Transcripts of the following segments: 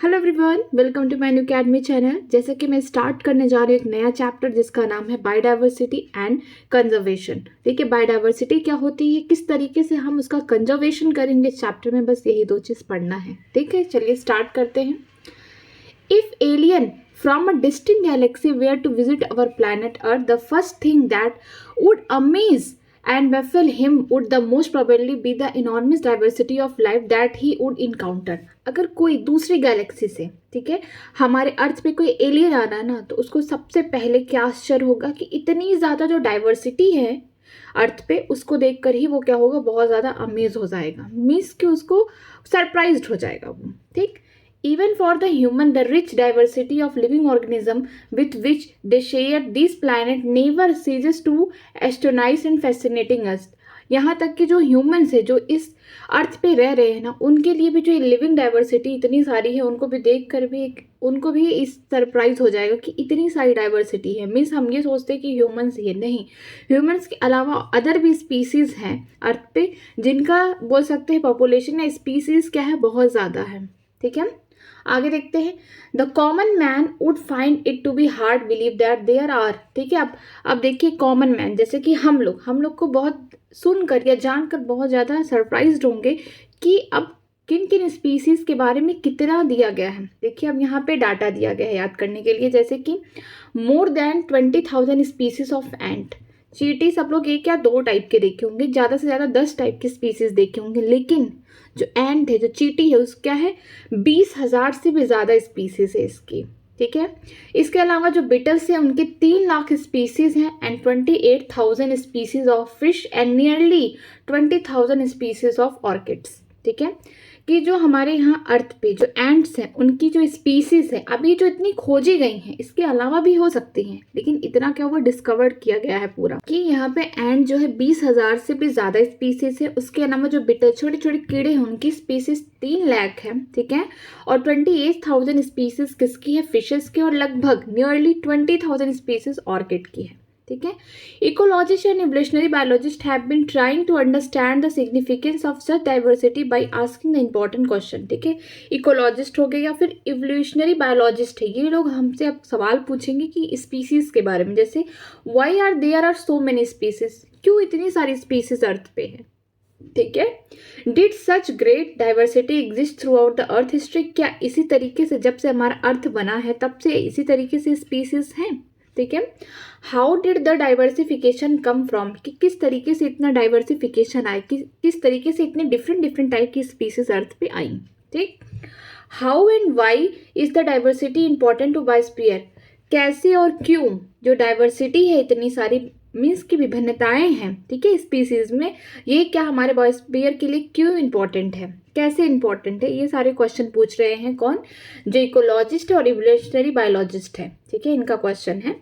Hello everyone, welcome to my new academy channel. जैसे कि मैं स्टार्ट करने जा रही हूँ एक नया चैप्टर जिसका नाम है बायोडाइवर्सिटी एंड कंजर्वेशन। देखिए, बायोडाइवर्सिटी क्या होती है, किस तरीके से हम उसका कंजर्वेशन करेंगे इस चैप्टर में, बस यही दो चीज़ पढ़ना है। ठीक है, चलिए स्टार्ट करते हैं। If alien from a distant galaxy were to visit our planet Earth, the first thing that would amaze and baffle him would the most probably be the enormous diversity of life that he would encounter। अगर कोई दूसरी Galaxy से, ठीक है, हमारे अर्थ पे कोई alien आ रहा है ना, तो उसको सबसे पहले क्या आश्चर्य होगा कि इतनी ज़्यादा जो डाइवर्सिटी है अर्थ पे, उसको देखकर ही वो क्या होगा, बहुत ज़्यादा अमेज हो जाएगा। मीन्स कि उसको सरप्राइज्ड हो जाएगा वो। ठीक, even for the human, the rich diversity of living organism with which they share this planet never ceases to astonish and fascinating us। यहाँ तक कि जो ह्यूमन्स है, जो इस अर्थ पे रह रहे हैं ना, उनके लिए भी जो लिविंग डाइवर्सिटी इतनी सारी है, उनको भी देख कर भी उनको भी इस सरप्राइज हो जाएगा कि इतनी सारी डाइवर्सिटी है। मीन्स हम ये सोचते हैं कि ह्यूमन्स ही है, नहीं, ह्यूमन्स के अलावा अदर भी स्पीसीज हैं अर्थ पे, जिनका बोल सकते हैं पॉपुलेशन या स्पीसीज क्या है, बहुत ज़्यादा है। ठीक है, आगे देखते हैं। The common man would find it to be hard believe that there are. ठीक है, अब देखिए, कॉमन मैन जैसे कि हम लोग को बहुत सुनकर या जानकर बहुत ज़्यादा सरप्राइज्ड होंगे कि अब किन किन स्पीसीज के बारे में कितना दिया गया है। देखिए, अब यहाँ पे डाटा दिया गया है याद करने के लिए, जैसे कि मोर देन 20,000 स्पीसीज ऑफ एंट। चींटी सब लोग एक या दो टाइप के देखे होंगे, ज़्यादा से ज़्यादा 10 टाइप के स्पीसीज देखे होंगे, लेकिन जो एंट है, जो चींटी है, उस क्या है, 20,000 से भी ज़्यादा स्पीसीज है इसकी। ठीक है, इसके अलावा जो बिटल्स हैं, उनके 3 लाख स्पीसीज हैं and 28,000 species of fish and nearly 20,000 species of orchids. ठीक है, कि जो हमारे यहाँ अर्थ पे जो एंट्स हैं, उनकी जो स्पीसीज है अभी जो इतनी खोजी गई हैं, इसके अलावा भी हो सकती हैं, लेकिन इतना क्या हुआ, डिस्कवर्ड किया गया है पूरा कि यहाँ पे एंट जो है 20,000 से भी ज़्यादा स्पीसीज है। उसके अलावा जो बिटर छोटे छोटे कीड़े हैं, उनकी स्पीसीज 3 लाख है। ठीक है, और 28,000 स्पीसीज किसकी है, फिशेस की, और लगभग नियरली 20,000 स्पीसीज ऑर्किड की है। ठीक है, ecologist and evolutionary biologist have been trying to understand the significance of such diversity by asking the important question. ठीक है, इकोलॉजिस्ट हो गए या फिर इवोल्यूशनरी बायोलॉजिस्ट है, ये लोग हमसे अब सवाल पूछेंगे कि स्पीसीज के बारे में, जैसे why are there are so many species, क्यों इतनी सारी स्पीसीज अर्थ पे है। ठीक है, did such great diversity exist throughout the earth history, क्या इसी तरीके से जब से हमारा अर्थ बना है तब से इसी तरीके से स्पीसीज हैं। ठीक है, how did the diversification come from, कि किस तरीके से इतना डाइवर्सिफिकेशन आया, किस तरीके से इतने डिफरेंट टाइप की स्पीसीज अर्थ पे आई। ठीक, how and why is the diversity important to biosphere, कैसे और क्यों जो डाइवर्सिटी है इतनी सारी, मीन्स की विभिन्नताएं हैं, ठीक है, स्पीसीज में, ये क्या हमारे बायोस्फीयर के लिए क्यों इंपॉर्टेंट है, कैसे इंपॉर्टेंट है, ये सारे क्वेश्चन पूछ रहे हैं कौन, जो इकोलॉजिस्ट और इवोल्यूशनरी बायोलॉजिस्ट है। ठीक है, इनका क्वेश्चन है,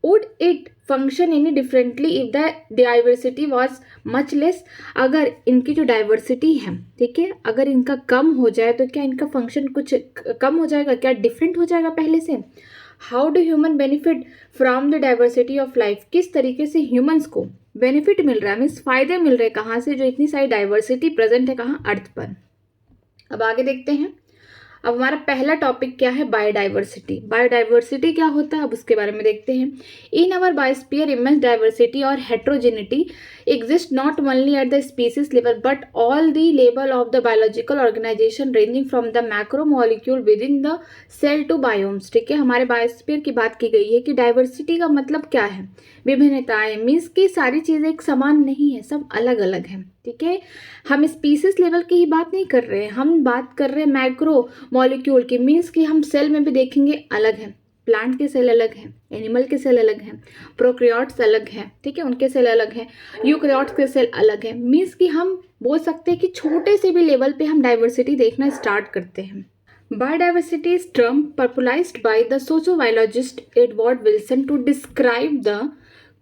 would it function any differently if the diversity was much less, अगर इनकी जो डाइवर्सिटी है, ठीक है, अगर इनका कम हो जाए तो क्या इनका फंक्शन कुछ कम हो जाएगा, क्या डिफरेंट हो जाएगा पहले से। How do human benefit from the diversity of life, किस तरीके से ह्यूमंस को बेनिफिट मिल रहा है, मीन्स फायदे मिल रहे हैं कहाँ से, जो इतनी सारी डाइवर्सिटी प्रेजेंट है कहाँ, अर्थ पर। अब आगे देखते हैं। अब हमारा पहला टॉपिक क्या है, बायोडाइवर्सिटी। बायोडाइवर्सिटी क्या होता है, अब उसके बारे में देखते हैं। इन अवर बायोस्फीयर इमेंस डाइवर्सिटी और heterogeneity exist not only at the species level but all the level of the biological organization ranging from the macromolecule within the cell to biomes। ठीक है, हमारे बायोस्फीयर की बात की गई है कि डाइवर्सिटी का मतलब क्या है, विभिन्नताएं, मीन्स की सारी चीज़ें एक समान नहीं है, सब अलग अलग हैं। ठीक है, हम स्पीसीज लेवल की ही बात नहीं कर रहे हैं, हम बात कर रहे हैं मैक्रो मॉलिक्यूल की, मीन्स कि हम सेल में भी देखेंगे अलग हैं, प्लांट के सेल अलग हैं, एनिमल के सेल अलग हैं, प्रोकैरियोट्स अलग हैं, ठीक है, उनके सेल अलग हैं, यूकैरियोट्स के सेल अलग हैं। मीन्स कि हम बोल सकते हैं कि छोटे से भी लेवल पे हम डाइवर्सिटी देखना स्टार्ट करते हैं। Biodiversity is term popularized by the sociobiologist Edward Wilson to describe the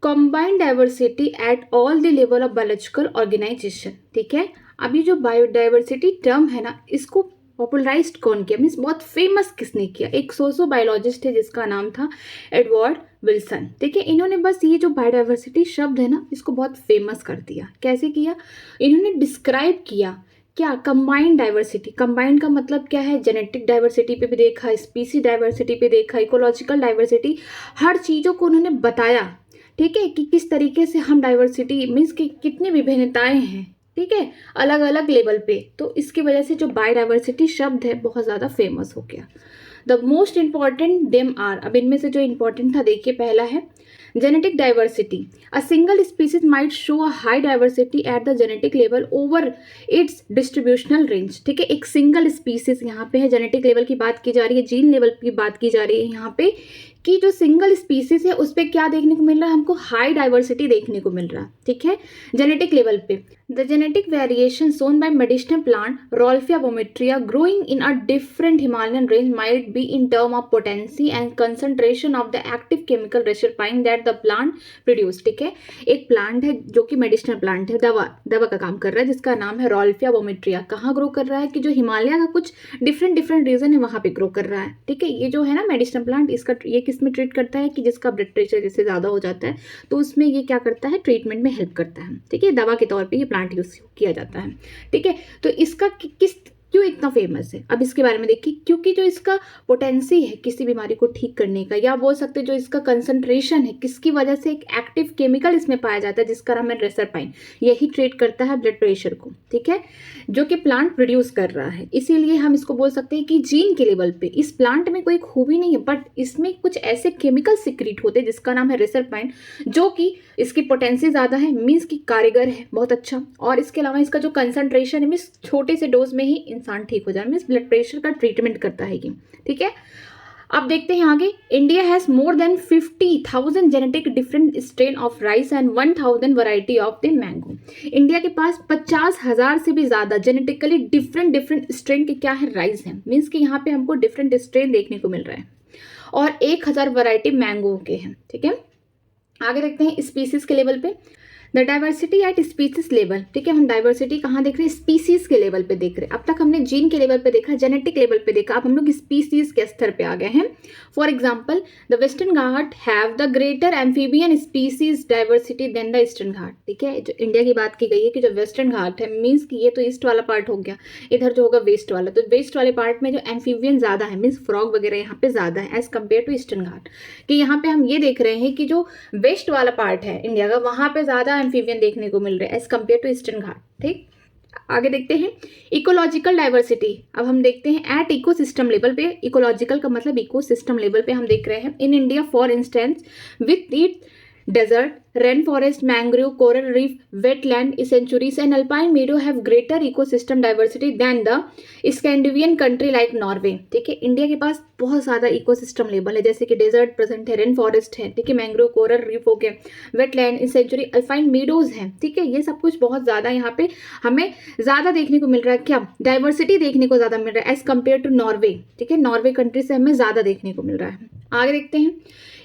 combined diversity at all the level of biological organisation. ठीक है, अभी जो बायोडाइवर्सिटी टर्म है ना, इसको पॉपुलराइज्ड कौन किया, मीन्स बहुत फेमस किसने किया, एक सोशियोबायोलॉजिस्ट है जिसका नाम था एडवर्ड विल्सन। ठीक है, इन्होंने बस ये जो बायोडाइवर्सिटी शब्द है ना, इसको बहुत फेमस कर दिया। कैसे किया, इन्होंने डिस्क्राइब किया क्या कंबाइंड डाइवर्सिटी, कंबाइंड का मतलब क्या है, जेनेटिक डाइवर्सिटी पे भी देखा, स्पीसी डाइवर्सिटी पे देखा, इकोलॉजिकल डाइवर्सिटी, हर चीज़ों को उन्होंने बताया, ठीक है, कि किस तरीके से हम डाइवर्सिटी मीन्स कि कितनी विभिन्नताएं हैं, ठीक है, अलग अलग लेवल पे। तो इसकी वजह से जो बायोडाइवर्सिटी शब्द है बहुत ज़्यादा फेमस हो गया। The most important them are, अब इनमें से जो इंपॉर्टेंट था देखिए, पहला है genetic diversity. A single species might show a high diversity at the genetic level over its distributional range, ठीक है, एक सिंगल स्पीसीज यहाँ पे है, जेनेटिक लेवल की बात की जा रही है, जीन लेवल की बात की जा रही है यहाँ पे, कि जो सिंगल स्पीसीज है उस पर क्या देखने को मिल रहा है, हमको हाई डाइवर्सिटी देखने को मिल रहा है, ठीक है, जेनेटिक लेवल पे। The genetic variation shown by medicinal plant Rauwolfia vomitoria growing in a different Himalayan range might be in term of potency and concentration of the active chemical reserpine that the plant produce, ठीक है, एक plant है जो कि medicinal plant है, दवा का काम कर रहा है, जिसका नाम है रॉल्फिया वोमेट्रिया। कहाँ ग्रो कर रहा है, कि जो हिमालय का कुछ डिफरेंट रीजन है वहाँ पे ग्रो कर रहा है, ठीक है। ये जो है ना मेडिसिनल प्लांट, इसका ये किस में ट्रीट करता है, कि जिसका ब्लड प्रेशर जैसे ज़्यादा हो जाता है तो उसमें ये क्या करता है, ट्रीटमेंट में हेल्प करता है, ठीक है, दवा के तौर पे ये प्लांट यूज किया जाता है, ठीक है। तो इसका किस क्यों इतना फेमस है, अब इसके बारे में देखिए, क्योंकि जो इसका पोटेंसी है किसी बीमारी को ठीक करने का, या बोल सकते हैं जो इसका कंसंट्रेशन है, किसकी वजह से एक एक्टिव केमिकल इसमें पाया जाता है जिसका नाम है रेसरपाइन, यही ट्रीट करता है ब्लड प्रेशर को, ठीक है, जो कि प्लांट प्रोड्यूस कर रहा है। इसीलिए हम इसको बोल सकते हैं कि जीन के लेवल पे इस प्लांट में कोई खूबी नहीं है, बट इसमें कुछ ऐसे केमिकल सिक्रीट होते हैं जिसका नाम है रेसरपाइन, जो कि इसकी पोटेंसी ज़्यादा है, मीन्स की कारीगर है बहुत अच्छा, और इसके अलावा इसका जो कंसंट्रेशन है, मीन्स छोटे से डोज में ही इंसान ठीक हो जाए, मीन्स ब्लड प्रेशर का ट्रीटमेंट करता है ये, ठीक है। अब देखते हैं आगे, India has more than 50,000 genetic different strain of rice and 1,000 variety of the mango. India के पास 50,000 से भी ज़्यादा जेनेटिकली डिफरेंट स्ट्रेन के क्या है, राइस हैं, मीन्स कि यहाँ पे हमको डिफरेंट स्ट्रेन देखने को मिल रहा है, और 1,000 वैरायटी मैंगो के हैं, ठीक है। आगे देखते हैं स्पीसीज के लेवल पे, the diversity eight species level, ठीक है, हम डाइवर्सिटी कहाँ देख रहे हैं, स्पीसीज के लेवल पे देख रहे हैं। अब तक हमने जीन के लेवल पे देखा, जेनेटिक लेवल पे देखा, अब हम लोग स्पीसीज के स्तर पे आ गए हैं। For example, the Western Ghat have the greater amphibian species diversity than the Eastern Ghat, ठीक है। जो इंडिया की बात की गई है कि जो वेस्टर्न घाट है, मीन्स कि ये तो ईस्ट वाला पार्ट हो गया, इधर जो होगा वेस्ट वाला, तो वेस्ट वाले पार्ट में जो एम्फीबियन ज़्यादा है, मीन्स फ्रॉग वगैरह यहाँ पे ज़्यादा है एज कम्पेयर टू ईस्टर्न घाट, कि यहाँ पे हम ये देख रहे हैं कि जो वेस्ट वाला पार्ट है इंडिया का, वहाँ पे ज़्यादा एम्फीबियन देखने को मिल रहा है as compare to eastern Ghat, ठीक। आगे देखते हैं इकोलॉजिकल डाइवर्सिटी। अब हम देखते हैं एट इकोसिस्टम लेवल पे, इकोलॉजिकल का मतलब इकोसिस्टम लेवल पे हम देख रहे हैं। In India for instance with it desert, rainforest, mangrove, coral reef, wetland, sanctuaries and alpine meadow have greater ecosystem diversity than the Scandinavian country like Norway, ठीक है। इंडिया के पास बहुत ज़्यादा इकोसिस्टम लेवल है, जैसे कि डेजर्ट प्रेजेंट है, rain forest है, ठीक है, मैंग्रोव, कोरल रीफ हो गए, वेटलैंड, सेंचुरी, अल्पाइन मीडोज हैं, ठीक है, ये सब कुछ बहुत ज़्यादा यहाँ पे हमें ज़्यादा देखने को मिल रहा है, क्या डाइवर्सिटी देखने को ज़्यादा मिल रहा है एज कम्पेयर टू नॉर्वे, ठीक है, नॉर्वे कंट्री से हमें ज़्यादा देखने को मिल रहा है। आगे देखते हैं,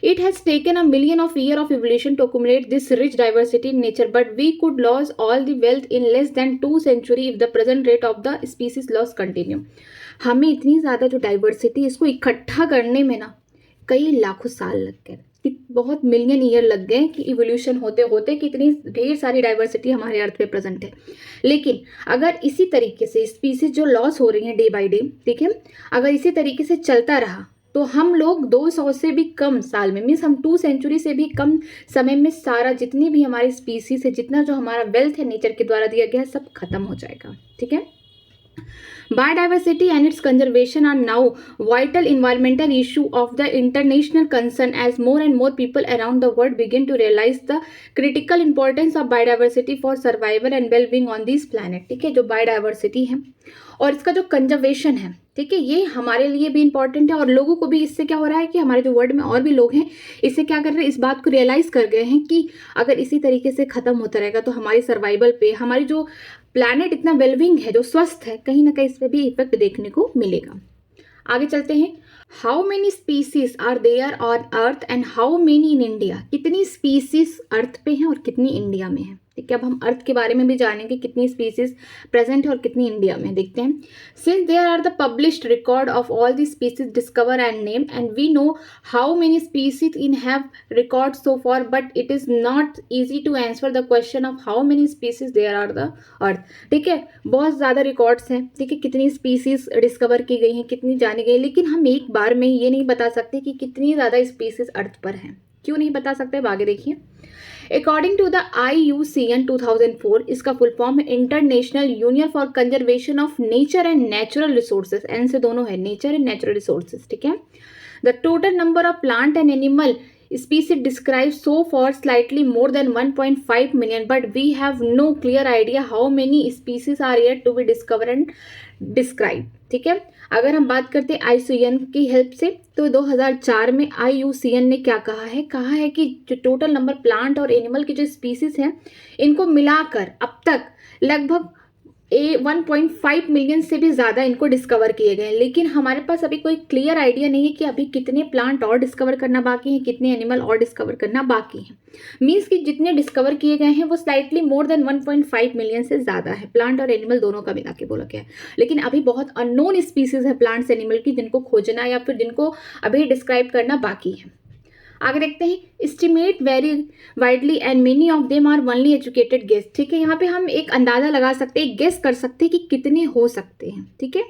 it has taken a million of year of evolution to accumulate this rich diversity in nature, but we could lose all the wealth in less than 2 centuries if the present rate of the species loss continue। हमें इतनी ज़्यादा जो diversity इसको इकट्ठा करने में ना कई लाखों साल लग गए, बहुत मिलियन ईयर लग गए कि इवोल्यूशन होते होते कि इतनी ढेर सारी डाइवर्सिटी हमारे अर्थ पे प्रेजेंट है। लेकिन अगर इसी तरीके से स्पीसीज जो लॉस हो रही हैं डे बाय डे, ठीक है, अगर इसी तरीके से चलता रहा तो हम लोग 200 से भी कम साल में, मीन्स हम 2 सेंचुरी से भी कम समय में सारा जितनी भी हमारी स्पीसीज है, जितना जो हमारा वेल्थ है नेचर के द्वारा दिया गया है, सब खत्म हो जाएगा, ठीक है। Biodiversity and its conservation are now vital environmental issue of the international concern as more and more people around the world begin to realize the critical importance of biodiversity for survival and well-being on this planet, ठीक है। जो biodiversity है और इसका जो conservation है, ठीक है, ये हमारे लिए भी इंपॉर्टेंट है, और लोगों को भी इससे क्या हो रहा है कि हमारे जो वर्ल्ड में और भी लोग हैं इससे क्या कर रहे हैं, इस बात को रियलाइज़ कर गए हैं कि अगर इसी तरीके से ख़त्म होता रहेगा तो हमारी सर्वाइवल पे, हमारी जो प्लैनेट इतना वेलबिंग है, जो स्वस्थ है, कहीं ना कहीं इस पर भी इफेक्ट देखने को मिलेगा। आगे चलते हैं, how many species are there on earth and how many in India, कितनी स्पीसीज अर्थ पे हैं और कितनी इंडिया में है, ठीक है, अब हम अर्थ के बारे में भी जानेंगे, कितनी स्पीसीज प्रेजेंट है और कितनी इंडिया में। देखते हैं, since there are the published record of all the species discover and name and we know how many species in have record so far, but it is not easy to answer the question of how many species there are the earth. ठीक है, बहुत ज़्यादा records हैं, ठीक है, कितनी species discover की गई हैं, कितनी जानी गई, लेकिन हम एक बार में ये नहीं बता सकते कि कितनी ज़्यादा स्पीसीज अर्थ पर हैं। क्यों नहीं बता सकते, अब आगे देखिए। अकॉर्डिंग टू द IUCN 2004, इसका फुल फॉर्म है international union for conservation of nature and natural resources, N से दोनों है, नेचर एंड नेचुरल रिसोर्सेज। ठीक है, the total number of plant and animal species described so far slightly more than 1.5 million, but we have no clear idea how many species are yet to be discovered and described. ठीक है, अगर हम बात करते हैं IUCN की help से, तो 2004 में IUCN ने क्या कहा है कि जो टोटल नंबर प्लांट और एनिमल की जो स्पीसीज हैं, इनको मिलाकर अब तक लगभग 1.5 मिलियन से भी ज़्यादा इनको डिस्कवर किए गए हैं, लेकिन हमारे पास अभी कोई क्लियर आइडिया नहीं है कि अभी कितने प्लांट और डिस्कवर करना बाकी हैं, कितने एनिमल और डिस्कवर करना बाकी हैं। मीन्स कि जितने डिस्कवर किए गए हैं वो स्लाइटली मोर देन 1.5 मिलियन से ज़्यादा है, प्लांट और एनिमल दोनों का मिला के बोला गया है, लेकिन अभी बहुत अननोन स्पीसीज है प्लांट्स एनिमल की, जिनको खोजना या फिर जिनको अभी डिस्क्राइब करना बाकी है। आगे देखते हैं, estimate very widely and many of them are only educated guess. ठीक है, यहाँ पे हम एक अंदाजा लगा सकते हैं, गेस कर सकते हैं कि कितने हो सकते हैं। ठीक है,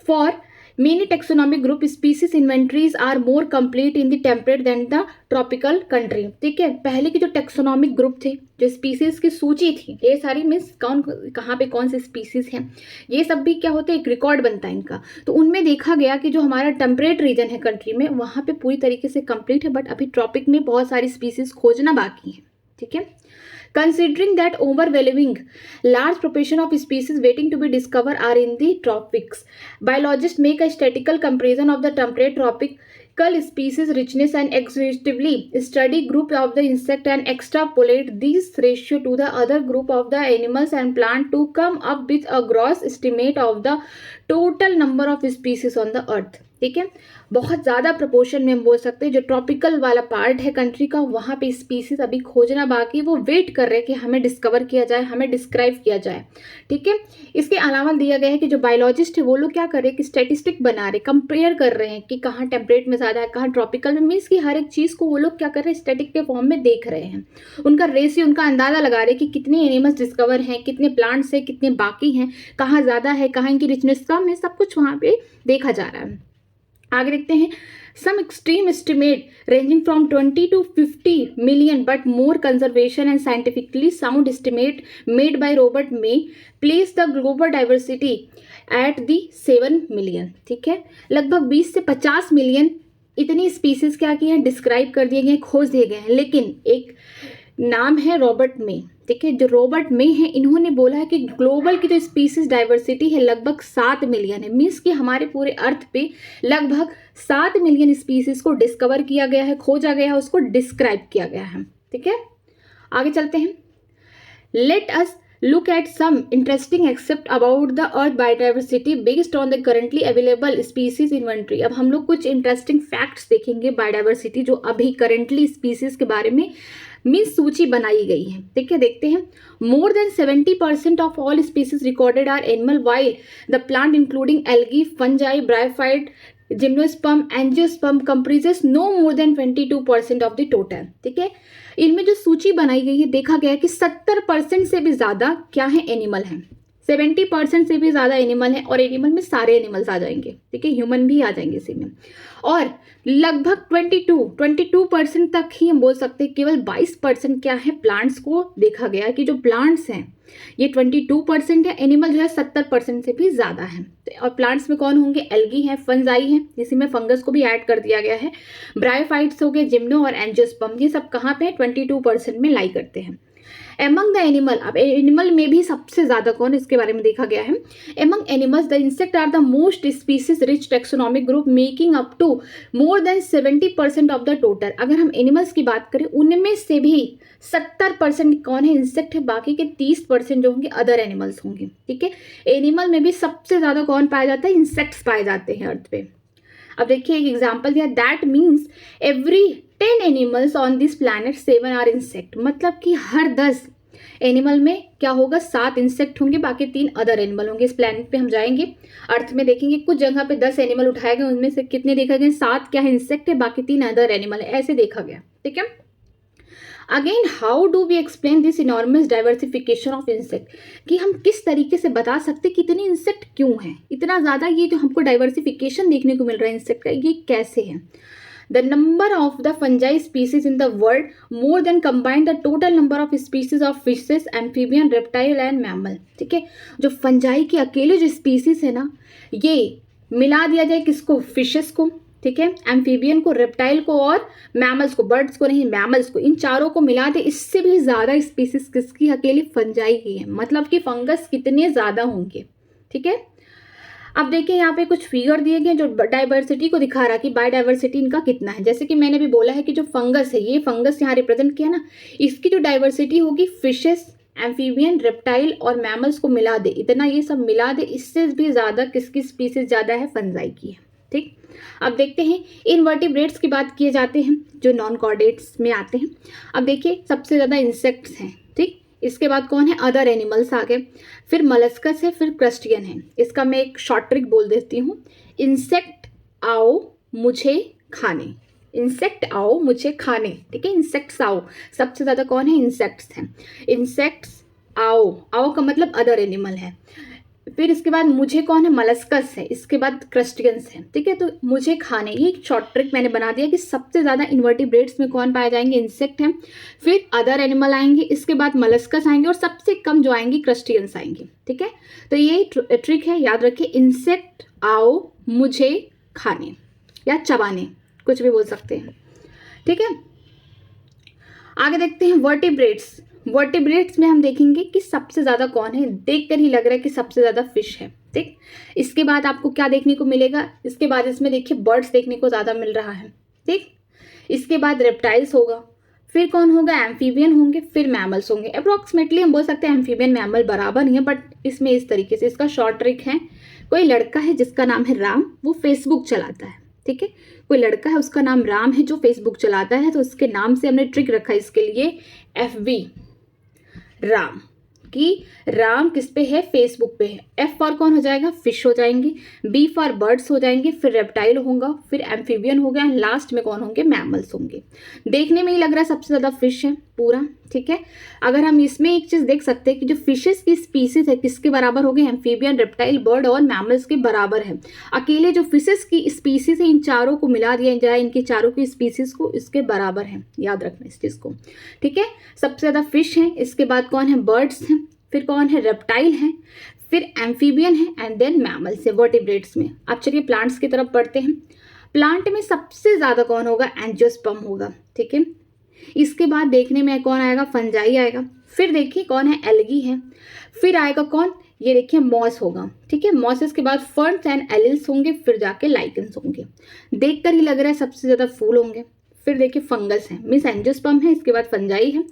for many taxonomic group species inventories are more complete in the temperate than the tropical country. ठीक है, पहले के जो टेक्सोनॉमिक ग्रुप थे, जो स्पीसीज की सूची थी, ये सारी मीन्स कौन कहाँ पे कौन से स्पीसीज हैं, ये सब भी क्या होता है, एक रिकॉर्ड बनता है इनका। तो उनमें देखा गया कि जो हमारा टेम्परेट रीजन है कंट्री में, वहाँ पे पूरी तरीके से कंप्लीट है, बट अभी ट्रॉपिक में बहुत सारी स्पीसीज खोजना बाकी है। ठीक है, considering that overwhelming large proportion of species waiting to be discovered are in the tropics, biologists make a statistical comparison of the temperate tropical species richness and exhaustively study group of the insect and extrapolate these ratio to the other group of the animals and plant to come up with a gross estimate of the total number of species on the earth. ठीक है, बहुत ज़्यादा proportion में हम बोल सकते हैं, जो ट्रॉपिकल वाला पार्ट है कंट्री का, वहाँ पे स्पीसीज अभी खोजना बाकी, वो वेट कर रहे हैं कि हमें डिस्कवर किया जाए, हमें डिस्क्राइब किया जाए। ठीक है, इसके अलावा दिया गया है कि जो बायोलॉजिस्ट है वो लोग क्या कर रहे हैं कि स्टैटिस्टिक बना रहे, कंपेयर कर रहे हैं कि कहाँ टेम्परेट में ज़्यादा है, कहाँ ट्रॉपिकल में, मीन्स कि हर एक चीज़ को वो लोग क्या कर रहे हैं, स्टैटिक के फॉर्म में देख रहे हैं, उनका रेशियो, उनका अंदाज़ा लगा रहे हैं कि कितने एनिमल्स डिस्कवर हैं, कितने प्लांट्स हैं, कितने बाकी हैं, कहाँ ज़्यादा है, कहाँ इनकी रिचनेस कम है, सब कुछ वहाँ पे देखा जा रहा है। आगे देखते हैं, some extreme estimate ranging from 20 to 50 million but more conservation and scientifically sound estimate made by Robert May place the global diversity at the 7 million। ठीक है, लगभग 20 से 50 मिलियन इतनी स्पीसीज क्या की हैं, डिस्क्राइब कर दिए गए, खोज दिए गए हैं, लेकिन एक नाम है रॉबर्ट मे। ठीक है, जो रॉबर्ट मे है, इन्होंने बोला है कि ग्लोबल की जो स्पीसीज डाइवर्सिटी है लगभग 7 मिलियन है, मीन्स कि हमारे पूरे अर्थ पे लगभग 7 मिलियन स्पीसीज को डिस्कवर किया गया है, खोजा गया है, उसको डिस्क्राइब किया गया है। ठीक है, आगे चलते हैं, let us look at some interesting except about the earth biodiversity based on the currently available species inventory। अब हम लोग कुछ इंटरेस्टिंग फैक्ट्स देखेंगे बायोडाइवर्सिटी, जो अभी करंटली स्पीसीज के बारे में मीन्स सूची बनाई गई है। ठीक है, देखते हैं, more than 70% of all species recorded are animal, while the plant including algae, fungi, bryophyte, gymnosperm, angiosperm comprises no more than 22% of the total. ठीक है, इनमें जो सूची बनाई गई है, देखा गया कि 70% से भी ज़्यादा क्या है, एनिमल हैं, 70% से भी ज़्यादा एनिमल है, और एनिमल में सारे एनिमल्स आ जाएंगे। ठीक है, ह्यूमन भी आ जाएंगे इसी में, और लगभग 22% तक ही हम बोल सकते हैं, केवल 22% क्या है, प्लांट्स को देखा गया कि जो प्लांट्स हैं ये 22% है, एनिमल जो है 70% से भी ज़्यादा है। और प्लांट्स में कौन होंगे, एल्गी है, फंजाई है, जिसमें में फंगस को भी ऐड कर दिया गया है, ब्रायोफाइट्स हो गए, जिम्नो और एंजियोस्पर्म, ये सब कहाँ पे 22% में लाई करते हैं। एमंग द एनिमल, अब एनिमल में भी सबसे ज़्यादा कौन, इसके बारे में देखा गया है, among animals the insect are the most species rich taxonomic group making up to more than 70% of the total. अगर हम एनिमल्स की बात करें, उनमें से भी 70% कौन है, इंसेक्ट है, बाकी के 30% जो होंगे अदर एनिमल्स होंगे। ठीक है, एनिमल में भी सबसे ज़्यादा कौन पाया जाता है, इंसेक्ट्स पाए जाते हैं अर्थ पे। अब देखिए एक एग्जाम्पल दिया, that means every 10 animals on this planet 7 are insect, मतलब कि हर 10 एनिमल में क्या होगा, 7 इंसेक्ट होंगे, बाकी 3 अदर एनिमल होंगे। इस प्लैनेट पे हम जाएंगे, अर्थ में देखेंगे कुछ जगह पे 10 एनिमल उठाए गए, उनमें से कितने देखा गया, 7 क्या है इंसेक्ट है, बाकी 3 अदर एनिमल है, ऐसे देखा गया। ठीक है, again how do we explain this enormous diversification of insect, कि हम किस तरीके से बता सकते कि इतने इंसेक्ट क्यों हैं, इतना ज़्यादा ये जो हमको डाइवर्सिफिकेशन देखने को मिल रहा है इंसेक्ट का, ये कैसे है। The number of the fungi species in the world more than combine the total number of species of fishes, amphibian, reptile and mammal। ठीक है, जो फंजाई के अकेले जो स्पीसीज है ना, ये मिला दिया जाए किसको, फिशेस को, ठीक है, एम्फीबियन को, रेप्टाइल को और मैमल्स को, बर्ड्स को नहीं मैमल्स को, इन चारों को मिला दे, इससे भी ज़्यादा स्पीसीज किसकी, अकेले फंजाई की है। मतलब कि फंगस कितने ज़्यादा होंगे। ठीक है, अब देखिए यहाँ पे कुछ फिगर दिए गए जो डाइवर्सिटी को दिखा रहा है कि बायोडाइवर्सिटी इनका कितना है। जैसे कि मैंने भी बोला है कि जो फंगस है, ये फंगस यहाँ रिप्रेजेंट किया ना, इसकी जो डाइवर्सिटी होगी फिशेस, एम्फीबियन, रेप्टाइल और मैमल्स को मिला दे, इतना ये सब मिला दे, इससे भी ज़्यादा किसकी स्पीसीज ज़्यादा है, फंजाई की है। ठीक, अब देखते हैं इनवर्टिब्रेट्स की बात किए जाते हैं जो नॉन कॉर्डेट्स में आते हैं। अब देखिए सबसे ज़्यादा इंसेक्ट्स हैं। ठीक, इसके बाद कौन है, अदर एनिमल्स आ गए, फिर मलस्कस है, फिर क्रस्टियन है। इसका मैं एक शॉर्ट ट्रिक बोल देती हूँ, इंसेक्ट आओ मुझे खाने, इंसेक्ट आओ मुझे खाने। ठीक है, इंसेक्ट्स आओ, सबसे ज़्यादा कौन है, इंसेक्ट्स हैं। इंसेक्ट्स आओ, आओ का मतलब अदर एनिमल है। फिर इसके बाद मुझे कौन है, मलस्कस है, इसके बाद क्रस्टियंस है। ठीक है, तो मुझे खाने, ये एक शॉर्ट ट्रिक मैंने बना दिया कि सबसे ज़्यादा इन्वर्टिब्रेट्स में कौन पाए जाएंगे, इंसेक्ट हैं, फिर अदर एनिमल आएंगे, इसके बाद मलस्कस आएंगे और सबसे कम जो आएंगे क्रस्टियंस आएंगे। ठीक है, तो ये ट्रिक है, याद रखिए, इंसेक्ट आओ मुझे खाने या चबाने, कुछ भी बोल सकते हैं। ठीक है, आगे देखते हैं वर्टिब्रेट्स। वर्टिब्रेट्स में हम देखेंगे कि सबसे ज़्यादा कौन है, देखकर ही लग रहा है कि सबसे ज़्यादा फिश है। ठीक, इसके बाद आपको क्या देखने को मिलेगा, इसके बाद इसमें देखिए बर्ड्स देखने को ज़्यादा मिल रहा है। ठीक, इसके बाद रेप्टाइल्स होगा, फिर कौन होगा, एम्फीबियन होंगे, फिर मैमल्स होंगे। अप्रॉक्सीमेटली हम बोल सकते हैं एम्फीबियन मैमल बराबर नहीं है, बट इसमें इस तरीके से इसका शॉर्ट ट्रिक है। कोई लड़का है जिसका नाम है राम, वो फेसबुक चलाता है। ठीक है, कोई लड़का है उसका नाम राम है जो फेसबुक चलाता है, तो उसके नाम से हमने ट्रिक रखा है इसके लिए FB राम, कि राम किस पे है, फेसबुक पे है। F फॉर कौन हो जाएगा, फिश हो जाएंगे, B फॉर बर्ड्स हो जाएंगे, फिर रेप्टाइल होगा, फिर एम्फीबियन हो गया, लास्ट में कौन होंगे, मैमल्स होंगे। देखने में ही लग रहा है सबसे ज़्यादा फिश है पूरा। ठीक है, अगर हम इसमें एक चीज़ देख सकते हैं कि जो फिशेस की स्पीसीज है किसके बराबर हो गए, एम्फीबियन, रेप्टाइल, बर्ड और मैमल्स के बराबर है। अकेले जो फिशेस की स्पीसीज है इन चारों को मिला दिया जाए, इनकी चारों की स्पीसीज को, इसके बराबर है, याद रखना इस चीज़ को। ठीक है, सबसे ज़्यादा फिश है, इसके बाद कौन है, बर्ड्स हैं, फिर कौन है, रेप्टाइल है, फिर एम्फीबियन है एंड देन मैमल्स है वर्टिब्रेट्स में। अब चलिए प्लांट्स की तरफ बढ़ते हैं। प्लांट में सबसे ज़्यादा कौन होगा, एंजियोस्पर्म होगा। ठीक है, इसके बाद देखने में कौन आएगा, फंजाई आएगा, फिर देखिए कौन है, एल्गी है, फिर आएगा कौन, ये देखिए मॉस होगा। ठीक है, मॉसेस के बाद फर्न्स एंड एलिल्स होंगे, फिर जाके लाइकेंस होंगे। देखकर ही लग रहा है सबसे ज़्यादा फूल होंगे। फिर देखिए फंगस है, मीन्स एंजियोस्पर्म है, इसके बाद फंजाई है,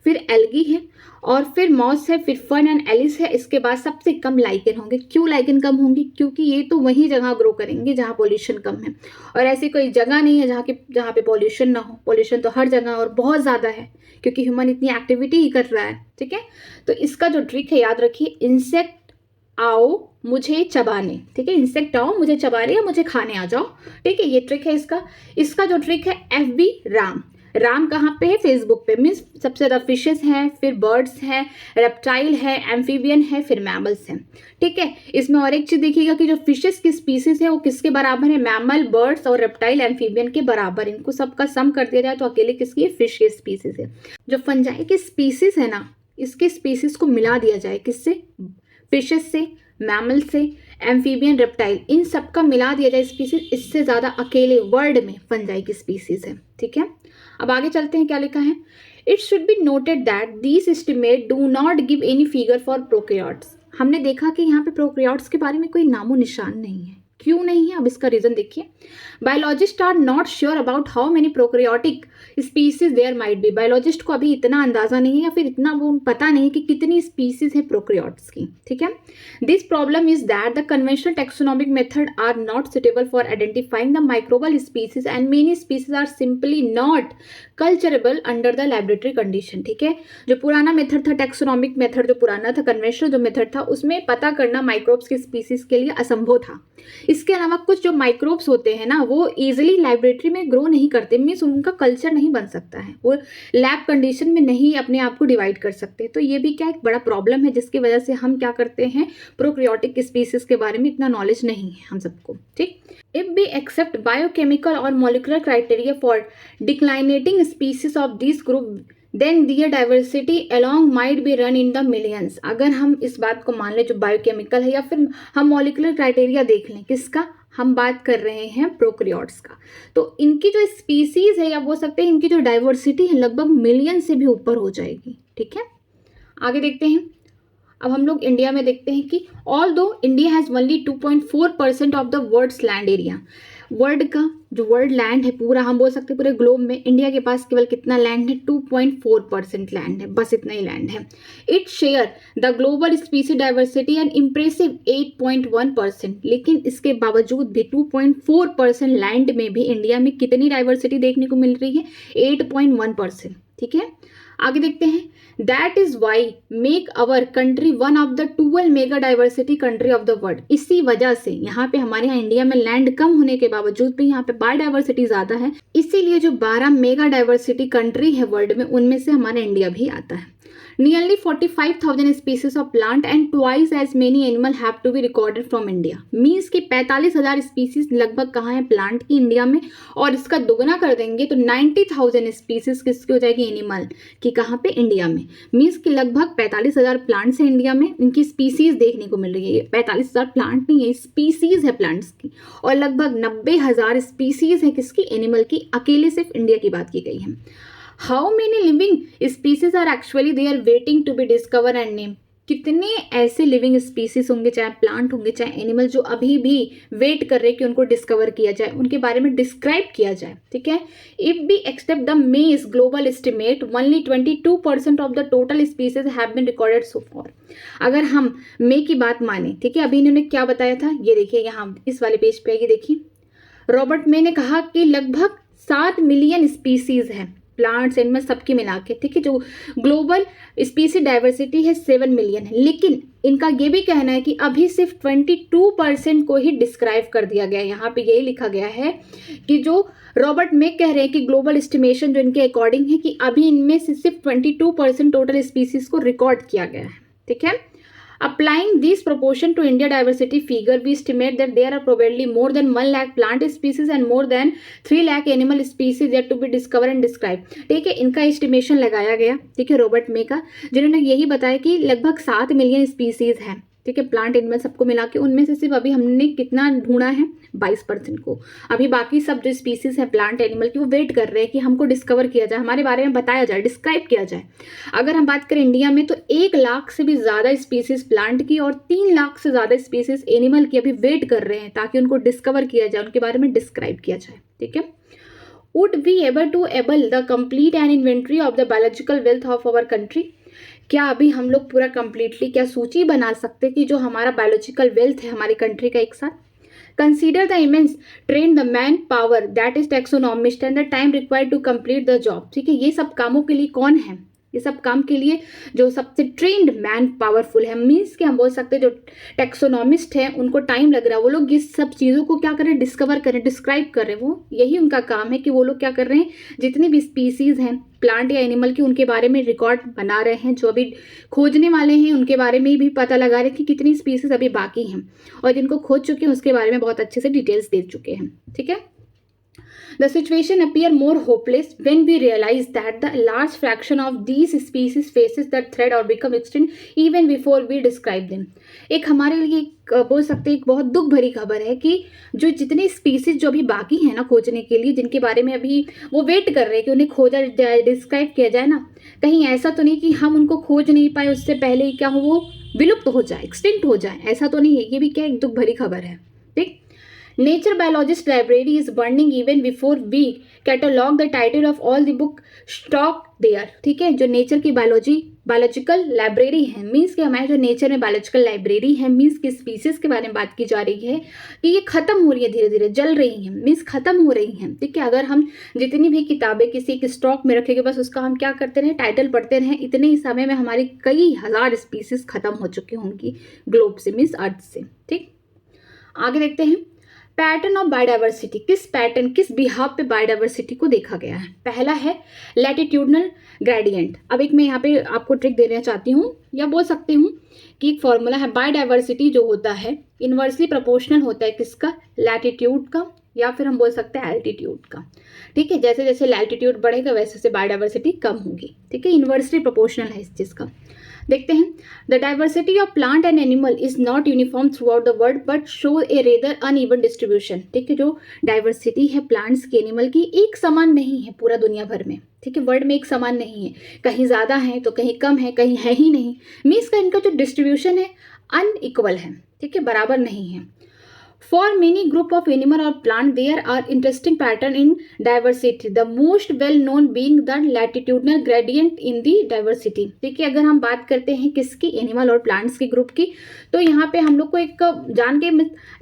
फिर एल्गी है और फिर मॉस है, फिर फर्न एंड एलिस है, इसके बाद सबसे कम लाइकेन होंगे। क्यों लाइकेन कम होंगे, क्योंकि ये तो वही जगह ग्रो करेंगे जहाँ पॉल्यूशन कम है, और ऐसी कोई जगह नहीं है जहाँ पे पॉल्यूशन ना हो। पॉल्यूशन तो हर जगह और बहुत ज़्यादा है, क्योंकि ह्यूमन इतनी एक्टिविटी ही कर रहा है। ठीक है, तो इसका जो ट्रिक है याद रखिए, इंसेक्ट आओ मुझे चबाने। ठीक है, इंसेक्ट आओ मुझे चबाने या मुझे खाने आ जाओ। ठीक है, ये ट्रिक है इसका। इसका जो ट्रिक है FB राम। राम कहाँ पे है, फेसबुक पे, मीन्स सबसे ज़्यादा फिशेस हैं, फिर बर्ड्स हैं, रेप्टाइल है, एम्फीबियन है, फिर मैमल्स हैं। ठीक है, इसमें और एक चीज़ देखिएगा कि जो फिशेस की स्पीसीज है वो किसके बराबर है, मैमल, बर्ड्स और रेप्टाइल, एम्फीबियन के बराबर। इनको सबका सम कर दिया जाए तो अकेले किसकी, फिश की स्पीसीज है। जो फंजाई की स्पीसीज है ना, इसके स्पीसीज को मिला दिया जाए किससे, फिशेस से, मैमल से, एम्फीबियन, रेप्टाइल, इन सब का मिला दिया जाए स्पीसीज, इससे ज़्यादा अकेले वर्ल्ड में फंजाई की स्पीसीज है। ठीक है, अब आगे चलते हैं, क्या लिखा है, it should be noted that these estimate do not give any figure for prokaryotes. हमने देखा कि यहाँ पे प्रोकैरियोट्स के बारे में कोई नामो निशान नहीं है। क्यों नहीं है, हैं। अब इसका रीजन देखिए, biologist are not sure about how many prokaryotic species there might be. Biologist को अभी इतना अंदाजा नहीं है या फिर इतना वो पता नहीं है कि कितनी स्पीसीज है प्रोकैरियोट्स की, ठीक है। This problem is that the conventional taxonomic method are not suitable for identifying the microbial species and many species are simply not culturable under the laboratory condition, ठीक है। जो पुराना मेथड था, टैक्सोनॉमिक मेथड जो पुराना था, कन्वेंशनल जो method था, उसमें पता करना माइक्रोब्स की स्पीसीज के लिए असंभव था। इसके अलावा कुछ जो माइक्रोब्स होते हैं ना, वो इजीली लैबोरेटरी में ग्रो नहीं करते, मीन्स उनका कल्चर नहीं बन सकता है, वो लैब कंडीशन में नहीं अपने आप को डिवाइड कर सकते। तो ये भी क्या एक बड़ा प्रॉब्लम है, जिसकी वजह से हम क्या करते हैं, प्रोकैरियोटिक स्पीसीज के बारे में इतना नॉलेज नहीं है हम सबको, ठीक। If we accept biochemical or molecular criteria for declinating species of this group, then their diversity along might be run in the millions। अगर हम इस बात को मान लें जो बायोकेमिकल है, या फिर हम मॉलिकुलर क्राइटेरिया देख लें, किसका हम बात कर रहे हैं, प्रोकैरियोट्स का, तो इनकी जो स्पीसीज है या बोल सकते हैं इनकी जो डाइवर्सिटी है लगभग मिलियन से भी ऊपर हो जाएगी, ठीक है। आगे देखते हैं। अब हम लोग इंडिया में देखते हैं कि although India has only 2.4% of the world's land area. World का जो वर्ल्ड लैंड है पूरा, हम बोल सकते हैं पूरे ग्लोब में इंडिया के पास केवल कितना लैंड है, 2.4% लैंड है, बस इतना ही लैंड है। It share the global स्पीसी diversity and impressive 8.1%। लेकिन इसके बावजूद भी 2.4% लैंड में भी इंडिया में कितनी डाइवर्सिटी देखने को मिल रही है, 8.1%, ठीक है। आगे देखते हैं। That is why make our country one of the 12 mega diversity country of the world. इसी वजह से यहाँ पे हमारे यहाँ इंडिया में लैंड कम होने के बावजूद भी यहाँ पे बायोडाइवर्सिटी ज्यादा है, इसीलिए जो 12 मेगा डाइवर्सिटी कंट्री है वर्ल्ड में, उनमें से हमारा इंडिया भी आता है। Nearly 45,000 species of plant and twice as many animal have to be recorded from India। Means कि 45,000 स्पीसीज लगभग कहाँ है, प्लांट की इंडिया में, और इसका दोगुना कर देंगे तो 90,000 स्पीसीज किसकी हो जाएगी, एनिमल की, कहाँ पे, इंडिया में। मीन्स कि लगभग 45,000 प्लांट्स है इंडिया में, इनकी स्पीसीज देखने को मिल रही है। 45,000 प्लांट नहीं है, स्पीसीज है प्लांट्स की, और लगभग 90,000 स्पीसीज है किसकी, एनिमल की। अकेले सिर्फ इंडिया की बात की गई है। How many living species are actually there waiting to be discovered and named? कितने ऐसे लिविंग स्पीसीज होंगे, चाहे प्लांट होंगे चाहे एनिमल, जो अभी भी वेट कर रहे हैं कि उनको डिस्कवर किया जाए, उनके बारे में डिस्क्राइब किया जाए, ठीक है। If we accept the May's global estimate, only 22% of the total species have been recorded so far. अगर हम मे की बात माने, ठीक है, अभी इन्होंने क्या बताया था, ये देखिए यहाँ इस वाले पेज पे, ये देखिए रॉबर्ट मे ने कहा कि लगभग 7 मिलियन स्पीसीज है, प्लांट्स एनिमल सबकी मिला के, ठीक है। जो ग्लोबल स्पीसीज डाइवर्सिटी है 7 मिलियन है, लेकिन इनका ये भी कहना है कि अभी सिर्फ 22% को ही डिस्क्राइब कर दिया गया है। यहाँ पे यही लिखा गया है कि जो रॉबर्ट मेक कह रहे हैं कि ग्लोबल एस्टिमेशन जो इनके अकॉर्डिंग है कि अभी इनमें से सिर्फ 22% टोटल स्पीसीज को रिकॉर्ड किया गया है, ठीक है। Applying this proportion to India diversity figure, we estimate that there are probably more than 1 lakh plant species and more than 3 lakh animal species yet to be discovered and described। ठीक है, इनका estimation लगाया गया, ठीक है, Robert मे का, जिन्होंने यही बताया कि लगभग 7 मिलियन स्पीसीज हैं, ठीक है, प्लांट एनिमल सबको मिला के। उनमें से सिर्फ अभी हमने कितना ढूंढा है, 22% को। अभी बाकी सब जो स्पीसीज है प्लांट एनिमल की, वो वेट कर रहे हैं कि हमको डिस्कवर किया जाए, हमारे बारे में बताया जाए, डिस्क्राइब किया जाए। अगर हम बात करें इंडिया में तो 1 लाख से भी ज़्यादा स्पीसीज प्लांट की और 3 लाख से ज़्यादा स्पीसीज एनिमल की अभी वेट कर रहे हैं ताकि उनको डिस्कवर किया जाए, उनके बारे में डिस्क्राइब किया जाए, ठीक है। Would be able to able the complete and inventory of the biological wealth of our country. क्या अभी हम लोग पूरा कंप्लीटली क्या सूची बना सकते हैं कि जो हमारा बायोलॉजिकल वेल्थ है हमारी कंट्री का एक साथ। Consider the immense train the manpower that is taxonomist and the time required to complete the job. ठीक है, ये सब कामों के लिए कौन है, ये सब काम के लिए जो सबसे ट्रेंड मैन पावरफुल है, मीन्स कि हम बोल सकते हैं जो टैक्सोनॉमिस्ट है उनको टाइम लग रहा है, वो लोग ये सब चीज़ों को क्या करें, डिस्कवर करें, डिस्क्राइब करें। वो यही उनका काम है कि वो लोग क्या कर रहे हैं, जितनी भी स्पीसीज़ हैं प्लांट या एनिमल की, उनके बारे में रिकॉर्ड बना रहे हैं। जो अभी खोजने वाले हैं उनके बारे में भी पता लगा रहे हैं कि कितनी स्पीसीज़ अभी बाकी हैं, और जिनको खोज चुके हैं उसके बारे में बहुत अच्छे से डिटेल्स दे चुके हैं। ठीक है, The situation appear more hopeless when we realize that the large fraction of these species faces the threat or become extinct even before we describe them। एक हमारे लिए बोल सकते हैं एक बहुत दुख भरी खबर है कि जो जितनी स्पीसीज जो अभी बाकी हैं ना खोजने के लिए, जिनके बारे में अभी वो वेट कर रहे हैं कि उन्हें खोजा जाए, डिस्क्राइब किया जाए ना, कहीं ऐसा तो नहीं कि हम उनको खोज नहीं पाए उससे पहले ही क्या हो वो विलुप्त हो जाए, एक्सटिंक्ट हो जाए, ऐसा तो नहीं है। ये भी क्या एक दुख भरी खबर है। ठीक, nature biologist library is burning even before we catalogue the title of all the book stock there. ठीक है, जो नेचर की बायोलॉजिकल लाइब्रेरी है, मीन्स कि हमारे जो नेचर में बायोलॉजिकल लाइब्रेरी है, मीन्स कि स्पीसीज के बारे में बात की जा रही है कि ये खत्म हो रही है, धीरे धीरे जल रही हैं, मीन्स खत्म हो रही हैं। ठीक है, अगर हम जितनी भी किताबें किसी के स्टॉक में रखेंगे, बस उसका हम क्या करते रहें, टाइटल पढ़ते रहें, इतने ही समय में हमारी कई हजार स्पीसीज खत्म हो चुकी होंगी ग्लोब से, मीन्स अर्थ से। ठीक, आगे देखते हैं पैटर्न ऑफ बायोडाइवर्सिटी। किस पैटर्न, किस बिहाव पे बायोडाइवर्सिटी को देखा गया है? पहला है लैटिट्यूडनल ग्रेडियंट। अब एक मैं यहाँ पे आपको ट्रिक देना चाहती हूँ, या बोल सकती हूँ कि एक फॉर्मूला है, बायोडाइवर्सिटी जो होता है इन्वर्सली प्रोपोर्शनल होता है किसका, लैटिट्यूड का, या फिर हम बोल सकते हैं एल्टीट्यूड का। ठीक है, जैसे जैसे लैटिट्यूड बढ़ेगा वैसे वैसे बायोडाइवर्सिटी कम होगी। ठीक है, इन्वर्सली प्रोपोर्शनल है इस चीज़ का। देखते हैं, the diversity of plant and animal is not uniform through out the world but show A rather uneven distribution. ठीक है, जो डाइवर्सिटी है प्लांट्स की, एनिमल की, एक समान नहीं है पूरा दुनिया भर में। ठीक है, वर्ल्ड में एक समान नहीं है, कहीं ज़्यादा है तो कहीं कम है, कहीं है ही नहीं, मीन्स का इनका जो डिस्ट्रीब्यूशन है अनइक्वल है। ठीक है, बराबर नहीं है। For many group of animal or plant, there are interesting pattern in diversity. The most well known being the latitudinal gradient in the diversity. देखिए, अगर हम बात करते हैं किसकी, एनिमल और प्लांट्स की ग्रुप की, तो यहाँ पे हम लोग को एक जान के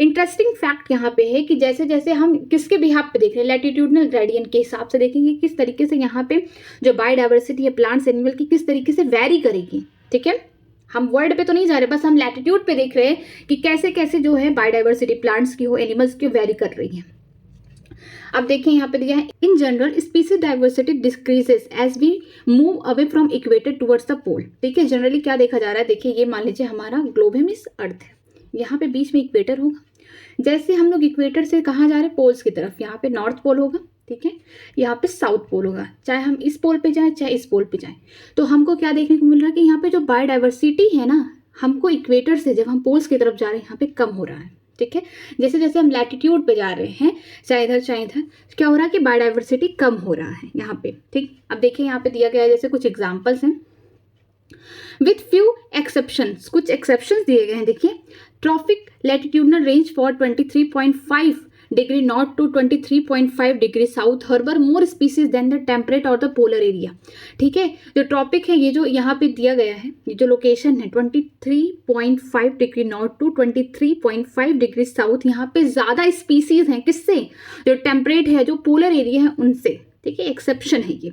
इंटरेस्टिंग फैक्ट यहाँ पे है कि जैसे जैसे हम किसके बिहाफ पे देख रहे हैं, लैटिट्यूडनल ग्रेडियंट के हिसाब से देखेंगे किस तरीके से यहाँ पे जो बायोडाइवर्सिटी है प्लांट्स एनिमल की किस तरीके से वैरी करेगी। ठीक है, हम वर्ल्ड पे तो नहीं जा रहे, बस हम लैटिट्यूड पे देख रहे हैं कि कैसे कैसे जो है बायोडाइवर्सिटी प्लांट्स की हो, एनिमल्स की वेरी कर रही है। अब देखिए यहाँ पे दिया है, in general species diversity decreases as we move away from equator towards the pole. देखिए, जनरली क्या देखा जा रहा है, देखिए ये मान लीजिए हमारा ग्लोब है, मीन्स अर्थ है, यहाँ पे बीच में इक्वेटर होगा। जैसे हम लोग इक्वेटर से कहाँ जा रहे हैं, पोल्स की तरफ, यहाँ पे नॉर्थ पोल होगा। ठीक है, यहाँ पे साउथ पोल होगा, चाहे हम इस पोल पे जाएं चाहे इस पोल पे जाएं। तो हमको क्या देखने को मिल रहा है कि यहाँ पे जो बायोडाइवर्सिटी है ना, हमको इक्वेटर से जब हम पोल्स की तरफ जा रहे हैं यहाँ पे कम हो रहा है। ठीक है, जैसे जैसे हम लैटिट्यूड पे जा रहे हैं, चाहे इधर चाहे इधर, क्या हो रहा है कि बायोडाइवर्सिटी कम हो रहा है यहाँ पे। ठीक, अब देखिए यहाँ पे दिया गया है, जैसे कुछ एग्जाम्पल्स हैं विथ फ्यू एक्सेप्शंस, कुछ एक्सेप्शंस दिए गए हैं। देखिए, tropic latitudinal range for 23.5 degree north to 23.5 degree south harbour more species than the temperate और द पोलर एरिया। ठीक है, जो टॉपिक है ये जो यहाँ पे दिया गया है, ये जो लोकेशन है 23.5 degree north to 23.5 degree south, यहाँ पे ज़्यादा स्पीसीज हैं किससे, जो टेम्परेट है, जो पोलर एरिया है उनसे। ठीक है, एक्सेप्शन है ये।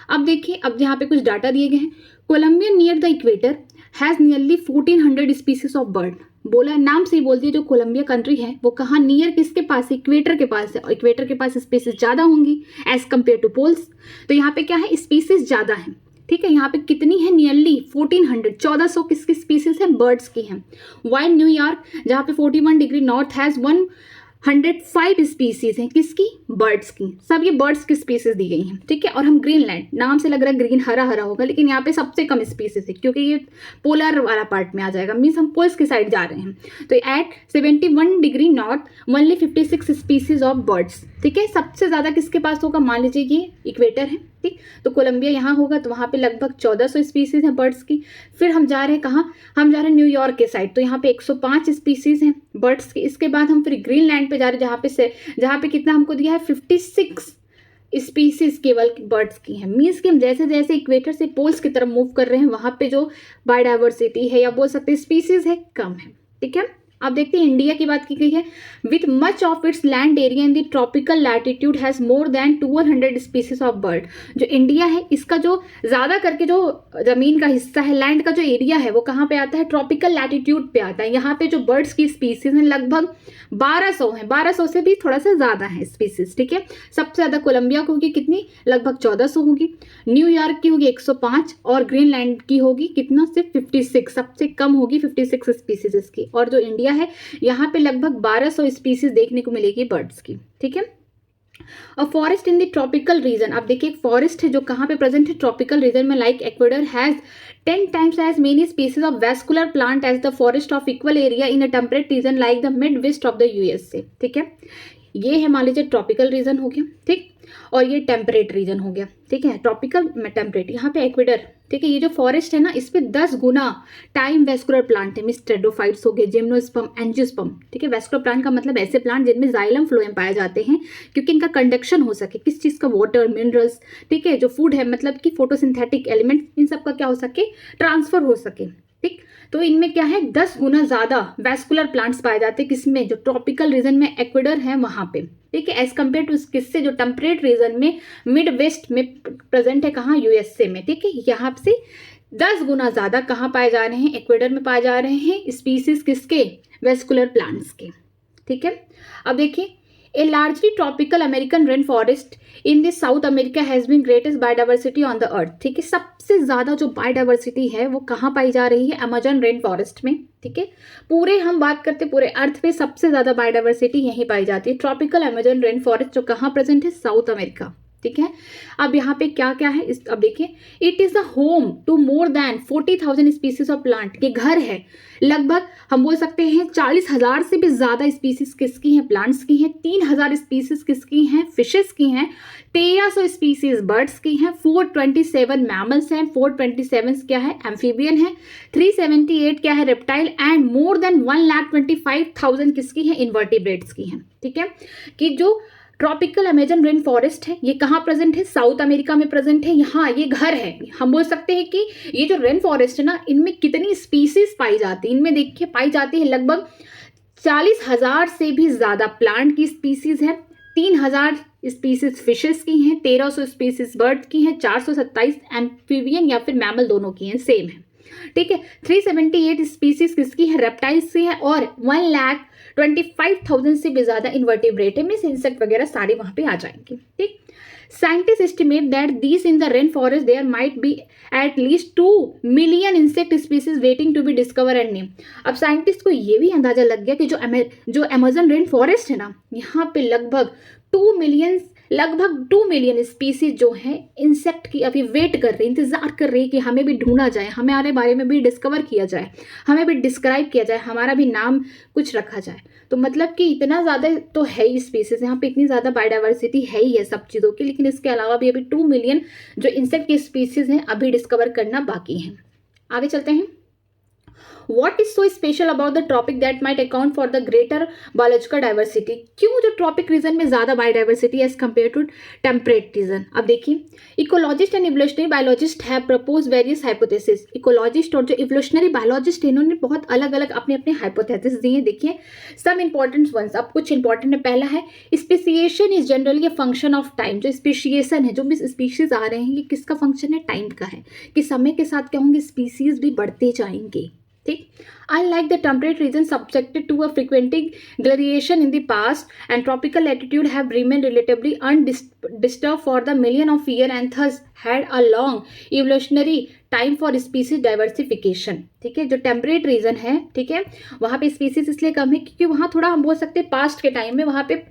अब देखिए, अब यहाँ पे कुछ डाटा दिए गए हैं। Colombia near the equator has nearly 1400 species of bird. बोला, नाम से ही बोल दिया, जो कोलंबिया कंट्री है वो कहाँ, नियर किसके पास, इक्वेटर के पास है, और इक्वेटर के पास स्पीसीज ज़्यादा होंगी एज कम्पेयर टू पोल्स। तो यहाँ पे क्या है, स्पीसीज ज़्यादा है। ठीक है, यहाँ पे कितनी है, नियरली 1400, 1400 किसकी स्पीसीज है, बर्ड्स की हैं। वाइल न्यूयॉर्क जहाँ पे 41 डिग्री नॉर्थ हैज़ 105 स्पीसीज हैं, किसकी, बर्ड्स की। सब ये बर्ड्स की स्पीसीज दी गई हैं। ठीक है, और हम ग्रीनलैंड, नाम से लग रहा है ग्रीन हरा हरा होगा, लेकिन यहाँ पे सबसे कम स्पीसीज है क्योंकि ये पोलर वाला पार्ट में आ जाएगा, मीन्स हम पोल्स की साइड जा रहे हैं। तो at 71 degree north only 56 species of birds. ठीक है, सबसे ज़्यादा किसके पास होगा, मान लीजिए ये इक्वेटर है। ठीक, तो कोलंबिया यहाँ होगा, तो वहाँ पे लगभग 1400 स्पीसीज हैं बर्ड्स की। फिर हम जा रहे हैं कहाँ, हम जा रहे हैं न्यूयॉर्क के साइड, तो यहाँ पे 105 स्पीसीज हैं बर्ड्स की। इसके बाद हम फिर ग्रीनलैंड पे जा रहे हैं, जहाँ पे कितना हमको दिया है, 56 स्पीसीज केवल बर्ड्स की हैं। मीन्स कि हम जैसे जैसे इक्वेटर से पोल्स की तरफ मूव कर रहे हैं, वहाँ पे जो बायोडाइवर्सिटी है, या बोल सकते हैं स्पीसीज है, कम है। ठीक है, अब देखते हैं इंडिया की बात की गई है। With much of its land area in the tropical latitude has more than 1200 species of bird. जो इंडिया है, इसका जो ज़्यादा करके जो ज़मीन का हिस्सा है, लैंड का जो एरिया है, वो कहाँ पे आता है, ट्रॉपिकल लैटिट्यूड पे आता है। यहाँ पे जो बर्ड्स की स्पीसीज हैं लगभग 1200 हैं, 1200 से भी थोड़ा सा ज़्यादा है स्पीसीज। ठीक है, सबसे ज़्यादा कोलंबिया की होगी कितनी, लगभग 1400 होगी। न्यूयॉर्क की होगी 105, और ग्रीनलैंड की होगी कितना, सिर्फ 56, सबसे कम होगी 56 स्पीसीज इसकी। और जो इंडिया है, यहाँ पे लगभग 1200 स्पीसीज देखने को मिलेगी बर्ड्स की। ठीक है, a forest in the tropical region, अब देखिए एक फॉरेस्ट है जो कहाँ पे प्रेजेंट है, ट्रॉपिकल रीजन में, like Ecuador has 10 times as many species of vascular plant as the forest of equal area in a temperate region like the Midwest of the USA। ठीक है, ये है मान लीजिए ट्रॉपिकल रीजन हो गया, ठीक, और ये टेम्परेट रीजन हो गया, ठीक है, ट्रॉपिकल टेम्परेट। यहाँ पे एक्वेडर, ठीक है, ये जो फॉरेस्ट है ना, इस पे 10 गुना टाइम वेस्कुलर प्लांट है, मीन्स टेडोफाइट्स हो गए, जिम्नोस्पर्म, एंजियोस्पर्म, ठीक है। वेस्कुलर प्लांट का मतलब ऐसे प्लांट जिनमें जाइलम फ्लोएम पाए जाते हैं, क्योंकि इनका कंडक्शन हो सके, किस चीज़ का, वाटर, मिनरल्स, ठीक है, जो फूड है, मतलब कि फोटोसिंथेटिक एलिमेंट, इन सब का क्या हो सके, ट्रांसफर हो सके, ठीक। तो इनमें क्या है, 10 गुना ज़्यादा वेस्कुलर प्लांट्स पाए जाते हैं, किसमें, जो ट्रॉपिकल रीजन में एक्वेडर है वहाँ पे, ठीक है, एज कम्पेयर टू किससे, जो टेम्परेट रीजन में मिड वेस्ट में प्रेजेंट है, कहाँ, यूएसए में, ठीक है। यहाँ से 10 गुना ज़्यादा कहाँ पाए जा रहे हैं, एक्वेडर में पाए जा रहे हैं स्पीसीज किसके, वेस्कुलर प्लांट्स के, ठीक है। अब देखिए, a largely tropical American rain forest in this South America has been greatest biodiversity on the earth, ठीक है। सबसे ज़्यादा जो बायोडाइवर्सिटी है वो कहाँ पाई जा रही है, अमेजन रेन फॉरेस्ट में, ठीक है। पूरे हम बात करते पूरे अर्थ पे सबसे ज़्यादा बायोडाइवर्सिटी यहीं पाई जाती है, ट्रॉपिकल अमेजन रेन फॉरेस्ट, जो कहाँ प्रेजेंट है, साउथ अमेरिका, ठीक है। अब यहाँ पे क्या क्या है, इस अब देखिए, it is a home to more than 40,000 species of plant, ये घर है लगभग, हम बोल सकते हैं 40,000 से भी ज़्यादा स्पीसीज किसकी हैं, प्लांट्स की हैं, 3,000 स्पीसीज किसकी हैं, फिशेस की हैं, 1300 स्पीसीज बर्ड्स की हैं, 427 मैमल्स हैं, 427 क्या है, एम्फीबियन है, 378 क्या है, रेप्टाइल, एंड मोर देन 1,25,000 किसकी हैं, इन्वर्टिब्रेट्स की हैं, ठीक है। कि जो ट्रॉपिकल अमेजन रेन फॉरेस्ट है, ये कहाँ प्रेजेंट है, साउथ अमेरिका में प्रेजेंट है, यहाँ ये घर है। हम बोल सकते हैं कि ये जो रेन फॉरेस्ट है ना, इनमें कितनी स्पीसीज पाई जाती है, इनमें देखिए पाई जाती है लगभग 40,000 से भी ज़्यादा प्लांट की स्पीसीज है, 3,000 स्पीसीज फिशेस की हैं, 1,300 स्पीसीज बर्ड की हैं, 427 एम्फीबियन या फिर मैमल दोनों की हैं, सेम है, ठीक है। 378 स्पीसीज किसकी है, रेप्टाइल्स की है, और 1,25,000 से भी ज़्यादा इन्वर्टिब्रेट है, मीन्स इंसेक्ट वगैरह सारे वहाँ पे आ जाएंगे, ठीक। Scientists estimate that these in the rainforest there might be at least 2 million insect species waiting to be discovered and named. अब साइंटिस्ट को ये भी अंदाजा लग गया कि जो अमेजन रेन फॉरेस्ट है ना, यहाँ पे लगभग 2 मिलियन स्पीसीज जो है इंसेक्ट की अभी वेट कर रही, इंतजार कर रही कि हमें भी ढूंढा जाए, हमारे बारे में भी डिस्कवर किया जाए, हमें भी डिस्क्राइब किया जाए, हमारा भी नाम कुछ रखा जाए। तो मतलब कि इतना ज़्यादा तो है ही स्पीसीज, यहाँ पे इतनी ज़्यादा बायोडाइवर्सिटी है ही है सब चीज़ों की, लेकिन इसके अलावा भी अभी 2 मिलियन जो इंसेक्ट की स्पीसीज हैं अभी डिस्कवर करना बाकी हैं। आगे चलते हैं। What is so special about the tropic that might account for the greater biological diversity? क्यों जो ट्रॉपिक रीजन में ज़्यादा biodiversity as compare to temperate region? अब देखिए, ecologist and evolutionary biologist have propose various hypothesis. Ecologist और जो evolutionary biologist हैं, इन्होंने बहुत अलग अलग अपने अपने हाइपोथेसिस दिए। देखिए सम इंपॉर्टेंट वंस, अब कुछ इंपॉर्टेंट है। पहला है speciation is generally a function of time. जो स्पेसिएशन है, जो भी स्पीशीज आ रहे हैं, ये किसका फंक्शन है, टाइम का है, कि समय के साथ क्या होंगे, स्पीसीज भी बढ़ते जाएंगे, ठीक। Unlike the temperate regions subjected to a frequenting glaciation in the past, and tropical latitude have remained relatively undisturbed for the million of years and thus had a long evolutionary time for species diversification, ठीक है। जो temperate region है, ठीक है, वहाँ पे species इसलिए कम है क्योंकि वहाँ थोड़ा हम बोल सकते हैं पास्ट के टाइम में वहाँ पे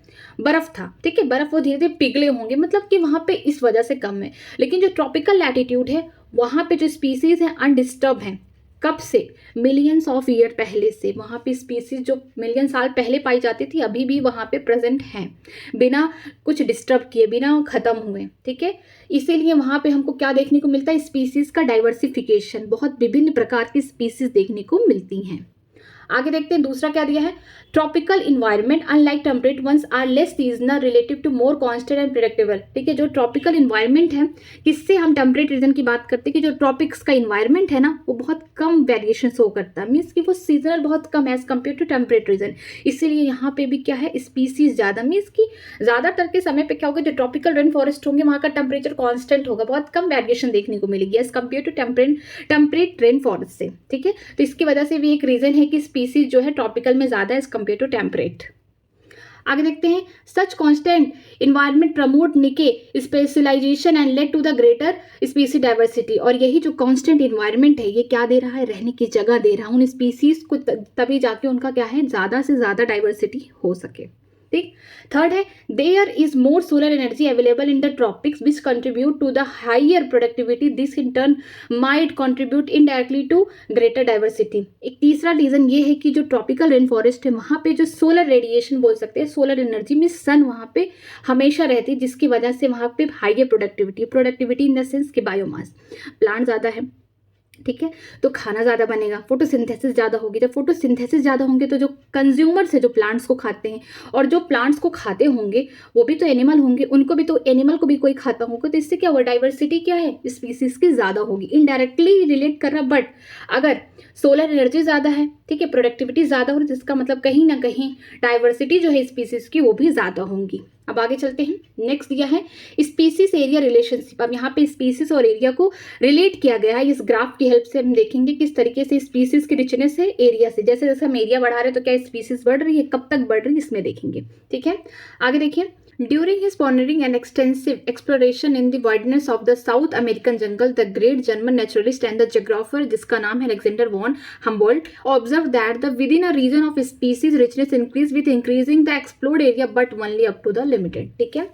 बर्फ था, ठीक है, बर्फ वो धीरे धीरे पिघले होंगे, मतलब कि वहाँ पे इस वजह से कम है। लेकिन जो ट्रॉपिकल लैटिट्यूड है, वहाँ पे जो स्पीसीज हैं अनडिस्टर्ब हैं, कब से, मिलियंस ऑफ ईयर पहले से। वहाँ पे स्पीसीज जो मिलियन साल पहले पाई जाती थी अभी भी वहाँ पे प्रेजेंट हैं, बिना कुछ डिस्टर्ब किए, बिना ख़त्म हुए, ठीक है। इसीलिए वहाँ पे हमको क्या देखने को मिलता है, स्पीसीज का डाइवर्सिफिकेशन, बहुत विभिन्न प्रकार की स्पीसीज देखने को मिलती हैं। आगे देखते हैं दूसरा क्या दिया है, tropical environment unlike temperate ones are less seasonal relative to more constant and predictable, ठीक है। जो ट्रॉपिकल इन्वायरमेंट है, किससे हम टेम्परेट रीजन की बात करते हैं कि जो ट्रॉपिक्स का इन्वायरमेंट है ना, वो बहुत कम वेरिएशन शो करता है, मीन्स कि वो सीजनल बहुत कम as compare to temperate region. इसीलिए यहाँ पे भी क्या है, स्पीसीज ज़्यादा, मीन्स कि ज़्यादातर के समय पे क्या होगा, जो ट्रॉपिकल रेन फॉरेस्ट होंगे वहाँ का टेम्परेचर कॉन्स्टेंट होगा, बहुत कम वेरिएशन देखने को मिलेगी as compare to temperate rain forest से, ठीक है। तो इसकी वजह से भी एक रीजन है कि स्पीसीज जो है ट्रॉपिकल में ज़्यादा एज कम्पेयर टू टेम्परेट। आगे देखते हैं, such constant environment promote niche specialization and lead to the greater species diversity. और यही जो कॉन्स्टेंट इन्वायरमेंट है, ये क्या दे रहा है, रहने की जगह दे रहा है उन स्पीसीज को, तभी जाके उनका क्या है, ज़्यादा से ज़्यादा डाइवर्सिटी हो सके। ठीक। थर्ड है there is more solar energy available in the tropics which contribute to the higher productivity, this in turn might contribute indirectly to greater diversity. एक तीसरा रीजन ये है कि जो ट्रॉपिकल रेन फॉरेस्ट है वहाँ पे जो सोलर रेडिएशन बोल सकते हैं, सोलर एनर्जी में सन वहाँ पे हमेशा रहती है, जिसकी वजह से वहाँ पे higher productivity in the sense कि बायोमास प्लांट ज़्यादा है, ठीक है, तो खाना ज़्यादा बनेगा, फोटोसिंथेसिस ज़्यादा होगी। जब फोटोसिंथेसिस ज़्यादा होंगे तो जो कंज्यूमर्स है, जो प्लांट्स को खाते हैं, और जो प्लांट्स को खाते होंगे वो भी तो एनिमल होंगे, उनको भी तो एनिमल को भी कोई खाता होगा, तो इससे क्या होगा, डाइवर्सिटी क्या है, स्पीसीज की ज़्यादा होगी। इनडायरेक्टली रिलेट कर रहा, बट अगर सोलर एनर्जी ज़्यादा है, ठीक है, प्रोडक्टिविटी ज़्यादा हो रही, जिसका मतलब कहीं ना कहीं डाइवर्सिटी जो है स्पीसीज की वो भी ज़्यादा होंगी। अब आगे चलते हैं। नेक्स्ट दिया है स्पीसीज एरिया रिलेशनशिप। अब यहाँ पे स्पीसीज और एरिया को रिलेट किया गया है। इस ग्राफ की हेल्प से हम देखेंगे किस तरीके से स्पीसीज की रिचनेस है एरिया से। जैसे जैसे हम एरिया बढ़ा रहे हैं तो क्या स्पीसीज बढ़ रही है, कब तक बढ़ रही है, इसमें देखेंगे, ठीक है। आगे देखिए, During his pioneering and extensive exploration in the wilderness of the South American jungle, the great German naturalist and the geographer, जिसका नाम है Alexander von Humboldt, observed that the within a region of species richness increase with increasing the explored area, but only up to the limited। ठीक है,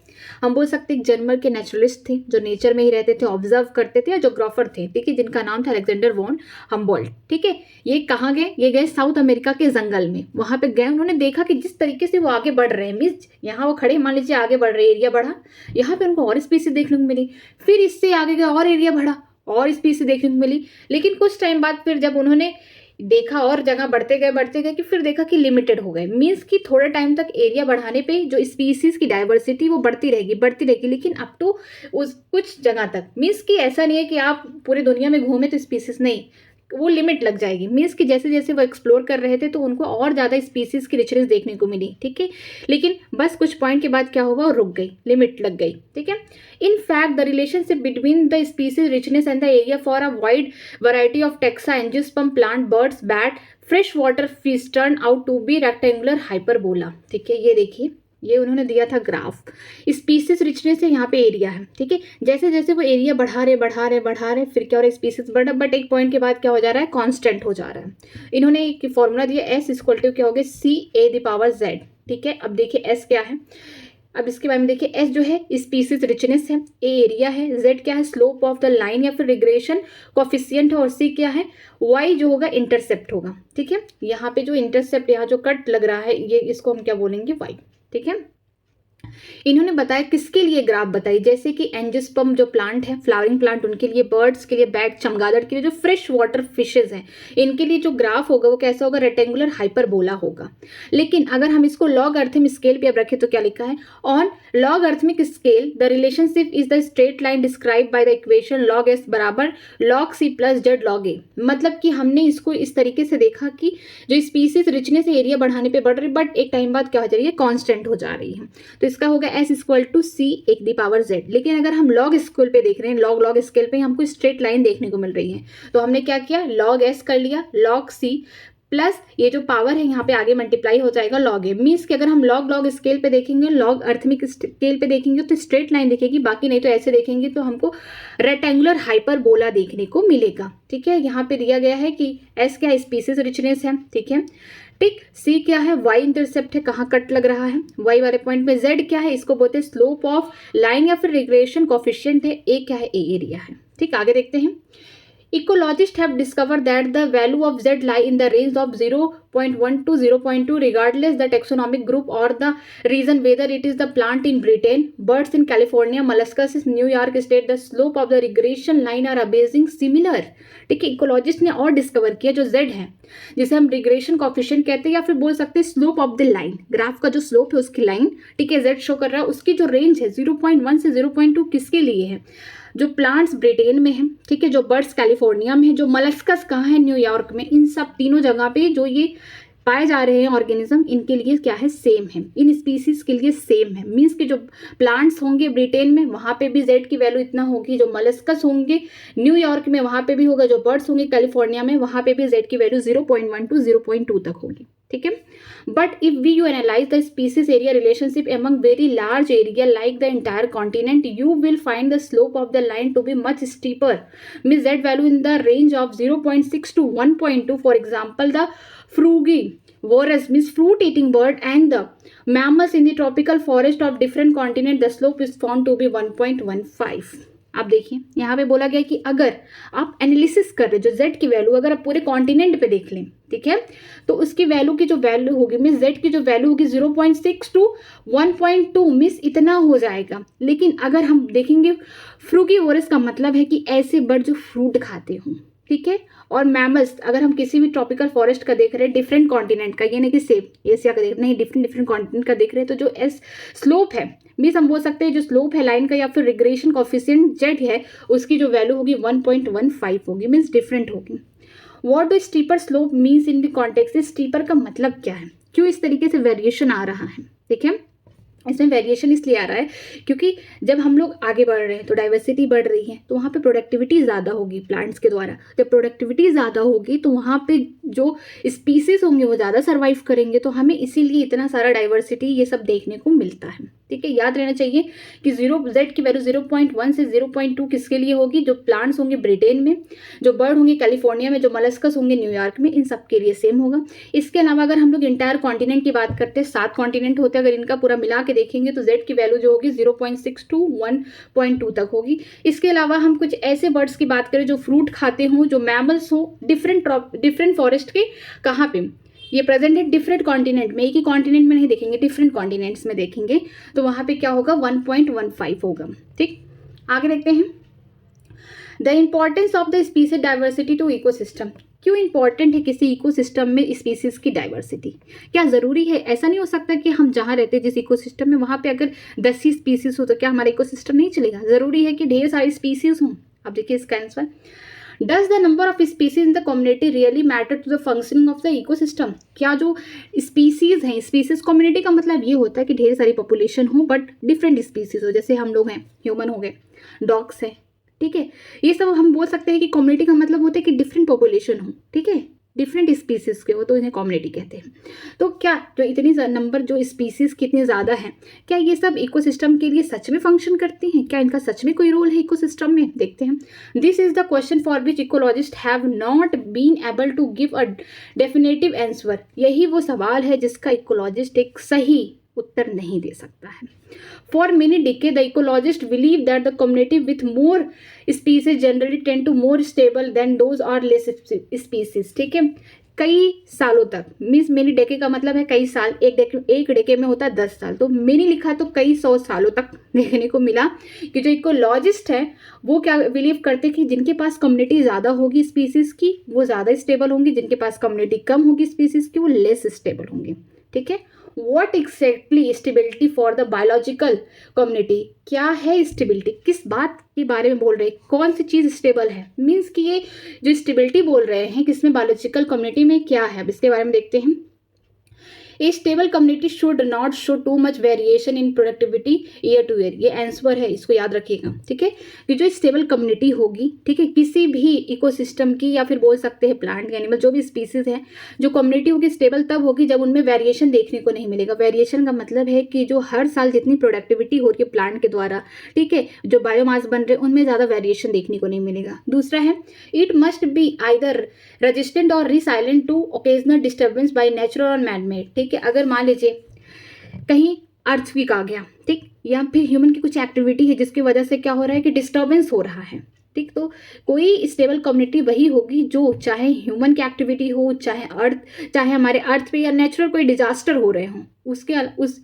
हम बोल सकते हैं German के नेचुरलिस्ट थे जो नेचर में ही रहते थे, ऑब्जर्व करते थे, या जोग्राफर थे, ठीक है, जिनका नाम था अलेक्जेंडर वॉन हम्बोल्ट। ठीक है, ये कहाँ गए, ये गए साउथ अमेरिका के जंगल में। वहां पे गए, उन्होंने देखा कि जिस तरीके से वो आगे बढ़ रहे हैं, मीन्स यहाँ वो खड़े, मान लीजिए आगे बढ़ रहे, एरिया बढ़ा, यहाँ पे उनको और स्पीसीज देखने को मिली, फिर इससे आगे गए और एरिया बढ़ा, और स्पीसीज देखने को मिली। लेकिन कुछ टाइम बाद फिर जब उन्होंने देखा और जगह बढ़ते गए कि फिर देखा कि लिमिटेड हो गए, मीन्स कि थोड़े टाइम तक एरिया बढ़ाने पे जो स्पीसीज की डाइवर्सिटी वो बढ़ती रहेगी, लेकिन अप टू उस कुछ जगह तक। मीन्स कि ऐसा नहीं है कि आप पूरी दुनिया में घूमे तो स्पीसीज नहीं, वो लिमिट लग जाएगी। मीन्स कि जैसे जैसे वो एक्सप्लोर कर रहे थे तो उनको और ज़्यादा स्पीसीज की रिचनेस देखने को मिली, ठीक है। लेकिन बस कुछ पॉइंट के बाद क्या हुआ, वो रुक गई, लिमिट लग गई, ठीक है। In fact the relationship between the species richness and the area for a wide variety of taxa, angiosperm plant, birds, bat, fresh water fish turn out to be rectangular hyperbola. ठीक है, ये देखिए, ये उन्होंने दिया था ग्राफ, स्पीसीज रिचनेस है, यहाँ पे एरिया है, ठीक है। जैसे जैसे वो एरिया बढ़ा रहे फिर क्या हो रहा है, स्पीसीज बढ़ रहा, बट एक पॉइंट के बाद क्या हो जा रहा है, कांस्टेंट हो जा रहा है। इन्होंने एक फॉर्मूला दिया, एस इक्वल टू क्या हो गया, CA⁻Z, ठीक है। अब देखिए एस क्या है, अब इसके बारे में देखिए, एस जो है स्पीसीज रिचनेस है, ए एरिया है, जेड क्या है, स्लोप ऑफ द लाइन या फिर रिग्रेशन कोफिशिएंट है, और सी क्या है, वाई जो होगा इंटरसेप्ट होगा, ठीक है। यहाँ पे जो इंटरसेप्ट, यहाँ जो कट लग रहा है, ये इसको हम क्या बोलेंगे, वाई, ठीक है। इन्होंने बताया किसके लिए ग्राफ बताई, जैसे कि एंजियोस्पर्म जो प्लांट है, फ्लावरिंग प्लांट, उनके लिए, बर्ड्स के लिए, बैट चमगादड़ के लिए, जो फ्रेश वाटर फिशेज हैं, इनके लिए जो ग्राफ होगा वो कैसा होगा, रेक्टेंगुलर हाइपरबोला होगा। लेकिन अगर हम इसको लॉगरिथमिक स्केल पे अब रखें तो क्या लिखा है, on logarithmic scale the relationship is the straight line describe by the equation log s बराबर log c plus z log a। मतलब कि हमने इसको इस तरीके से देखा कि जो स्पीसीज रिचनेस एरिया बढ़ाने पे बढ़ रही, बट एक टाइम बाद क्या हो जा रही है, कांस्टेंट हो जा रही है, तो इसका होगा S इक्वल टू C⁴Z। लेकिन अगर हम लॉग स्केल पे देख रहे हैं, लॉग स्केल पे हमको स्ट्रेट लाइन देखने को मिल रही है, तो हमने क्या किया, log S कर लिया, log C प्लस ये जो पावर है यहाँ पे आगे मल्टीप्लाई हो जाएगा log A। मीन्स कि अगर हम लॉग स्केल पे देखेंगे, लॉग अर्थमिक स्केल पे देखेंगे तो स्ट्रेट लाइन दिखेगी, बाकी नहीं तो ऐसे देखेंगे तो हमको रेक्टेंगुलर हाइपरबोला देखने को मिलेगा, ठीक है। यहाँ पे दिया गया है कि S क्या स्पीसीज रिचनेस है, ठीक है, ठीक। सी क्या है, वाई इंटरसेप्ट है, कहाँ कट लग रहा है, वाई वाले पॉइंट में। जेड क्या है, इसको बोलते हैं स्लोप ऑफ लाइन या फिर रिग्रेशन कोफिशिएंट है, ए क्या है, ए एरिया है, ठीक। आगे देखते हैं, ecologists have discovered that the value of Z lie in the range of 0.1 to 0.2 regardless the taxonomic group or the region, whether it is the plant in Britain, birds in California, molluscus in New York State, the slope of the regression line are amazing similar। ठीक है, ecologist ने और discover किया जो Z है, जिसे हम regression coefficient कहते हैं, या फिर बोल सकते हैं slope of the line, graph का जो स्लोप है उसकी लाइन, ठीक है, Z शो कर रहा है, उसकी जो रेंज है 0.1 से 0.2 किसके लिए है, जो प्लांट्स ब्रिटेन में है, ठीक है, जो बर्ड्स कैलिफोर्निया में है, जो मलस्कस कहाँ है, न्यूयॉर्क में, इन सब तीनों जगह पे जो ये पाए जा रहे हैं ऑर्गेनिज्म, इनके लिए क्या है, सेम है, इन स्पीसीज के लिए सेम है। मीन्स कि जो प्लांट्स होंगे ब्रिटेन में वहाँ पे भी जेड की वैल्यू इतना होगी, जो मलस्कस होंगे न्यूयॉर्क में वहाँ पे भी होगा, जो बर्ड्स होंगे कैलिफोर्निया में वहाँ पे भी जेड की वैल्यू 0.1 to 0.2 तक होगी, ठीक है। But if we you analyse the species area relationship among very large area like the entire continent, you will find the slope of the line to be much steeper, mean Z value in the range of 0.6 to 1.2। For example the frugi Walrus means fruit eating bird and the mammals in the tropical forest of different continent, the slope is found to be 1.15. आप देखिए यहाँ पे बोला गया कि अगर आप analysis कर रहे जो z की वैल्यू अगर आप पूरे कॉन्टिनेंट पे देख लें, ठीक है, तो उसकी वैल्यू की जो वैल्यू होगी मीन्स z की जो वैल्यू होगी 0.6 टू 1.2 मीन्स इतना हो जाएगा। लेकिन अगर हम देखेंगे फ्रूगीवोरस का मतलब है कि ऐसे बर्ड जो फ्रूट खाते हों, ठीक है, और मैमल्स अगर हम किसी भी ट्रॉपिकल फॉरेस्ट का देख रहे हैं डिफरेंट कॉन्टिनेंट का, ये नहीं कि सेम एशिया का देख नहीं, डिफरेंट कॉन्टिनेंट का देख रहे हैं, तो जो एस स्लोप है मीन्स हम बोल सकते हैं जो स्लोप है लाइन का या फिर रिग्रेशन कॉफिशिएंट जेड है उसकी जो वैल्यू होगी 1.15 होगी मीन्स डिफरेंट होगी। What do steeper slope means in the context, steeper का मतलब क्या है, क्यों इस तरीके से वेरिएशन आ रहा है। ठीक है, इसमें वेरिएशन इसलिए आ रहा है क्योंकि जब हम लोग आगे बढ़ रहे हैं तो डाइवर्सिटी बढ़ रही है, तो वहाँ पे प्रोडक्टिविटी ज़्यादा होगी प्लांट्स के द्वारा। जब प्रोडक्टिविटी ज़्यादा होगी तो वहाँ पे जो स्पीसीज होंगे वो ज़्यादा सर्वाइव करेंगे, तो हमें इसीलिए इतना सारा डाइवर्सिटी ये सब देखने को मिलता है। ठीक है, याद रहना चाहिए कि z की वैल्यू 0.1 से 0.2 किसके लिए होगी, जो प्लांट्स होंगे ब्रिटेन में, जो बर्ड होंगे कैलिफोर्निया में, जो मलस्कस होंगे न्यूयॉर्क में, इन सब के लिए सेम होगा। इसके अलावा अगर हम लोग इंटायर कॉन्टिनेंट की बात करते हैं, 7 कॉन्टिनेंट होते हैं, अगर इनका पूरा मिला के देखेंगे तो z की वैल्यू जो होगी 0.6 टू 1.2 तक होगी। इसके अलावा हम कुछ ऐसे बर्ड्स की बात करें जो फ्रूट खाते हों, जो मैमल्स हो डिफरेंट फॉरेस्ट के कहाँ पे ये प्रेजेंट है डिफरेंट कॉन्टिनेंट में, एक ही कॉन्टिनेंट में नहीं देखेंगे, डिफरेंट कॉन्टिनेंट्स में देखेंगे, तो वहाँ पे क्या होगा 1.15 होगा। ठीक, आगे देखते हैं the importance of the species diversity to ecosystem. क्यों इंपॉर्टेंट है किसी इकोसिस्टम में स्पीसीज की डाइवर्सिटी, क्या ज़रूरी है? ऐसा नहीं हो सकता कि हम जहाँ रहते हैं जिस इकोसिस्टम में वहाँ पे अगर 10 ही स्पीसीज हो तो क्या हमारा इकोसिस्टम नहीं चलेगा? ज़रूरी है कि ढेर सारी स्पीसीज हों। अब देखिए इसका answer, does the number of species in the community really matter to the functioning of the ecosystem. क्या जो स्पीसीज हैं, स्पीसीज कम्युनिटी का मतलब ये होता है कि ढेर सारी पॉपुलेशन हो बट डिफरेंट स्पीसीज हो, जैसे हम लोग हैं, ह्यूमन हो गए, डॉग्स हैं, ठीक है, ये सब हम बोल सकते हैं कि कम्युनिटी का मतलब होता है कि डिफरेंट पॉपुलेशन हो, ठीक है, डिफरेंट स्पीसीज के हो, तो इन्हें कम्युनिटी कहते हैं। तो क्या जो इतनी नंबर जो स्पीसीज कितने ज़्यादा हैं, क्या ये सब इकोसिस्टम के लिए सच में फंक्शन करती हैं? क्या इनका सच में कोई रोल है इकोसिस्टम में? देखते हैं। This is the question for which ecologist have not been able to give a definitive answer. यही वो सवाल है जिसका इकोलॉजिस्ट एक सही उत्तर नहीं दे सकता है। For many decades, the ecologists believe that the community with more species generally tend to more stable than those are less species। ठीक है, कई सालों तक, मीन्स मेनी डेके का मतलब है कई साल, एक डेके में होता है 10 साल, तो मेनी लिखा तो कई 100 सालों तक देखने को मिला कि जो इकोलॉजिस्ट है वो क्या बिलीव करते कि जिनके पास कम्युनिटी ज़्यादा होगी स्पीसीज़ की वो ज़्यादा स्टेबल होंगी, जिनके पास कम्युनिटी कम होगी स्पीसीज़ की वो लेस स्टेबल होंगी। ठीक है, what exactly stability for the biological community, क्या है स्टेबिलिटी, किस बात के बारे में बोल रहे हैं, कौन सी चीज़ स्टेबल है, मीन्स कि ये जो स्टेबिलिटी बोल रहे हैं किसमें, बायोलॉजिकल कम्युनिटी में क्या है, अब इसके बारे में देखते हैं। A stable community should not show too much variation in productivity year to year, ये आंसर है, इसको याद रखिएगा। ठीक है, कि जो स्टेबल कम्युनिटी होगी, ठीक है, किसी भी इकोसिस्टम की या फिर बोल सकते हैं प्लांट एनिमल जो भी स्पीसीज है, जो कम्युनिटी होगी स्टेबल तब होगी जब उनमें वेरिएशन देखने को नहीं मिलेगा। वेरिएशन का मतलब है कि जो हर साल जितनी प्रोडक्टिविटी हो रही है प्लांट के द्वारा, ठीक है, जो बायोमास बन रहे हैं उनमें ज़्यादा वेरिएशन देखने को नहीं मिलेगा। दूसरा है it must be either resistant और resilient to occasional disturbance by natural और मैन मेड। ठीक है, अगर मान लीजिए कहीं अर्थक्वेक आ गया, ठीक, या फिर ह्यूमन की कुछ एक्टिविटी है जिसकी वजह से क्या हो रहा है कि डिस्टर्बेंस हो रहा है, ठीक, तो कोई स्टेबल कम्युनिटी वही होगी जो चाहे ह्यूमन की एक्टिविटी हो, चाहे हमारे अर्थ पे या नेचुरल कोई डिजास्टर हो रहे हों,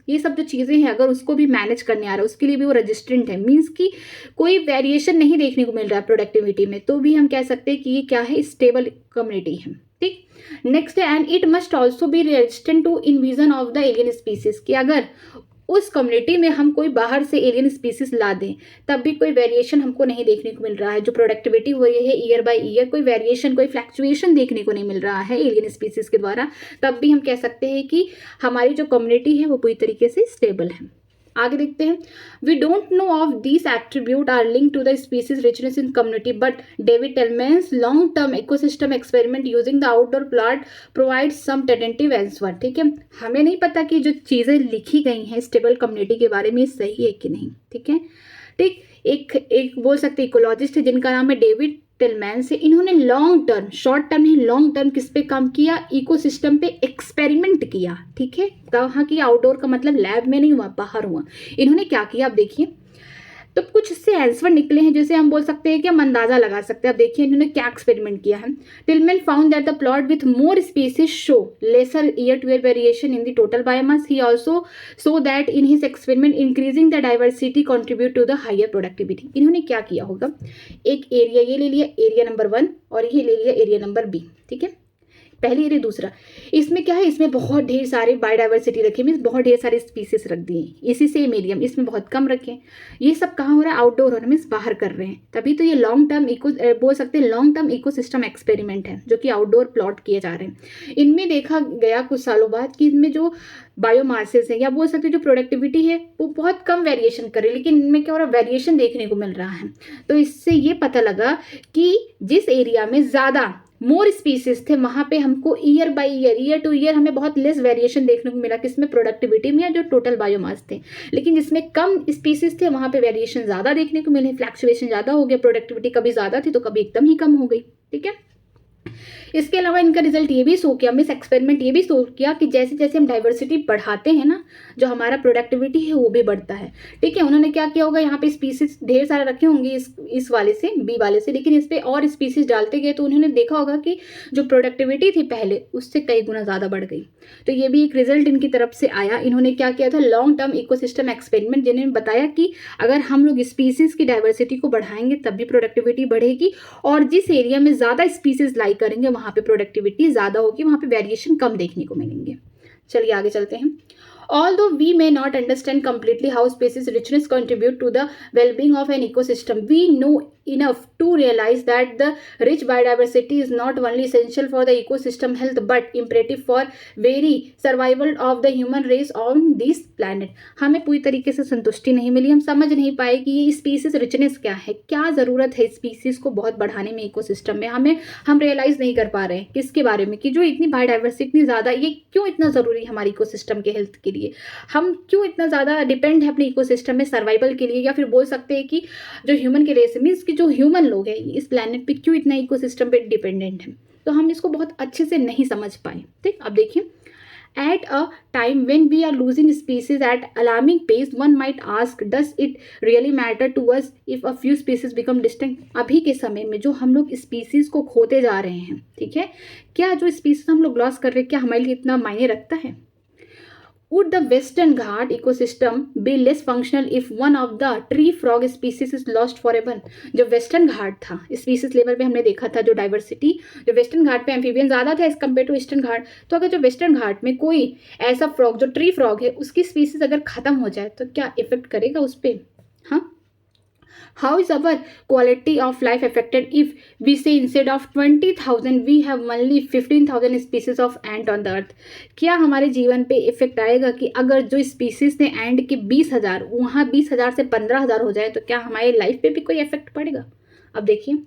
ये सब जो चीज़ें हैं अगर उसको भी मैनेज करने आ रहा है उसके लिए भी वो रेजिस्टेंट है, मीन्स कि कोई वेरिएशन नहीं देखने को मिल रहा है प्रोडक्टिविटी में, तो भी हम कह सकते हैं कि ये क्या है, स्टेबल कम्युनिटी है। ठीक, नेक्स्ट है and it must also be resistant to invasion of the alien species, कि अगर उस कम्युनिटी में हम कोई बाहर से एलियन स्पीसीज ला दें तब भी कोई वेरिएशन हमको नहीं देखने को मिल रहा है, जो प्रोडक्टिविटी हो रही है ईयर बाय ईयर कोई वेरिएशन, कोई फ्लैक्चुएशन देखने को नहीं मिल रहा है एलियन स्पीसीज के द्वारा, तब भी हम कह सकते हैं कि हमारी जो कम्युनिटी है वो पूरी तरीके से स्टेबल है। आगे देखते हैं, we don't know of this attribute are link to the species richness in community but David Tilman's long term ecosystem experiment using the outdoor plant provide some tentative answer. ठीक है, हमें नहीं पता कि जो चीज़ें लिखी गई हैं स्टेबल कम्युनिटी के बारे में सही है कि नहीं। ठीक है, ठीक, एक बोल सकते इकोलॉजिस्ट है जिनका नाम है डेविड टिलमैन से इन्होंने लॉन्ग टर्म, शॉर्ट टर्म नहीं लॉन्ग टर्म किस पे काम किया, इकोसिस्टम पे एक्सपेरिमेंट किया। ठीक है, कहाँ की, आउटडोर का मतलब लैब में नहीं हुआ, बाहर हुआ। इन्होंने क्या किया आप देखिए, तो कुछ इससे आंसर निकले हैं जैसे हम बोल सकते हैं कि हम अंदाजा लगा सकते हैं। अब देखिए इन्होंने क्या एक्सपेरिमेंट किया है। Tilman found that the plot with more species show lesser year to year variation in the total biomass. He also saw that in his experiment increasing the diversity contribute to the higher productivity. इन्होंने क्या किया होगा, एक area ये ले लिया, area number 1, और ये ले लिया एरिया नंबर B। ठीक है, पहली एरिया, दूसरा, इसमें क्या है, इसमें बहुत ढेर सारे बायोडाइवर्सिटी रखे, मीन्स बहुत ढेर सारे स्पीसीज रख दिए। इसी से मीडियम इसमें बहुत कम रखे। ये सब कहाँ हो रहा है, आउटडोर हो रहा है, मीन्स बाहर कर रहे हैं। तभी तो ये लॉन्ग टर्म बोल सकते हैं लॉन्ग टर्म इकोसिस्टम एक्सपेरिमेंट है, जो कि आउटडोर प्लॉट किए जा रहे हैं। इनमें देखा गया कुछ सालों बाद कि इनमें जो बायोमासेस है या बोल सकते हैं जो प्रोडक्टिविटी है वो बहुत कम वेरिएशन करे, लेकिन इनमें क्या हो रहा है, वेरिएशन देखने को मिल रहा है। तो इससे ये पता लगा कि जिस एरिया में ज़्यादा मोर स्पीसीज थे वहाँ पे हमको year by year to year हमें बहुत लेस वेरिएशन देखने को मिला, किसमें, प्रोडक्टिविटी में या जो टोटल बायोमास थे। लेकिन जिसमें कम स्पीसीज थे वहाँ पे वेरिएशन ज़्यादा देखने को मिले, फ्लैक्चुएशन ज़्यादा हो गया, प्रोडक्टिविटी कभी ज़्यादा थी तो कभी एकदम ही कम हो गई। ठीक है, इसके अलावा इनका रिजल्ट ये भी शो किया, मिस एक्सपेरिमेंट ये भी शो किया कि जैसे जैसे हम डाइवर्सिटी बढ़ाते हैं ना, जो हमारा प्रोडक्टिविटी है वो भी बढ़ता है। ठीक है, उन्होंने क्या किया होगा, यहाँ पे स्पीसीज ढेर सारे रखे होंगे इस वाले से, B वाले से, लेकिन इस पे और स्पीसीज डालते गए तो उन्होंने देखा होगा कि जो प्रोडक्टिविटी थी पहले उससे कई गुना ज़्यादा बढ़ गई। तो ये भी एक रिजल्ट इनकी तरफ से आया। इन्होंने क्या किया था, लॉन्ग टर्म इकोसिस्टम एक्सपेरिमेंट, जिन्होंने बताया कि अगर हम लोग स्पीसीज की डाइवर्सिटी को बढ़ाएंगे तब भी प्रोडक्टिविटी बढ़ेगी, और जिस एरिया में ज़्यादा स्पीसीज लाई करेंगे वहाँ पे प्रोडक्टिविटी ज़्यादा होगी, वहाँ पे वेरिएशन कम देखने को मिलेंगे। चलिए आगे चलते हैं। Although we may not understand completely how species richness contribute to the well-being of an ecosystem, we know enough to realize that the rich biodiversity is not only essential for the ecosystem health but imperative for very survival of the human race on this planet. हमें पूरी तरीके से संतुष्टि नहीं मिली, हम समझ नहीं पाए कि ये स्पीसीज रिचनेस क्या है, क्या ज़रूरत है स्पीसीज को बहुत बढ़ाने में इकोसिस्टम में। हम रियलाइज़ नहीं कर पा रहे हैं किसके बारे में, कि जो इतनी बायोडाइवर्सिटी इतनी ज़्यादा, ये क्यों इतना ज़रूरी है हमारी इकोसिस्टम के हेल्थ के लिए, हम क्यों इतना ज़्यादा डिपेंड है अपने इकोसिस्टम में सर्वाइवल के लिए, या फिर बोल सकते हैं कि जो ह्यूमन के रेस मीन्स कि जो ह्यूमन लोग हैं इस प्लैनेट पे क्यों इतना इकोसिस्टम पे डिपेंडेंट है। तो हम इसको बहुत अच्छे से नहीं समझ पाए। ठीक, अब देखिए, at a time when we are losing species at alarming pace, one might ask, does it really matter to us if a few species become distinct? अभी के समय में जो हम लोग स्पीसीज को खोते जा रहे हैं, ठीक है, क्या जो स्पीसीज हम लोग लॉस कर रहे हैं क्या हमारे लिए इतना मायने रखता है? Would the Western Ghat ecosystem be less functional if one of the tree frog species is lost forever? जो वेस्टर्न घाट था, स्पीसीज लेवल पे हमने देखा था जो डाइवर्सिटी, जो वेस्टर्न घाट पे एम्फीबियन ज़्यादा था एज कम्पेयर टू ईस्टर्न घाट। तो अगर जो वेस्टर्न घाट में कोई ऐसा फ्रॉग जो ट्री फ्रॉग है उसकी स्पीसीज अगर ख़त्म हो जाए तो क्या इफेक्ट करेगा उस पर? हाँ, how is our quality of life affected if we say instead of 20,000 we have only 15,000 species of ant on the earth? क्या हमारे जीवन पे इफेक्ट आएगा कि अगर जो स्पीसीज थे एंड के 20,000 वहाँ 20,000 से 15,000 हो जाए तो क्या हमारी लाइफ पे भी कोई इफेक्ट पड़ेगा? अब देखिए,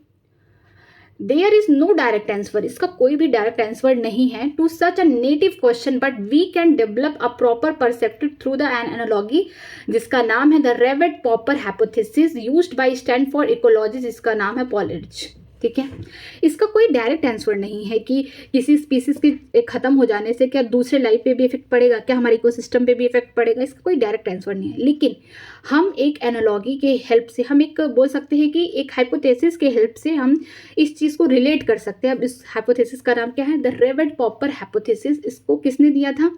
there is no direct answer, इसका कोई भी डायरेक्ट आंसर नहीं है to such a native question, but we can develop a proper perceptive through the an analogy जिसका नाम है the rivet popper hypothesis used by Stanford ecology, जिसका नाम है पॉल एरिच। ठीक है, इसका कोई डायरेक्ट आंसर नहीं है कि किसी स्पीसीज के ख़त्म हो जाने से क्या दूसरे लाइफ पे भी इफेक्ट पड़ेगा, क्या हमारे इकोसिस्टम पे भी इफेक्ट पड़ेगा, इसका कोई डायरेक्ट आंसर नहीं है। लेकिन हम एक एनालॉजी के हेल्प से, हम एक बोल सकते हैं कि एक हाइपोथेसिस के हेल्प से हम इस चीज़ को रिलेट कर सकते हैं। अब इस हाइपोथेसिस का नाम क्या है, द रेवेट पॉपर हाइपोथेसिस। इसको किसने दिया था?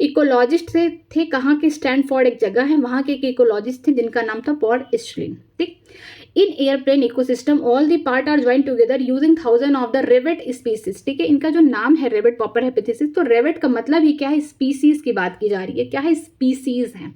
इकोलॉजिस्ट से थे, कहाँ के, स्टैनफोर्ड एक जगह है, वहाँ के एक इकोलॉजिस्ट थे जिनका नाम था पॉल एरिच। ठीक, in airplane ecosystem all the part are join together using 1000 of the rivet species. ठीक है, इनका जो नाम है रेवेट पॉपर हाइपोथेसिस, तो रेवेट का मतलब ही क्या है, स्पीसीज की बात की जा रही है। क्या है, स्पीसीज है।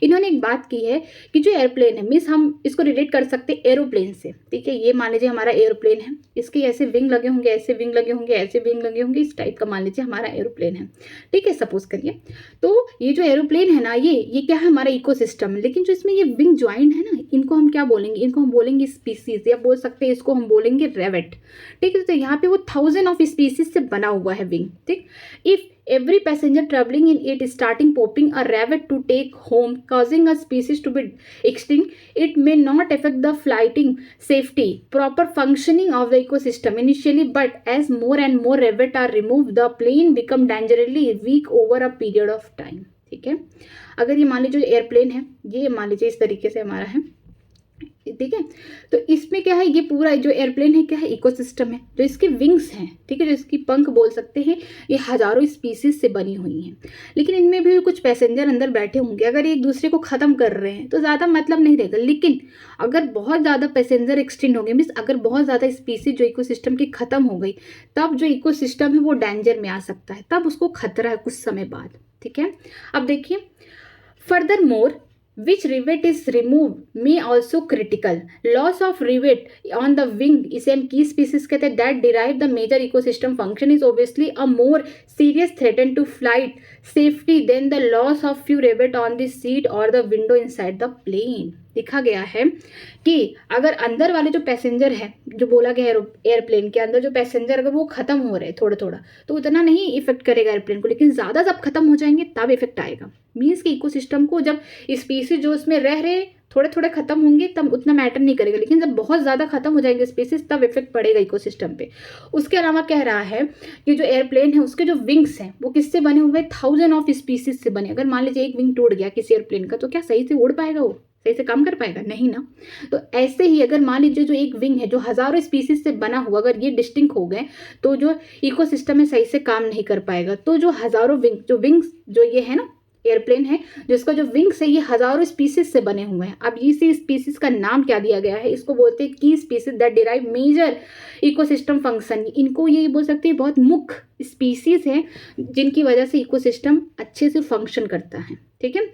इन्होंने एक बात की है कि जो एयरप्लेन है, मीन्स हम इसको रिलेट कर सकते हैं एरोप्लेन से। ठीक है, ये मान लीजिए हमारा एरोप्लेन है, इसके ऐसे विंग लगे होंगे, ऐसे विंग लगे होंगे, ऐसे विंग लगे होंगे, इस टाइप का मान लीजिए हमारा एरोप्लेन है। ठीक है, सपोज करिए, तो ये जो एरोप्लेन है ना, ये क्या है, हमारा इकोसिस्टम है। लेकिन जो इसमें ये विंग ज्वाइंट है ना, इनको हम क्या बोलेंगे, इनको हम बोलेंगे स्पीसीज, या बोल सकते हैं इसको हम बोलेंगे रेवेट। ठीक है, तो यहाँ पे वो 1000 ऑफ स्पीसीज से बना हुआ है विंग। ठीक, if every passenger traveling in it starting popping a rabbit to take home, causing a species to be extinct. It may not affect the flighting safety, proper functioning of the ecosystem initially, but as more and more rabbit are removed, the plane become dangerously weak over a period of time. ठीक है, अगर ये मान लीजिए airplane है, ये मान लीजिए इस तरीके से हमारा है, ठीक है, तो इसमें क्या है, ये पूरा जो एयरप्लेन है क्या है, इकोसिस्टम है। जो इसके विंग्स हैं, ठीक है, जो इसकी पंख बोल सकते हैं, ये हजारों स्पीसीज से बनी हुई हैं। लेकिन इनमें भी कुछ पैसेंजर अंदर बैठे होंगे, अगर एक दूसरे को ख़त्म कर रहे हैं तो ज़्यादा मतलब नहीं रहेगा। लेकिन अगर बहुत ज़्यादा पैसेंजर एक्सटेंड हो गए, मीन्स अगर बहुत ज़्यादा स्पीसीज जो इकोसिस्टम की ख़त्म हो गई, तब जो इकोसिस्टम है वो डेंजर में आ सकता है, तब उसको खतरा है कुछ समय बाद। ठीक है, अब देखिए, further more which rivet is removed may also critical. Loss of rivet on the wing is an key species कहते हैं that derive the major ecosystem function is obviously a more serious threat to flight safety than the loss of few rivet on the seat or the window inside the plane. लिखा गया है कि अगर अंदर वाले जो पैसेंजर है, जो बोला गया है एयरप्लेन के अंदर जो पैसेंजर अगर वो खत्म हो रहे थोड़ा थोड़ा, तो उतना नहीं इफेक्ट करेगा एयरप्लेन को, लेकिन ज़्यादा जब खत्म हो जाएंगे तब इफेक्ट आएगा। मीन्स कि इकोसिस्टम को जब स्पीसीज जो उसमें रह रहे थोड़े थोड़े खत्म होंगे तब उतना मैटर नहीं करेगा, लेकिन जब बहुत ज़्यादा खत्म हो जाएंगे स्पीसीज तब इफेक्ट पड़ेगा इकोसिस्टम पे। उसके अलावा कह रहा है कि जो एयरप्लेन है उसके जो विंग्स हैं वो किससे बने हुए, 1000 ऑफ स्पीसीज से बने। अगर मान लीजिए एक विंग टूट गया किसी एयरप्लेन का, तो क्या सही से उड़ पाएगा, वो सही से काम कर पाएगा? नहीं ना। तो ऐसे ही अगर मान लीजिए जो एक विंग है जो हजारों स्पीसीज से बना हुआ, अगर ये डिस्टिंक्ट हो गए तो जो इकोसिस्टम है सही से काम नहीं कर पाएगा। तो जो हजारों विंग्स जो ये है ना एयरप्लेन है, जिसका जो विंग्स है ये हजारों स्पीसीज से बने हुए हैं। अब इसी स्पीसीज का नाम क्या दिया गया है, इसको बोलते हैं की species that derive major ecosystem function. इनको ये बोल सकते हैं बहुत मुख्य स्पीसीज हैं जिनकी वजह से इकोसिस्टम अच्छे से फंक्शन करता है। ठीक है,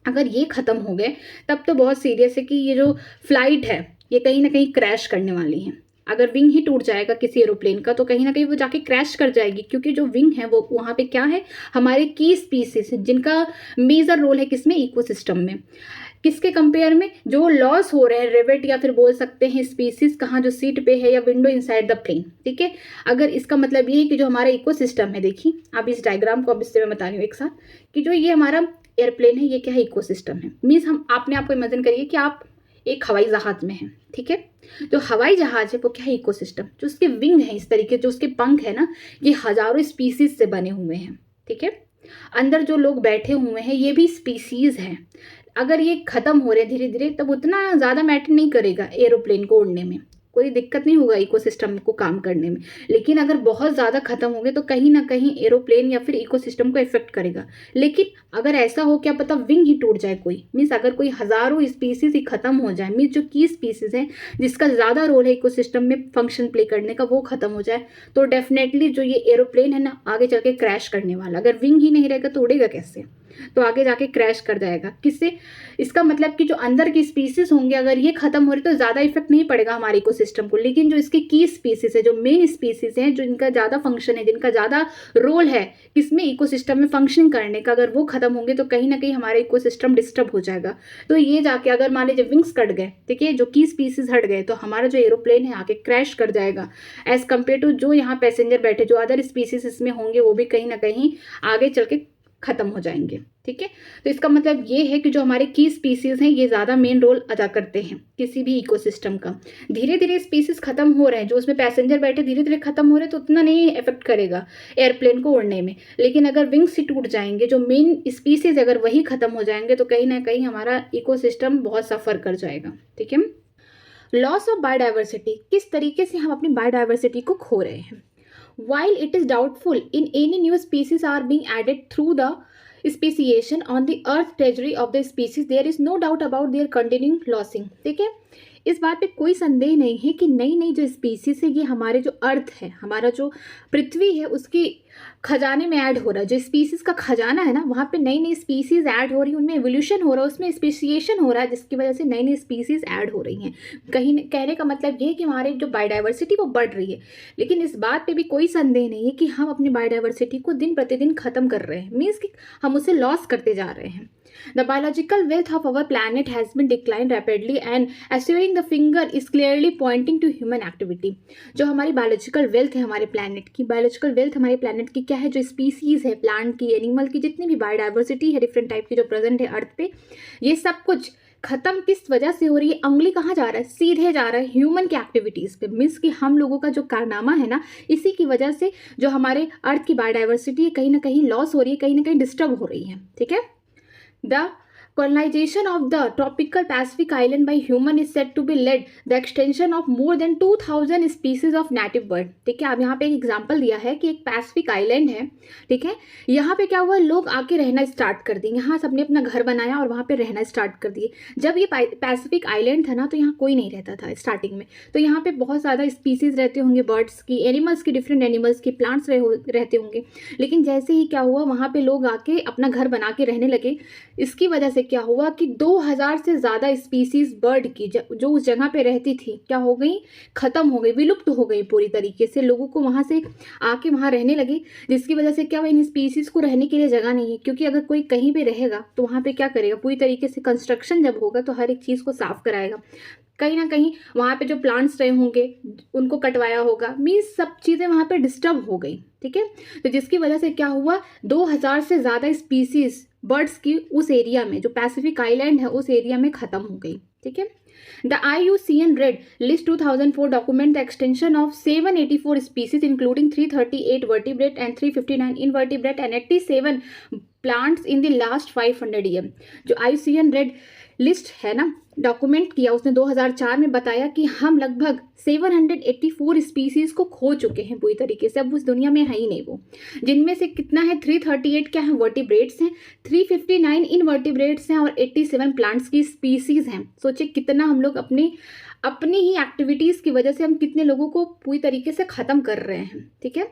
अगर ये ख़त्म हो गए तब तो बहुत सीरियस है कि ये जो फ्लाइट है ये कहीं ना कहीं क्रैश करने वाली है। अगर विंग ही टूट जाएगा किसी एरोप्लेन का तो कहीं ना कहीं वो जाके क्रैश कर जाएगी, क्योंकि जो विंग है वो वहाँ पे क्या है, हमारे की स्पीसीज जिनका मेजर रोल है किसमें, इकोसिस्टम में। किसके कंपेयर में, जो लॉस हो रहे हैं रिवेट या फिर बोल सकते हैं स्पीसीज कहाँ, जो सीट पे है या विंडो इनसाइड द प्लेन। ठीक है, अगर इसका मतलब ये है कि जो हमारा इकोसिस्टम है, देखिए आप इस डायग्राम को अब इससे मैं बता रही हूँ एक साथ, कि जो ये हमारा एयरप्लेन है ये क्या है, इकोसिस्टम है। मीन्स हम आपने आपको इमेजिन करिए कि आप एक हवाई जहाज में हैं। ठीक है, जो हवाई जहाज है वो क्या है, इकोसिस्टम। जो उसके विंग है इस तरीके, जो उसके पंख है ना, ये हजारों स्पीसीज से बने हुए हैं। ठीक है, अंदर जो लोग बैठे हुए हैं ये भी स्पीसीज हैं। अगर ये खत्म हो रहे धीरे धीरे तब उतना ज़्यादा मैटर नहीं करेगा एरोप्लेन को उड़ने में, कोई दिक्कत नहीं होगा इकोसिस्टम को काम करने में। लेकिन अगर बहुत ज़्यादा खत्म हो गए तो कहीं ना कहीं एरोप्लेन या फिर इकोसिस्टम को इफेक्ट करेगा। लेकिन अगर ऐसा हो, क्या पता विंग ही टूट जाए कोई, मीन्स अगर कोई हजारों स्पीसीज ही खत्म हो जाए, मीन्स जो की स्पीसीज है जिसका ज़्यादा रोल है इकोसिस्टम में फंक्शन प्ले करने का वो खत्म हो जाए, तो डेफिनेटली जो ये एरोप्लेन है ना आगे चल के क्रैश करने वाला। अगर विंग ही नहीं रहेगा तो उड़ेगा कैसे, तो आगे जाके क्रैश कर जाएगा। किससे, इसका मतलब कि जो अंदर की स्पीसीज होंगे अगर ये खत्म हो रही तो ज़्यादा इफेक्ट नहीं पड़ेगा हमारे इकोसिस्टम को। लेकिन जो इसके की स्पीसीज है, जो मेन स्पीसीज हैं, जो इनका ज़्यादा फंक्शन है, जिनका ज़्यादा रोल है किसमें, इकोसिस्टम में फंक्शनिंग करने का, अगर वो खत्म होंगे तो कहीं ना कहीं हमारा इकोसिस्टम डिस्टर्ब हो जाएगा। तो ये जाके अगर मान लीजिए विंग्स कट गए, ठीक है, जो की स्पीसीज हट गए, तो हमारा जो एरोप्लेन है आके क्रैश कर जाएगा। एज कम्पेयर टू जो यहाँ पैसेंजर बैठे, जो अदर स्पीसीज इसमें होंगे वो भी कहीं ना कहीं आगे चल के खत्म हो जाएंगे। ठीक है, तो इसका मतलब ये है कि जो हमारे की स्पीसीज हैं ये ज़्यादा मेन रोल अदा करते हैं किसी भी इकोसिस्टम का। धीरे धीरे स्पीसीज खत्म हो रहे हैं, जो उसमें पैसेंजर बैठे धीरे धीरे खत्म हो रहे हैं, तो उतना नहीं इफेक्ट करेगा एयरप्लेन को उड़ने में। लेकिन अगर विंग्स ही टूट जाएंगे, जो मेन स्पीसीज अगर वही खत्म हो जाएंगे, तो कहीं ना कहीं हमारा इकोसिस्टम बहुत सफ़र कर जाएगा। ठीक है, लॉस ऑफ बायोडाइवर्सिटी, किस तरीके से हम अपनी बायोडाइवर्सिटी को खो रहे हैं। While it is doubtful in any new species are being added through the speciation on the earth treasury of the species, there is no doubt about their continuing losing। ठीक है, इस बात पे कोई संदेह नहीं है कि नई नई जो स्पीसीज है ये हमारे जो अर्थ है, हमारा जो पृथ्वी है उसकी खजाने में ऐड हो रहा है। जो स्पीसीज का खजाना है ना, वहाँ पे नई नई स्पीसीज ऐड हो रही है, उनमें एवोल्यूशन हो रहा है, उसमें स्पेसिएशन हो रहा है, जिसकी वजह से नई नई स्पीसीज ऐड हो रही हैं। कहीं कहने का मतलब ये है कि हमारी जो बायोडाइवर्सिटी वो बढ़ रही है। लेकिन इस बात पे भी कोई संदेह नहीं है कि हम अपनी बायोडाइवर्सिटी को दिन प्रतिदिन ख़त्म कर रहे हैं, मीन्स कि हम उसे लॉस करते जा रहे हैं। The biological wealth of our planet has been declined rapidly, and assuring the finger is clearly pointing to human activity. जो हमारी बायोलॉजिकल वेल्थ है हमारे प्लानट की, बायोलॉजिकल वेल्थ हमारे प्लानट की क्या है, जो स्पीसीज़ है प्लांट की, एनिमल की, जितनी भी बायोडाइवर्सिटी है डिफरेंट टाइप की जो प्रेजेंट है अर्थ पे, ये सब कुछ खत्म किस वजह से हो रही है? उंगली कहाँ जा रहा है? सीधे जा रहा है ह्यूमन की एक्टिविटीज़ पे। मीन्स कि हम लोगों का जो कारनामा है ना, इसी की वजह से जो हमारे अर्थ की बायोडाइवर्सिटी है कहीं ना कहीं लॉस हो रही है, कहीं ना कहीं डिस्टर्ब हो रही है। ठीक है। The colonization of the tropical Pacific island by human is said to be led the extension of more than 2000 species of native bird। ठीक है। अब यहाँ पे एक एग्जांपल दिया है कि एक पैसिफिक आइलैंड है, ठीक है, यहाँ पे क्या हुआ, लोग आके रहना स्टार्ट कर दिए, यहाँ सबने अपना घर बनाया और वहाँ पे रहना स्टार्ट कर दिए। जब ये पैसिफिक आइलैंड था ना, तो यहाँ कोई नहीं रहता था स्टार्टिंग में, तो यहाँ पे बहुत ज़्यादा स्पीसीज रहते होंगे, बर्ड्स की, एनिमल्स की, डिफरेंट एनिमल्स की, प्लांट्स रहते होंगे। लेकिन जैसे ही क्या हुआ, वहाँ पे लोग आके अपना घर बना के रहने लगे, इसकी वजह से क्या हुआ कि 2000 से ज़्यादा स्पीसीज बर्ड की जो उस जगह पे रहती थी क्या हो गई, ख़त्म हो गई, विलुप्त हो गई पूरी तरीके से। लोगों को वहाँ से आके वहाँ रहने लगे, जिसकी वजह से क्या हुआ, इन स्पीसीज़ को रहने के लिए जगह नहीं है। क्योंकि अगर कोई कहीं पे रहेगा तो वहाँ पे क्या करेगा, पूरी तरीके से कंस्ट्रक्शन जब होगा तो हर एक चीज़ को साफ कराएगा, कहीं ना कहीं वहाँ पे जो प्लांट्स रहे होंगे उनको कटवाया होगा, मीन्स सब चीज़ें वहाँ पे डिस्टर्ब हो गई। ठीक है। तो जिसकी वजह से क्या हुआ, 2000 से ज़्यादा स्पीसीज बर्ड्स की उस एरिया में, जो पैसिफिक आइलैंड है उस एरिया में ख़त्म हो गई। ठीक है। The IUCN Red List 2004 document the extension of 784 species including 338 vertebrate and 359 invertebrate and 87 plants in the last 500 years। जो IUCN Red लिस्ट है ना, डॉक्यूमेंट किया उसने 2004 में, बताया कि हम लगभग 784 स्पीसीज़ को खो चुके हैं पूरी तरीके से, अब उस दुनिया में है ही नहीं वो। जिनमें से कितना है, 338 क्या है, वर्टिब्रेट्स हैं, 359 इनवर्टिब्रेट्स हैं और 87 प्लांट्स की स्पीसीज़ हैं। सोचिए कितना हम लोग अपनी ही एक्टिविटीज़ की वजह से हम कितने लोगों को पूरी तरीके से ख़त्म कर रहे हैं। ठीक है।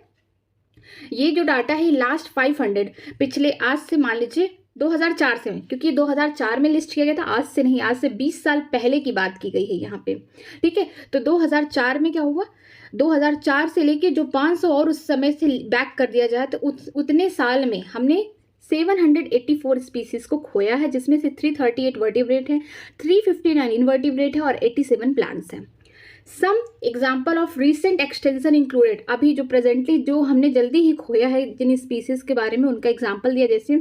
ये जो डाटा है लास्ट 500, पिछले आज से मान लीजिए 2004 से, क्योंकि 2004 में लिस्ट किया गया था, आज से नहीं, आज से 20 साल पहले की बात की गई है यहाँ पे। ठीक है। तो 2004 में क्या हुआ, 2004 से लेके जो 500 और उस समय से बैक कर दिया जाए तो उतने साल में हमने 784 स्पीसीज को खोया है, जिसमें से 338 वर्टिब्रेट है, 359 इनवर्टिब्रेट है और 87 प्लांट्स हैं। Some example of recent extinction included, अभी जो प्रेजेंटली जो हमने जल्दी ही खोया है जिन स्पीसीज के बारे में, उनका एग्जाम्पल दिया, जैसे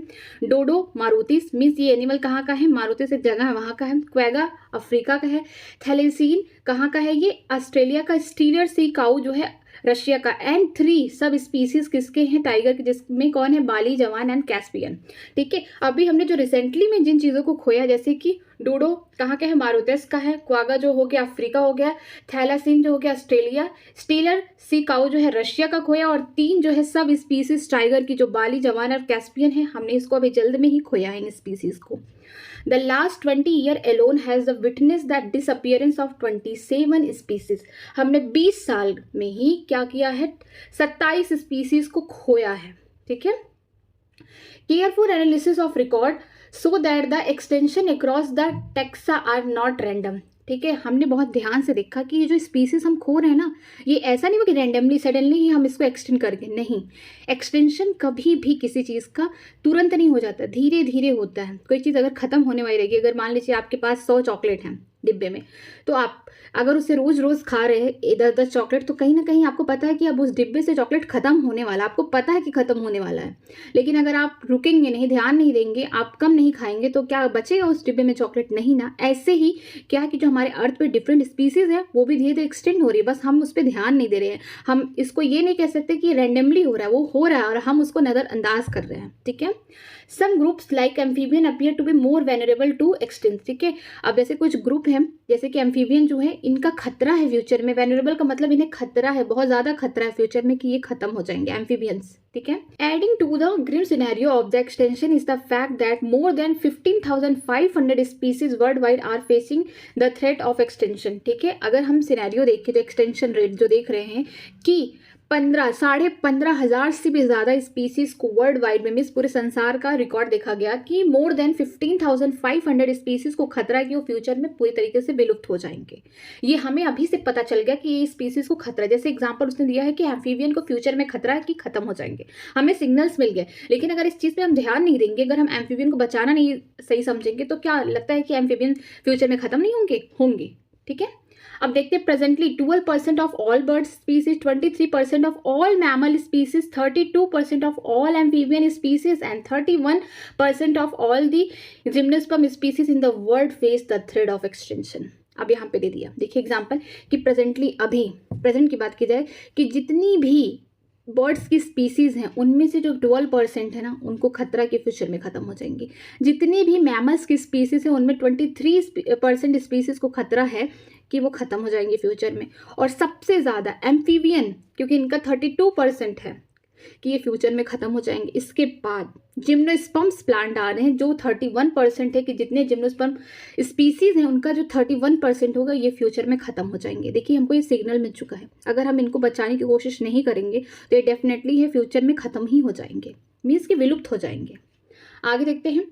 डोडो मारुतिस, मीन्स ये एनिमल कहाँ का है, मारुतिस एक जगह है वहाँ का है, क्वेगा अफ्रीका का है, थैलेसीन कहाँ का है, ये ऑस्ट्रेलिया का, स्टीलर सी काऊ जो है रशिया का, एंड 3 सब स्पीसीज किसके हैं, टाइगर के, जिसमें कौन है, बाली, जवान एंड कैस्पियन। ठीक है। अभी हमने जो रिसेंटली में जिन चीज़ों को खोया, जैसे कि डोडो कहाँ का है, मारुतिस का है, क्वागा जो हो गया अफ्रीका हो गया, थैलासीन जो हो गया ऑस्ट्रेलिया, स्टीलर सी काऊ जो है रशिया का खोया, और 3 जो है सब स्पीसीज टाइगर की, जो बाली, जवान और कैस्पियन है, हमने इसको अभी जल्द में ही खोया है इन स्पीसीज को। The last 20 year alone has witnessed the disappearance of 27 species। हमने 20 साल में ही क्या किया है, 27 स्पीसीज को खोया है। ठीक है। Careful analysis of record so that the extension across the taxa are not random। ठीक है। हमने बहुत ध्यान से देखा कि ये जो स्पीसीज हम खो रहे हैं ना, ये ऐसा नहीं हो कि रैंडमली सडनली ही हम इसको एक्सटेंड करके, नहीं, एक्सटेंशन कभी भी किसी चीज़ का तुरंत नहीं हो जाता, धीरे धीरे होता है। कोई चीज़ अगर ख़त्म होने वाली रहेगी, अगर मान लीजिए आपके पास 100 चॉकलेट हैं डिब्बे में, तो आप अगर उसे रोज़ रोज़ खा रहे हैं 10-10 चॉकलेट, तो कहीं ना कहीं आपको पता है कि अब उस डिब्बे से चॉकलेट ख़त्म होने वाला, आपको पता है कि ख़त्म होने वाला है। लेकिन अगर आप रुकेंगे नहीं, ध्यान नहीं देंगे, आप कम नहीं खाएंगे, तो क्या बचेगा उस डिब्बे में चॉकलेट? नहीं ना। ऐसे ही क्या कि जो हमारे अर्थ पे डिफरेंट स्पीसीज है वो भी धीरे धीरे एक्सटेंड हो रही है, बस हम उस पर ध्यान नहीं दे रहे हैं। हम इसको ये नहीं कह सकते कि रैंडमली हो रहा है, वो हो रहा है और हम उसको नज़रअंदाज कर रहे हैं। ठीक है। Some groups like amphibian appear to be more vulnerable to extinct. ठीक है। अब जैसे कुछ ग्रुप हैं, जैसे कि एम्फीबियन जो है, इनका खतरा है फ्यूचर में, वेनरेबल का मतलब इन्हें खतरा है, बहुत ज़्यादा खतरा है फ्यूचर में कि ये खत्म हो जाएंगे, एम्फीबियंस। ठीक है। Adding to the grim scenario of the extinction is the fact that more than 15,500 species world wide are facing the threat of extinction. ठीक है। अगर हम सिनेरियो देखें, जो एक्सटेंशन रेट जो देख रहे हैं कि 15,500 से भी ज़्यादा स्पीसीज को वर्ल्ड वाइड में, मीन्स पूरे संसार का रिकॉर्ड देखा गया कि मोर देन 15,500 स्पीसीज को खतरा है कि वो फ्यूचर में पूरी तरीके से विलुप्त हो जाएंगे। ये हमें अभी से पता चल गया कि ये स्पीसीज को खतरा है। जैसे एग्जांपल उसने दिया है कि एम्फीबियन को फ्यूचर में खतरा है कि खत्म हो जाएंगे, हमें सिग्नल्स मिल गए। लेकिन अगर इस चीज़ पर हम ध्यान नहीं देंगे, अगर हम एम्फीबियन को बचाना नहीं सही समझेंगे, तो क्या लगता है कि एम्फीबियन फ्यूचर में खत्म नहीं होंगे? ठीक है। अब देखते हैं presently 12% of all bird species, 23% of all mammal species, 32% of all amphibian species and 31% of all the gymnosperm species in the world face the threat of extinction. अब यहाँ पे दे दिया, देखिए एग्जाम्पल कि प्रेजेंटली, अभी प्रेजेंट की बात की जाए कि जितनी भी बर्ड्स की स्पीसीज़ हैं उनमें से जो 12% है ना, उनको खतरा के फ्यूचर में ख़त्म हो जाएंगी। जितनी भी मैमल्स की स्पीसीज़ हैं उनमें 23% स्पीसीज़ को खतरा है कि वो ख़त्म हो जाएंगे फ्यूचर में। और सबसे ज़्यादा एम्फीबियन, क्योंकि इनका 32% है कि ये फ्यूचर में ख़त्म हो जाएंगे। इसके बाद जिम्नोस्पर्म्स प्लांट आ रहे हैं जो 31% है कि जितने जिम्नोस्पर्म स्पीसीज़ हैं उनका जो 31% होगा ये फ्यूचर में ख़त्म हो जाएंगे। देखिए हमको ये सिग्नल मिल चुका है, अगर हम इनको बचाने की कोशिश नहीं करेंगे तो ये डेफिनेटली ये फ्यूचर में ख़त्म ही हो जाएंगे, मीन्स कि विलुप्त हो जाएंगे। आगे देखते हैं।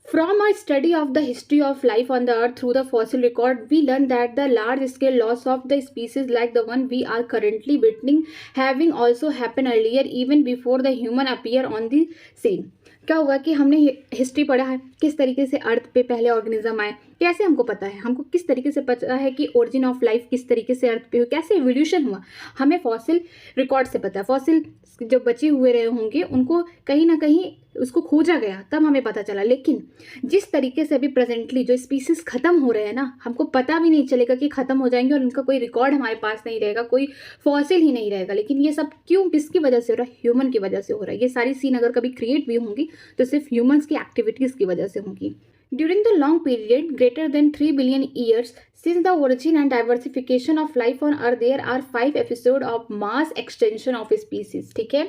From a study of the history of life on the earth through the fossil record, we learn that the large-scale loss of the species like the one we are currently witnessing having also happened earlier even before the human appear on the scene. क्या हुआ कि हमने history पढ़ा है किस तरीके से अर्थ पे पहले ऑर्गेनिज्म आए, कैसे हमको पता है, हमको किस तरीके से पता है कि ओरिजिन ऑफ लाइफ किस तरीके से अर्थ पे हुआ, कैसे एवोल्यूशन हुआ, हमें फॉसिल रिकॉर्ड से पता है। फॉसिल जो बचे हुए रहे होंगे उनको कहीं ना कहीं उसको खोजा गया तब हमें पता चला। लेकिन जिस तरीके से अभी प्रेजेंटली जो स्पीसीज खत्म हो रहे हैं ना, हमको पता भी नहीं चलेगा कि खत्म हो जाएंगे और उनका कोई रिकॉर्ड हमारे पास नहीं रहेगा, कोई फॉसिल ही नहीं रहेगा। लेकिन ये सब क्यों, किसकी वजह से हो रहा है? ह्यूमन की वजह से हो रहा है। ये सारी सीन अगर कभी क्रिएट भी होंगी तो सिर्फ ह्यूमन्स की एक्टिविटीज़ की वजह से होंगी। During the long period greater than 3 billion years since the origin and diversification of life on Earth, there are 5 episodes of mass extinction of species। ठीक है,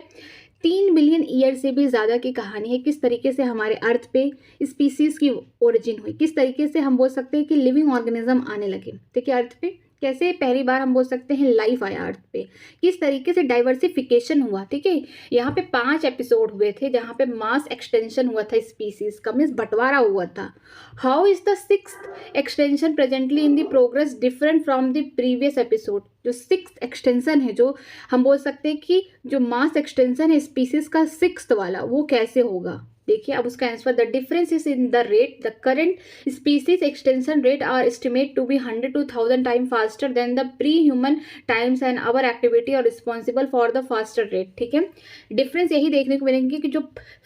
3 बिलियन ईयर से भी ज़्यादा की कहानी है किस तरीके से हमारे अर्थ पे स्पीसीज़ की ओरिजिन हुई, किस तरीके से हम बोल सकते हैं कि लिविंग ऑर्गेनिज्म आने लगे। ठीक है, अर्थ पे कैसे पहली बार हम बोल सकते हैं लाइफ आया अर्थ पे, किस तरीके से डाइवर्सिफिकेशन हुआ। ठीक है, यहाँ पे 5 एपिसोड हुए थे जहाँ पे मास एक्सटेंशन हुआ था स्पीसीज का, मीन्स बंटवारा हुआ था। How is the 6th extension presently in the progress different from the previous episode. जो 6th एक्सटेंशन है, जो हम बोल सकते हैं कि जो मास एक्सटेंशन है स्पीसीज का 6th वाला, वो कैसे होगा। देखिए अब उसका आंसर, the difference is in the rate, the current species extinction rate are estimate to be 100 to 1000 time faster than the pre human times and our activity are responsible for the faster rate. ठीक है, difference यही देखने को मिलेंगे कि जो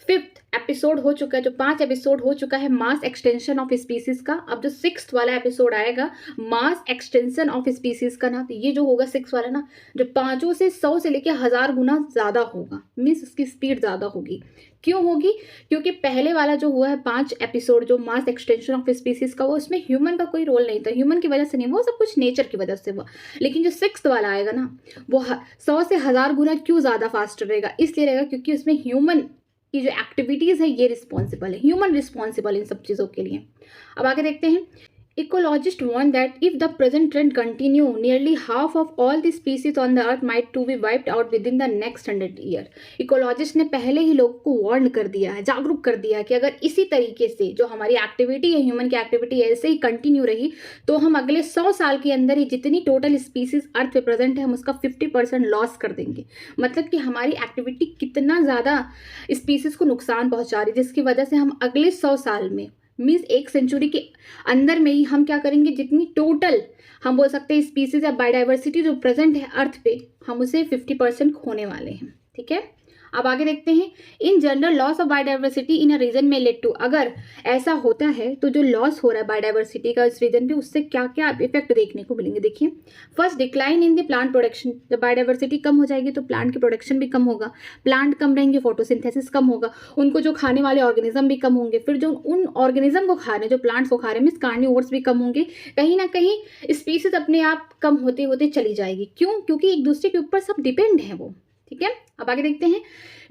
5th episode हो चुका है, जो 5 एपिसोड हो चुका है मास एक्सटेंशन ऑफ स्पीसीज का, अब जो 6th वाला एपिसोड आएगा मास एक्सटेंशन ऑफ स्पीसीज का ना, तो ये जो होगा 6 वाला ना, जो 5 से 100 से लेकर 1000 गुना ज़्यादा होगा, मीन्स उसकी स्पीड ज़्यादा होगी। क्यों होगी? क्योंकि पहले वाला जो हुआ है 5 एपिसोड जो मास एक्सटेंशन ऑफ स्पीसीज का, वो उसमें ह्यूमन का कोई रोल नहीं था, ह्यूमन की वजह से नहीं, वो सब कुछ नेचर की वजह से हुआ। लेकिन जो 6th वाला आएगा ना, वो 100 से 1000 गुना क्यों ज़्यादा फास्ट रहेगा? इसलिए रहेगा क्योंकि उसमें ह्यूमन की जो एक्टिविटीज़ है ये रिस्पॉन्सिबल है, ह्यूमन रिस्पॉन्सिबल इन सब चीज़ों के लिए। अब आगे देखते हैं। Ecologists warn that if the present trend continue, nearly half of all the species on the earth might to be wiped out within the next 100 year। Ecologist ने पहले ही लोगों को वार्न कर दिया है, जागरूक कर दिया है कि अगर इसी तरीके से जो हमारी एक्टिविटी है, ह्यूमन की एक्टिविटी ऐसे ही कंटिन्यू रही तो हम अगले 100 साल के अंदर ही जितनी टोटल स्पीसीज अर्थ पे प्रेजेंट है हम उसका 50% लॉस कर देंगे। मतलब कि हमारी एक्टिविटी कितना ज़्यादा स्पीसीज को नुकसान पहुँचा रही है, जिसकी वजह से हम अगले 100 साल में, मीन्स 1 सेंचुरी के अंदर में ही हम क्या करेंगे, जितनी टोटल हम बोल सकते हैं स्पीसीज या बायोडाइवर्सिटी जो प्रेजेंट है अर्थ पे, हम उसे 50% खोने वाले हैं। ठीक है, अब आगे देखते हैं। In general loss of biodiversity in a region may lead to, अगर ऐसा होता है तो जो लॉस हो रहा है बायोडाइवर्सिटी का इस रीजन पे, उससे क्या क्या इफेक्ट देखने को मिलेंगे। देखिए, first decline in the plant production, जब बायोडाइवर्सिटी कम हो जाएगी तो प्लांट की प्रोडक्शन भी कम होगा, प्लांट कम रहेंगे, फोटोसिंथेसिस कम होगा, उनको जो खाने वाले ऑर्गेनिज्म भी कम होंगे, फिर जो उन ऑर्गेनिज्म को खा रहे हैं, जो प्लांट्स को खा रहे हैं, मीन्स कार्निवोर्स भी कम होंगे, कहीं ना कहीं स्पीसीज अपने आप कम होते होते चली जाएगी। क्यों? क्योंकि एक दूसरे के ऊपर सब डिपेंड है वो। ठीक है, अब आगे देखते हैं।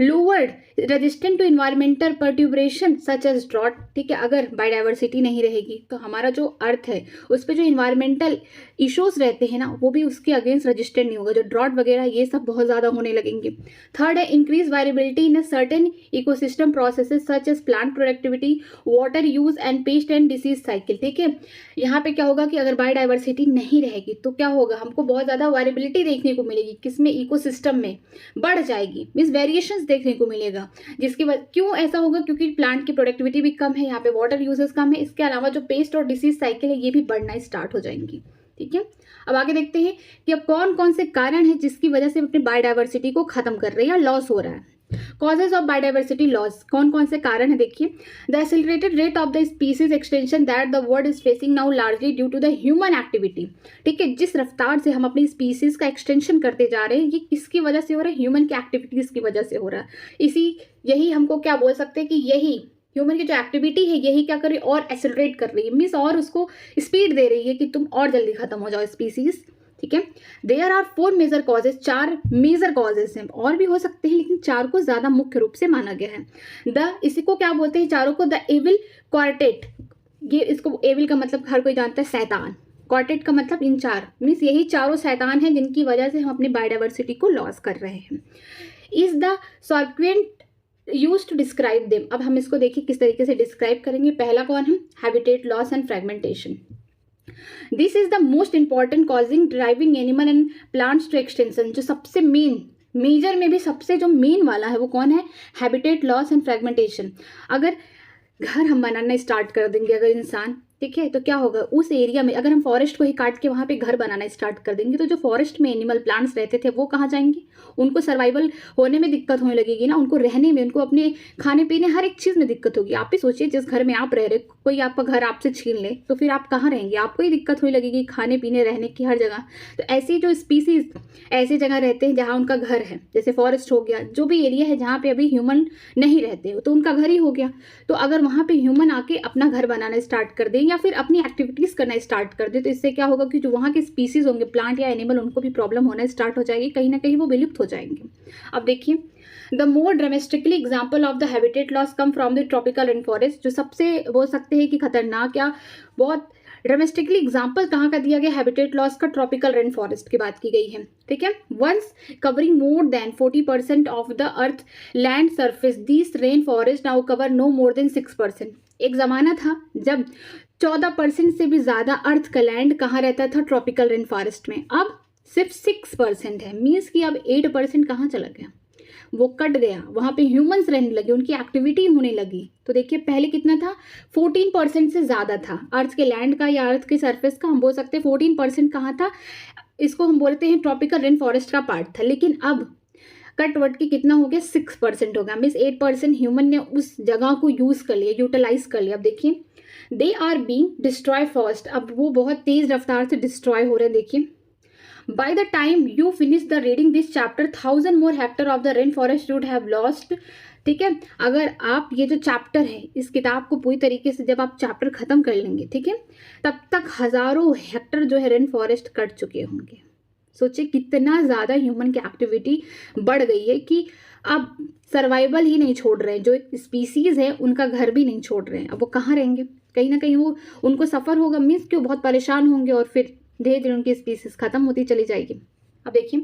Lowered resistant to environmental perturbation such as drought. ठीक है, अगर बायोडाइवर्सिटी नहीं रहेगी तो हमारा जो अर्थ है उस पर जो इन्वायरमेंटल इश्यूज रहते हैं ना, वो भी उसके अगेंस्ट रजिस्टेंट नहीं होगा, जो ड्रॉट वगैरह ये सब बहुत ज़्यादा होने लगेंगे। थर्ड है increase variability in a certain ecosystem processes such as plant productivity, water use and pest and disease cycle. ठीक है, यहाँ पे क्या होगा कि अगर बायोडाइवर्सिटी नहीं रहेगी तो क्या होगा, हमको बहुत ज़्यादा वायरेबिलिटी देखने को मिलेगी, किसमें, इकोसिस्टम में बढ़ जाएगी, मीन्स वेरिएशंस देखने को मिलेगा। जिसकी वजह क्यों ऐसा होगा, क्योंकि प्लांट की प्रोडक्टिविटी भी कम है, यहाँ पे वाटर यूजेस कम है, इसके अलावा जो पेस्ट और डिसीज साइकिल है ये भी बढ़ना स्टार्ट हो जाएंगी। ठीक है। अब आगे देखते हैं कि अब कौन कौन से कारण हैं जिसकी वजह से अपनी बायोडाइवर्सिटी को खत्म कर रहे हैं या लॉस हो रहा है। कॉजेज ऑफ बायोडाइवर्सिटी लॉस, कौन कौन से कारण है देखिए। The accelerated rate of the species extinction that the world is facing now largely due to the human activity. ठीक है, जिस रफ्तार से हम अपनी स्पीसीज का एक्सटेंशन करते जा रहे हैं ये किसकी वजह से हो रहा है, ह्यूमन की एक्टिविटीज की वजह से हो रहा है। यही हमको क्या बोल सकते हैं कि यही ह्यूमन की जो एक्टिविटी है यही क्या कर रही है और एक्सेलरेट कर रही है, मीन्स और उसको स्पीड दे रही है कि तुम और जल्दी खत्म हो जाओ स्पीसीज। ठीक है, there are 4 major causes, 4 major causes हैं, और भी हो सकते हैं लेकिन 4 को ज्यादा मुख्य रूप से माना गया है। इसी को क्या बोलते हैं चारों को, द एविल क्वार्टेट। ये इसको एविल का मतलब हर कोई जानता है शैतान, क्वार्टेट का मतलब इन 4, मीन्स यही चारों शैतान हैं जिनकी वजह से हम अपनी बायोडाइवर्सिटी को लॉस कर रहे हैं। इज द सॉल्क्वेंट यूज टू डिस्क्राइब देम। अब हम इसको देखिए किस तरीके से डिस्क्राइब करेंगे। पहला कौन है, habitat loss and fragmentation. This is the most important causing driving animal and plants to extension. जो सबसे मेजर में भी सबसे जो मेन वाला है वो कौन है, हैबिटेट लॉस एंड फ्रेगमेंटेशन। अगर घर हम बनाना स्टार्ट कर देंगे अगर इंसान, ठीक है, तो क्या होगा उस एरिया में, अगर हम फॉरेस्ट को ही काट के वहाँ पे घर बनाना स्टार्ट कर देंगे तो जो फॉरेस्ट में एनिमल प्लांट्स रहते थे वो कहाँ जाएंगे, उनको सर्वाइवल होने में दिक्कत होने लगेगी ना, उनको रहने में, उनको अपने खाने पीने हर एक चीज़ में दिक्कत होगी। आप ही सोचिए जिस घर में आप रह रहे, कोई आपका घर आपसे छीन ले तो फिर आप कहाँ रहेंगे, आपको ही दिक्कत होने लगेगी खाने पीने रहने की हर जगह। तो ऐसी जो स्पीसीज ऐसी जगह रहते हैं जहाँ उनका घर है, जैसे फॉरेस्ट हो गया, जो भी एरिया है जहाँ पे अभी ह्यूमन नहीं रहते तो उनका घर ही हो गया। तो अगर वहाँ पे ह्यूमन आके अपना घर बनाना स्टार्ट कर दें या फिर अपनी एक्टिविटीज करना स्टार्ट कर दे तो इससे क्या होगा कि जो वहाँ के स्पीसीज होंगे प्लांट या एनिमल उनको भी प्रॉब्लम होना स्टार्ट हो जाएगी, कहीं ना कहीं वो विलुप्त हो जाएंगे। अब देखिए, the more dramatically example of the habitat loss come from the tropical rain forest. जो सबसे बोल सकते हैं कि खतरनाक या बहुत ड्रामेस्टिकली एग्जाम्पल कहाँ का दिया गया, हैबिटेट लॉस का ट्रॉपिकल रेन फॉरेस्ट की बात की गई है। ठीक है, once covering more than 40% of the earth land surface, this rain forest now cover no more than 6%। एक ज़माना था जब 14% से भी ज़्यादा अर्थ का लैंड कहाँ रहता था, ट्रॉपिकल रेन फॉरेस्ट में। अब सिर्फ 6% है, मीन्स कि अब 8% कहाँ चला गया, वो कट गया। वहाँ पे ह्यूमंस रहने लगे, उनकी एक्टिविटी होने लगी। तो देखिए पहले कितना था, 14% से ज़्यादा था अर्थ के लैंड का या अर्थ के सरफेस का, हम बोल सकते हैं 14% कहाँ था, इसको हम बोलते हैं ट्रॉपिकल रेन फॉरेस्ट का पार्ट था। लेकिन अब कट वट के कितना हो गया, 6% हो गया, मीन्स 8% ह्यूमन ने उस जगह को यूज़ कर लिया, यूटिलाइज कर लिया। अब देखिए, they are being destroy fast, अब वो बहुत तेज़ रफ्तार से डिस्ट्रॉय हो रहे हैं। देखिए, by the time you finish the reading this chapter 1000 more hectare of the rainforest would have lost। ठीक है, अगर आप ये जो चैप्टर है इस किताब को पूरी तरीके से जब आप चैप्टर खत्म कर लेंगे, ठीक है, तब तक हजारों हेक्टर जो है रेन फॉरेस्ट कट चुके होंगे। सोचिए कितना ज़्यादा ह्यूमन की एक्टिविटी बढ़ गई है कि अब सर्वाइवल ही नहीं छोड़ रहे हैं, जो स्पीसीज है उनका घर भी नहीं छोड़ रहे हैं। अब वो कहाँ रहेंगे, कहीं ना कहीं वो उनको सफ़र होगा, मीन्स कि वो बहुत परेशान होंगे और फिर धीरे धीरे उनकी स्पीसीज खत्म होती चली जाएगी। अब देखिए,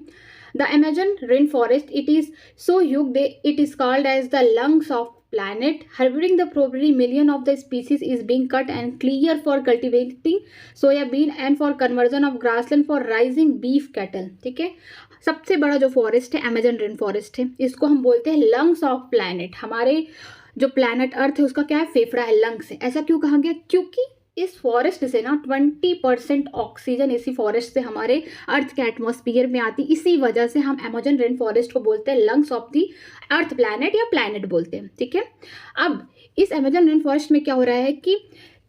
the Amazon rain forest it is so huge it is called as the lungs of planet, harboring the probably million of the species is being cut and clear for cultivating soybean and for conversion of grassland for raising beef cattle। ठीक है, सबसे बड़ा जो forest है Amazon rain forest है, इसको हम बोलते हैं लंग्स ऑफ प्लैनेट। हमारे जो प्लैनेट अर्थ है उसका क्या है, फेफड़ा है, लंग्स है। ऐसा क्यों कहा गया, क्योंकि इस फॉरेस्ट से ना 20% ऑक्सीजन इसी फॉरेस्ट से हमारे अर्थ के एटमॉस्फेयर में आती, इसी वजह से हम अमेजन रेन फॉरेस्ट को बोलते हैं lungs of the earth planet या प्लैनेट बोलते हैं। ठीक है, अब इस अमेजन रेन फॉरेस्ट में क्या हो रहा है कि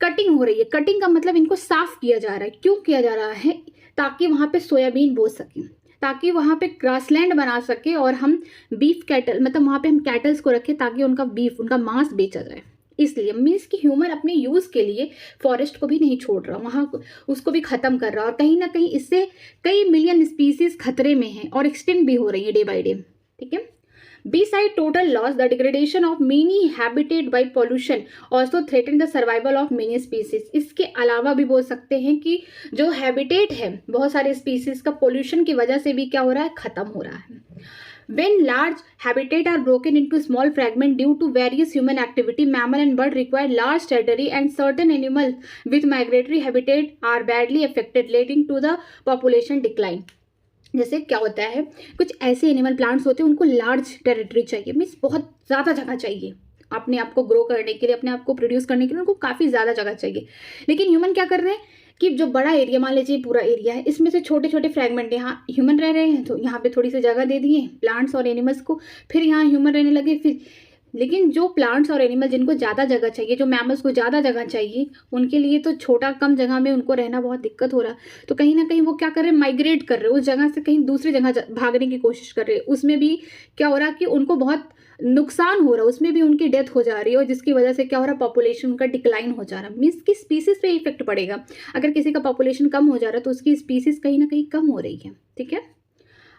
कटिंग हो रही है। कटिंग का मतलब इनको साफ किया जा रहा है। क्यों किया जा रहा है, ताकि वहाँ पे सोयाबीन बो सकें, ताकि वहाँ पे ग्रासलैंड बना सके और हम बीफ कैटल, मतलब वहाँ पे हम कैटल्स को रखें ताकि उनका बीफ, उनका मांस बेचा जाए। इसलिए मीन्स कि ह्यूमन अपने यूज़ के लिए फॉरेस्ट को भी नहीं छोड़ रहा, वहाँ उसको भी ख़त्म कर रहा, और कहीं ना कहीं इससे कई मिलियन स्पीसीज खतरे में हैं और एक्सटिंक्ट भी हो रही है डे बाय डे। ठीक है, Beside total loss, the degradation of many habitat by pollution also threaten the survival of many species। इसके अलावा भी बोल सकते हैं कि जो हैबिटेट है बहुत सारे स्पीसीज का पोल्यूशन की वजह से भी क्या हो रहा है, ख़त्म हो रहा है। When large habitat are broken into small fragments due to various human activity, mammal and bird require large territory and certain animals with migratory habitat are badly affected, leading to the population decline। जैसे क्या होता है, कुछ ऐसे animal plants होते हैं उनको large territory चाहिए, मीन्स बहुत ज़्यादा जगह चाहिए अपने आप को ग्रो करने के लिए, अपने आप को प्रोड्यूस करने के लिए उनको काफ़ी ज़्यादा जगह चाहिए। लेकिन ह्यूमन क्या कर रहे हैं कि जो बड़ा एरिया, मान लीजिए पूरा एरिया है, इसमें से छोटे छोटे फ्रैगमेंट, यहाँ ह्यूमन रह रहे हैं तो यहाँ पे थोड़ी सी जगह दे दिए प्लांट्स और एनिमल्स को, फिर यहाँ ह्यूमन रहने लगे, फिर लेकिन जो प्लांट्स और एनिमल जिनको ज़्यादा जगह चाहिए, जो मैमल्स को ज़्यादा जगह चाहिए, उनके लिए तो छोटा कम जगह में उनको रहना बहुत दिक्कत हो रहा है। तो कहीं ना कहीं वो क्या कर रहे हैं, माइग्रेट कर रहे हैं, उस जगह से कहीं दूसरी जगह भागने की कोशिश कर रहे हैं। उसमें भी क्या हो रहा है कि उनको बहुत नुकसान हो रहा है, उसमें भी उनकी डेथ हो जा रही है, और जिसकी वजह से क्या हो रहा है, पॉपुलेशन उनका डिक्लाइन हो जा रहा है। मीन्स की स्पीसीज पे इफेक्ट पड़ेगा। अगर किसी का पॉपुलेशन कम हो जा रहा है तो उसकी स्पीसीज कहीं ना कहीं कम हो रही है। ठीक है,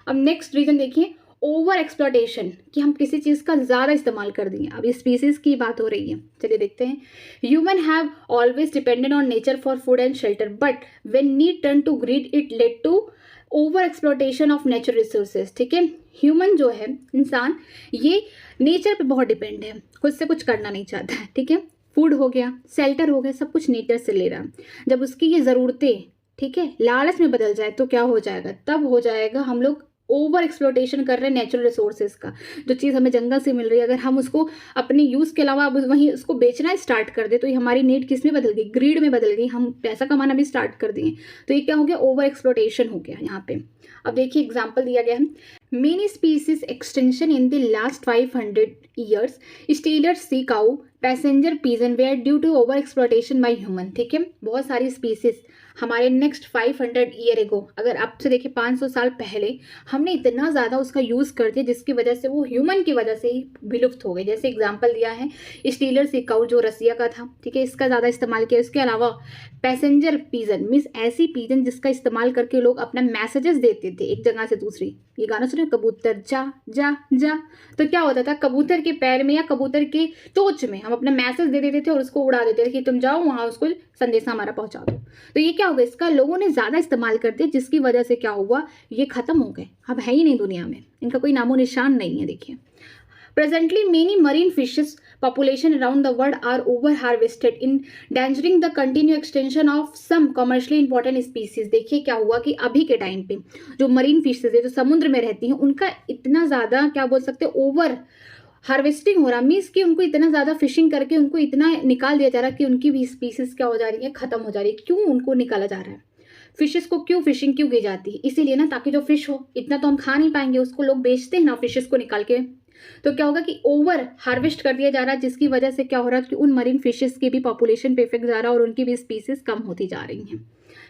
अब नेक्स्ट रीजन देखिए, ओवर एक्सप्लॉटेशन, कि हम किसी चीज़ का ज़्यादा इस्तेमाल कर दिए। अब ये स्पीसीज की बात हो रही है, चलिए देखते हैं। Human have always depended on nature for food and shelter, but when need turn to greed it lead to over exploitation of natural resources. ठीक है, ह्यूमन जो है, इंसान, ये नेचर पे बहुत डिपेंड है, खुद से कुछ करना नहीं चाहता है। ठीक है, फूड हो गया, शेल्टर हो गया, सब कुछ नेचर से ले रहा है। जब उसकी ये ज़रूरतें, ठीक है, लालच में बदल जाए तो क्या हो जाएगा, तब हो जाएगा हम लोग ओवर एक्सप्लोटेशन कर रहे हैं नेचुरल रिसोर्सेज का। जो चीज़ हमें जंगल से मिल रही है, अगर हम उसको अपने यूज़ के अलावा अब वहीं उसको बेचना स्टार्ट कर दे तो ये हमारी नीड किस में बदल गई, ग्रीड में बदल गई। हम पैसा कमाना भी स्टार्ट कर दिए, तो ये क्या हो गया, ओवर एक्सप्लोटेशन हो गया यहाँ पे। अब देखिए एग्जाम्पल दिया गया है, many species extinction in the last 500 years, Steller sea cow, passenger pigeon were due to over exploitation by human. ठीक है, बहुत सारी स्पीसीज हमारे नेक्स्ट 500 ईयर एगो, अगर आपसे देखिए 500 साल पहले, हमने इतना ज़्यादा उसका यूज़ कर दिया जिसकी वजह से वो ह्यूमन की वजह से ही विलुप्त हो गई। जैसे एग्जांपल दिया है स्टीलर सिकाऊ जो रसिया का था, ठीक है, इसका ज़्यादा इस्तेमाल किया। इसके अलावा पैसेंजर पीजन, मीन्स ऐसी पीजन जिसका इस्तेमाल करके लोग अपना मैसेजेस देते थे एक जगह से दूसरी। ये गाना सुने, कबूतर जा जा जा, तो क्या होता था, कबूतर के पैर में या कबूतर के चोंच में हम अपना मैसेज दे देते थे और उसको उड़ा देते थे कि तुम जाओ वहाँ उसको संदेशा हमारा पहुँचा दो। तो ये क्या होगा, इसका लोगों ने ज़्यादा इस्तेमाल कर दिया जिसकी वजह से क्या हुआ, ये खत्म हो गए, अब है ही नहीं दुनिया में, इनका कोई नामो निशान नहीं है। देखिए presently many marine fishes population around the world are over harvested endangering the continued extension of some commercially important species। देखिए क्या हुआ कि अभी के टाइम पे जो मरीन फिशेज है, जो समुद्र में रहती हैं, उनका इतना ज़्यादा क्या बोल सकते हैं, ओवर हार्वेस्टिंग हो रहा, मीन्स कि उनको इतना ज़्यादा फिशिंग करके उनको इतना निकाल दिया जा रहा है कि उनकी भी स्पीसीज क्या हो जा रही है, ख़त्म हो जा रही है। क्यों उनको निकाला जा रहा है, फिशेस को क्यों फिशिंग क्यों की जाती है, इसीलिए ना, ताकि जो फिश हो इतना तो हम खा नहीं पाएंगे, उसको लोग बेचते हैं ना फिशेस को निकाल के। तो क्या होगा कि ओवर हार्वेस्ट कर दिया जा रहा है जिसकी वजह से क्या हो रहा है कि उन मरीन फिशेस की भी पॉपुलेशन पे इफेक्ट जा रहा है और उनकी भी स्पीसीज कम होती जा रही हैं।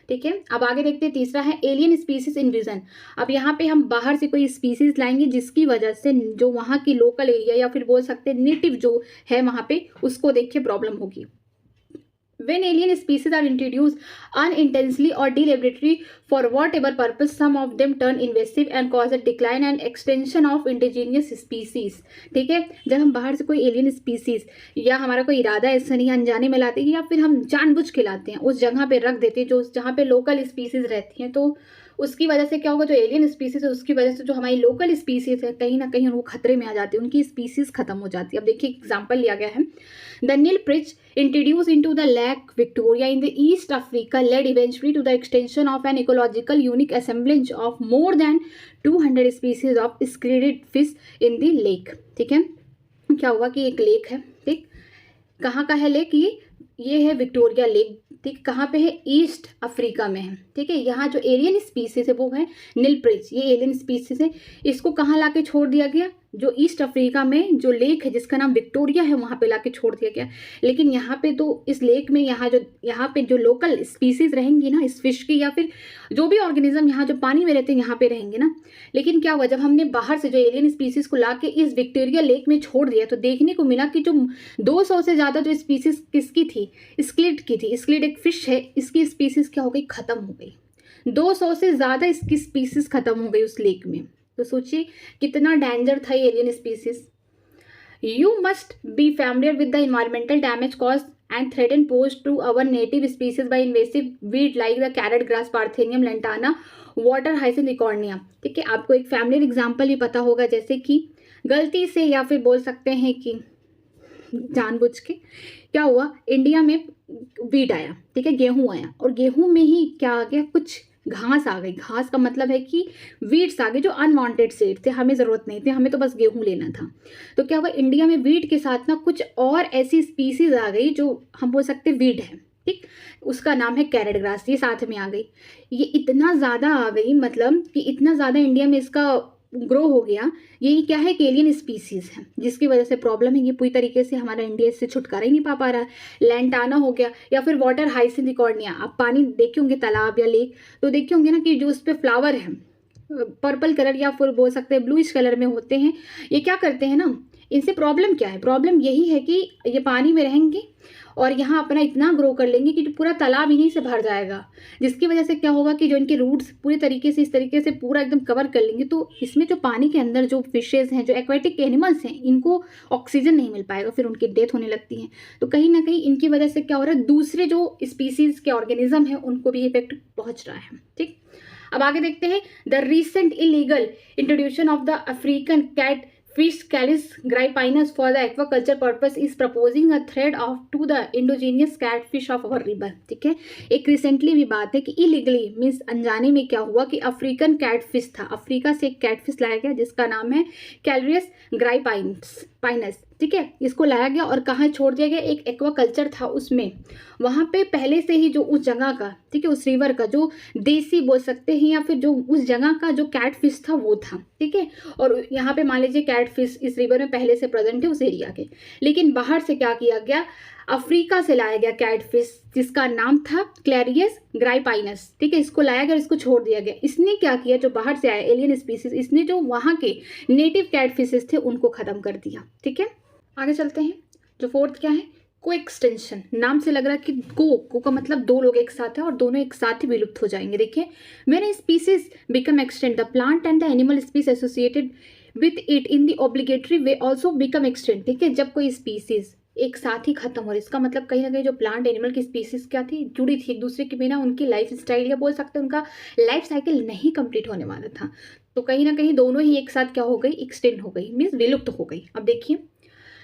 ठीक है, अब आगे देखते हैं, तीसरा है एलियन स्पीसीज इन्विजन। अब यहाँ पे हम बाहर से कोई स्पीसीज लाएंगे जिसकी वजह से जो वहाँ की लोकल एरिया या फिर बोल सकते हैं नेटिव जो है वहाँ पे, उसको देखिए प्रॉब्लम होगी। When alien species are introduced unintentionally or deliberately for whatever purpose, some of them turn invasive and cause a decline and extension of indigenous species। ठीक है, जब हम बाहर से कोई एलियन स्पीसीज या हमारा कोई इरादा ऐसा नहीं अनजाने में लाते हैं या फिर हम जानबूझ के लाते हैं, उस जगह पे रख देते हैं जो जहाँ पे लोकल स्पीसीज रहती हैं, तो उसकी वजह से क्या होगा, जो एलियन स्पीसीज है उसकी वजह से जो हमारी लोकल स्पीसीज है कहीं ना कहीं उनको खतरे में आ जाती है, उनकी स्पीसीज खत्म हो जाती है। अब देखिए एग्जाम्पल लिया गया है, the Nile perch introduced into the Lake Victoria in the East Africa led eventually to the extension of an ecological unique assemblage of more than 200 species of squid fish in the lake। ठीक है, क्या हुआ कि एक lake है, ठीक, कहाँ का है लेक, ये है विक्टोरिया लेक, ठीक, कहाँ पे है, ईस्ट अफ्रीका में है। ठीक है, यहाँ जो एलियन स्पीसीज है वो है नीलप्रिच, ये एलियन स्पीसीज है, इसको कहाँ लाके छोड़ दिया गया, जो ईस्ट अफ्रीका में जो लेक है जिसका नाम विक्टोरिया है वहाँ पे लाके छोड़ दिया गया। लेकिन यहाँ पे तो इस लेक में यहाँ पे जो लोकल स्पीसीज रहेंगी ना इस फिश की या फिर जो भी ऑर्गेनिज्म यहाँ जो पानी में रहते हैं यहाँ पे रहेंगे ना। लेकिन क्या हुआ, जब हमने बाहर से जो एलियन स्पीसीज को लाके इस विक्टोरिया लेक में छोड़ दिया तो देखने को मिला कि जो 200 से ज़्यादा जो स्पीसीज किसकी थी, स्क्विड की थी। स्क्विड एक फिश है, इसकी स्पीसीज क्या हो गई, खत्म हो गई, 200 से ज़्यादा इसकी स्पीसीज खत्म हो गई उस लेक में। तो सोचिए कितना डेंजर था ये alien species. You must be familiar with the environmental damage cause and threat and pose to our native species by invasive weed like the carrot grass, parthenium lantana, water hyacinth eichhornia. ठीक है, आपको एक familiar example भी पता होगा, जैसे कि गलती से या फिर बोल सकते हैं कि जानबूझ के क्या हुआ, इंडिया में वीट आया, ठीक है, गेहूं आया और गेहूं में ही क्या आ गया, कुछ घास आ गई। घास का मतलब है कि वीट्स आ गए जो अनवांटेड सीड थे, हमें ज़रूरत नहीं थी, हमें तो बस गेहूं लेना था। तो क्या हुआ, इंडिया में वीट के साथ ना कुछ और ऐसी स्पीसीज आ गई जो हम बोल सकते वीट है, ठीक, उसका नाम है कैरेट ग्रास, ये साथ में आ गई। ये इतना ज़्यादा आ गई, मतलब कि इतना ज़्यादा इंडिया में इसका ग्रो हो गया। ये क्या है कि एलियन स्पीसीज़ है, जिसकी वजह से प्रॉब्लम है, ये पूरी तरीके से हमारा इंडिया इससे छुटकारा ही नहीं पा रहा है। लैंटाना हो गया, या फिर वाटर हाइसिंथ रिकॉर्डिया। आप पानी देखे होंगे तालाब या लेक, तो देखे होंगे ना कि जो उस पर फ्लावर है पर्पल कलर या फिर बोल सकते हैं ब्लूइश कलर में होते हैं। ये क्या करते हैं ना, इनसे प्रॉब्लम क्या है, प्रॉब्लम यही है कि ये पानी में रहेंगे और यहाँ अपना इतना ग्रो कर लेंगे कि पूरा तालाब इन्हीं से भर जाएगा, जिसकी वजह से क्या होगा कि जो इनके रूट्स पूरी तरीके से इस तरीके से पूरा एकदम कवर कर लेंगे, तो इसमें जो पानी के अंदर जो फिशेज हैं, जो एक्वेटिक एनिमल्स हैं, इनको ऑक्सीजन नहीं मिल पाएगा, फिर उनकी डेथ होने लगती है। तो कहीं ना कहीं इनकी वजह से क्या हो रहा है, दूसरे जो स्पीसीज के ऑर्गेनिज्म है उनको भी इफेक्ट पहुंच रहा है। ठीक, अब आगे देखते हैं। The recent illegal introduction of the African cat fish Calis grypinus for the aquaculture purpose is proposing a threat of to the indigenous catfish of our river। ठीक है, एक रिसेंटली भी बात है कि इलीगली मीन्स अनजाने में क्या हुआ कि अफ्रीकन कैटफिश था, अफ्रीका से एक कैटफिश लाया गया जिसका नाम है कैलरियस ग्राइपाइनस। ठीक है, इसको लाया गया और कहाँ छोड़ दिया गया, एक एक्वाकल्चर था उसमें, वहाँ पे पहले से ही जो उस जगह का, ठीक है, उस रिवर का जो देसी बोल सकते हैं या फिर जो उस जगह का जो कैटफिश था वो था। ठीक है, और यहाँ पे मान लीजिए कैटफिश इस रिवर में पहले से प्रेजेंट है उस एरिया के, लेकिन बाहर से क्या किया गया, अफ्रीका से लाया गया कैटफिश जिसका नाम था क्लैरियस ग्राइपाइनस। ठीक है, इसको लाया गया और इसको छोड़ दिया गया। इसने क्या किया, जो बाहर से आया एलियन स्पीसीज, इसने जो वहाँ के नेटिव कैटफिशेस थे उनको खत्म कर दिया। ठीक है, आगे चलते हैं। जो फोर्थ क्या है, को एक्सटेंशन। नाम से लग रहा है कि को का मतलब दो लोग एक साथ है और दोनों एक साथ ही विलुप्त हो जाएंगे। देखिए, when species become extinct the plant and the animal species associated with it in the obligatory way also become extinct. ठीक है, जब कोई स्पीसीज एक साथ ही खत्म हो रही, इसका मतलब कहीं ना कहीं जो प्लांट एनिमल की स्पीसीज क्या थी, जुड़ी थी एक दूसरे के बिना, उनकी लाइफ स्टाइल या बोल सकते हैं उनका लाइफ साइकिल नहीं कंप्लीट होने वाला था, तो कहीं ना कहीं दोनों ही एक साथ क्या हो गई, एक्सटेंड हो गई, मीन्स विलुप्त हो गई। अब देखिए,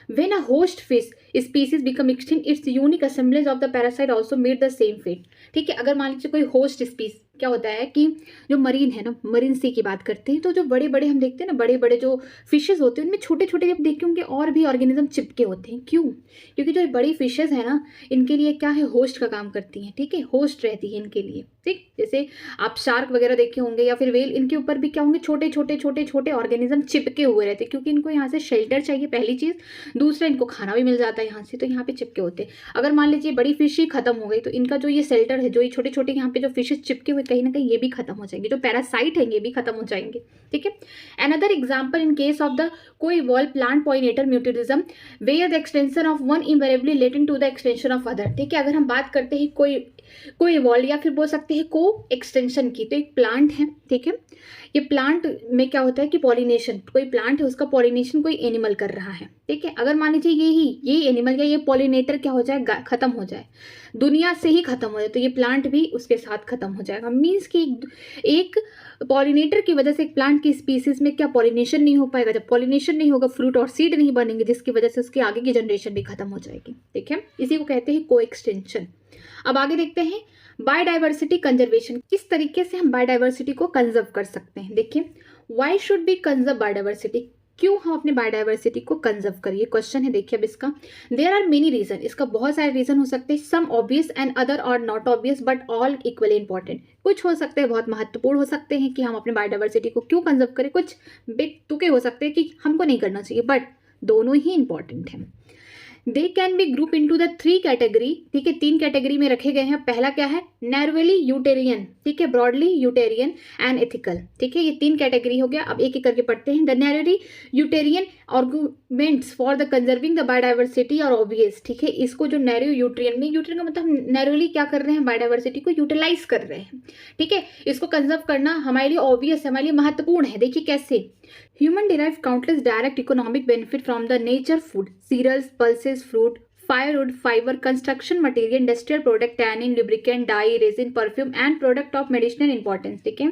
when a host fish species become extinct, its unique assemblage of the parasite also made the same fate। ठीक है, अगर मान लीजिए कोई होस्ट स्पीस, क्या होता है कि जो मरीन है ना, मरीन सी की बात करते हैं, तो जो बड़े बड़े हम देखते हैं ना, बड़े बड़े जो फिशेज होते हैं उनमें छोटे छोटे जब देखे होंगे और भी ऑर्गेनिज्म चिपके होते हैं। क्यों? क्योंकि जो बड़ी फिशेज है ना, इनके लिए क्या है, होस्ट का काम करती हैं। ठीक है, होस्ट रहती है इनके लिए। ठीक, जैसे आप शार्क वगैरह देखे होंगे या फिर वेल, इनके ऊपर भी क्या होंगे, छोटे छोटे छोटे छोटे ऑर्गेनिज्म चिपके हुए रहते हैं, क्योंकि इनको यहाँ से शेल्टर चाहिए पहली चीज़, दूसरा इनको खाना भी मिल जाता है यहाँ से, तो यहाँ पे चिपके होते हैं। अगर मान लीजिए बड़ी फिश ही खत्म हो गई, तो इनका जो ये शेल्टर है, जो ये छोटे छोटे यहाँ पे जो फिशेज चिपके हुए, कहीं ना कहीं ये भी खत्म हो जाएंगे, जो पैरासाइट है ये भी खत्म हो जाएंगे। ठीक है, another example in case of the co-evolved plant pollinator mutualism where the extension of one invariably leading to the extension of other। ठीक है, अगर हम बात करते हैं कोई इवॉल्व या फिर बोल सकते हैं को एक्सटेंशन की, तो एक प्लांट है। ठीक है, ये प्लांट में क्या होता है कि पॉलिनेशन, कोई प्लांट है उसका पॉलिनेशन कोई एनिमल कर रहा है। ठीक है, अगर मान लीजिए ये एनिमल या ये पॉलिनेटर क्या हो जाए, खत्म हो जाए, दुनिया से ही खत्म हो जाए, तो ये प्लांट भी उसके साथ खत्म हो जाएगा। मीन्स कि एक पॉलिनेटर की वजह से एक प्लांट की स्पीसीज में क्या पॉलिनेशन नहीं हो पाएगा, जब पॉलिनेशन नहीं होगा फ्रूट और सीड नहीं बनेंगे, जिसकी वजह से उसके आगे की जनरेशन भी खत्म हो जाएगी। ठीक है, इसी को कहते हैं को एक्सटेंशन। अब आगे देखते हैं बायोडाइवर्सिटी कंजर्वेशन, किस तरीके से हम बायोडाइवर्सिटी को कंजर्व कर सकते हैं। देखिए, why should be conserve biodiversity, क्यों हम अपने बायोडाइवर्सिटी को कंजर्व करिए, क्वेश्चन है। देखिए अब इसका, देयर आर मेनी रीजन, इसका बहुत सारे रीजन हो सकते हैं, सम ऑब्वियस एंड अदर और not obvious but all equally important. कुछ हो सकते हैं बहुत महत्वपूर्ण हो सकते हैं कि हम अपने बायोडाइवर्सिटी को क्यों कंजर्व करें, कुछ बेतुके हो सकते हैं कि हमको नहीं करना चाहिए, बट दोनों ही इंपॉर्टेंट हैं। They can be group into the 3 category. ठीक है, 3 कैटेगरी में रखे गए हैं। पहला क्या है, नैरोली यूटेरियन, ठीक है, ब्रॉडली यूटेरियन एंड एथिकल। ठीक है, ये 3 कैटेगरी हो गया। अब एक एक करके पढ़ते हैं। The narrowly utilitarian arguments for the conserving the biodiversity are obvious. ठीक है, इसको जो नैरो यूटेरियन में, यूटेरियन का मतलब हम नैरोली क्या कर रहे हैं, बायोडाइवर्सिटी को यूटिलाइज कर रहे हैं। ठीक है, इसको कंजर्व करना हमारे लिए ऑब्वियस है, हमारे लिए महत्वपूर्ण है। देखिए कैसे, Human derive countless direct economic benefit from the nature food, cereals, pulses, fruit, firewood, fiber, construction material, industrial product, tannin, lubricant, dye, resin, perfume and product of medicinal importance। ठीक है,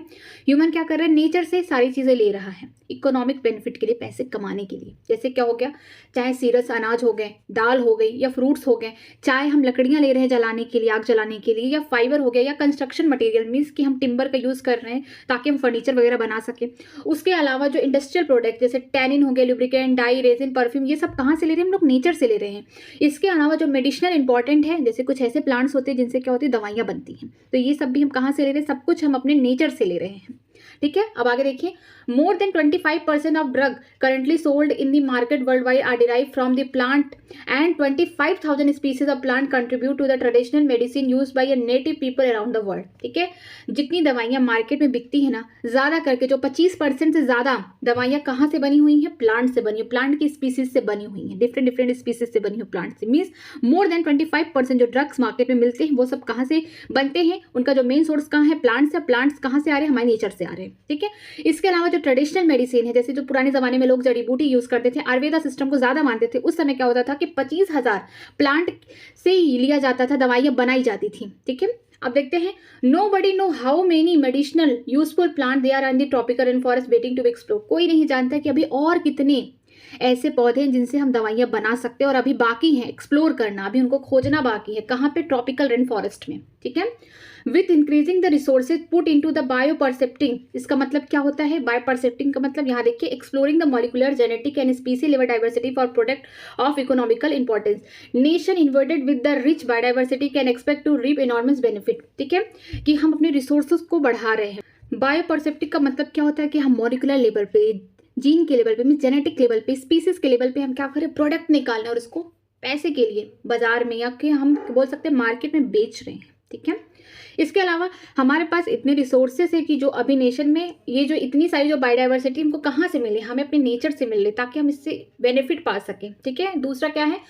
ह्यूमन क्या कर रहा है, नेचर से सारी चीज़ें ले रहा है इकोनॉमिक बेनिफिट के लिए, पैसे कमाने के लिए। जैसे क्या हो गया, चाहे सीरस अनाज हो गए, दाल हो गई या फ्रूट्स हो गए, चाहे हम लकड़ियाँ ले रहे हैं जलाने के लिए, आग जलाने के लिए, या फाइबर हो गया, या कंस्ट्रक्शन मटेरियल मीन्स कि हम टिम्बर का यूज़ कर रहे हैं ताकि हम फर्नीचर वगैरह बना सकें। उसके अलावा जो इंडस्ट्रियल प्रोडक्ट जैसे टैनिन हो गया, लुब्रिकेंट, डाई, रेजिन, परफ्यूम, ये सब कहाँ से ले रहे हैं हम लोग, नेचर से ले रहे हैं। इसके इसके अलावा जो मेडिसिनल इंपॉर्टेंट है, जैसे कुछ ऐसे प्लांट्स होते हैं जिनसे क्या होती है, दवाइयाँ बनती हैं, तो ये सब भी हम कहाँ से ले रहे हैं, सब कुछ हम अपने नेचर से ले रहे हैं। ठीक है, अब आगे देखिए, more than 25% of drug currently sold in the market world wide are derive from the plant and 25,000 species of plant contribute to the traditional medicine used by native people around the world. ठीक है, जितनी दवाइयाँ market में बिकती है ना, ज़्यादा करके जो 25% से ज़्यादा दवाइयाँ कहाँ से बनी हुई हैं, प्लांट से बनी हुई, प्लांट की स्पीसीज से बनी हुई हैं, डिफरेंट स्पीसीज से बनी हुई प्लांट से। मीन्स मोर देन 25% जो ड्रग्स मार्केट में मिलते हैं वो सब कहाँ से बनते हैं, उनका जो मेन सोर्स कहाँ है, प्लांट्स से। प्लांट्स कहाँ से आ रहे हैं, हमारे नेचर से आ रहे हैं। ठीक है, इसके अलावा जो ट्रेडिशनल मेडिसिन है, जैसे जो पुराने जमाने में लोग जड़ी बूटी यूज करते थे, आयुर्वेदा सिस्टम को ज्यादा मानते थे, उस समय क्या होता था कि 25,000 प्लांट से ही लिया जाता था, दवाइयां बनाई जाती थी। ठीक है, अब देखते हैं, nobody know how many medicinal useful plant there are in the tropical rain forest waiting to explore. कोई नहीं जानता कि अभी और कितने ऐसे पौधे हैं जिनसे हम दवाइयां बना सकते हैं और अभी बाकी हैं एक्सप्लोर करना, अभी उनको खोजना बाकी है। कहाँ पे, ट्रॉपिकल रेन फॉरेस्ट में। ठीक है, with increasing the resources put into the bioprospecting. इसका मतलब क्या होता है, बायो परसेप्टिंग का मतलब यहाँ देखिए, exploring the molecular genetic and species level diversity for product of economical importance. Nation inverted with the rich biodiversity can expect to reap enormous benefit. ठीक है, कि हम अपने रिसोर्सेज को बढ़ा रहे हैं। बायो परसेप्टिक का मतलब क्या होता है कि हम मॉलिक्यूलर लेवल पे, जीन के लेवल पे, मीन जेनेटिक लेवल पे, स्पीसीज के लेवल पे हम क्या करें, प्रोडक्ट निकालना और उसको पैसे के लिए बाजार में या कि हम बोल सकते हैं मार्केट में बेच रहे हैं। ठीक है, इसके अलावा हमारे पास इतने रिसोर्सेस है कि जो अभी नेशन में ये जो इतनी सारी जो बायोडाइवर्सिटी हमको कहाँ से मिले, हमें अपने नेचर से मिल रही, ताकि हम इससे बेनिफिट पा सकें। ठीक है, दूसरा क्या है,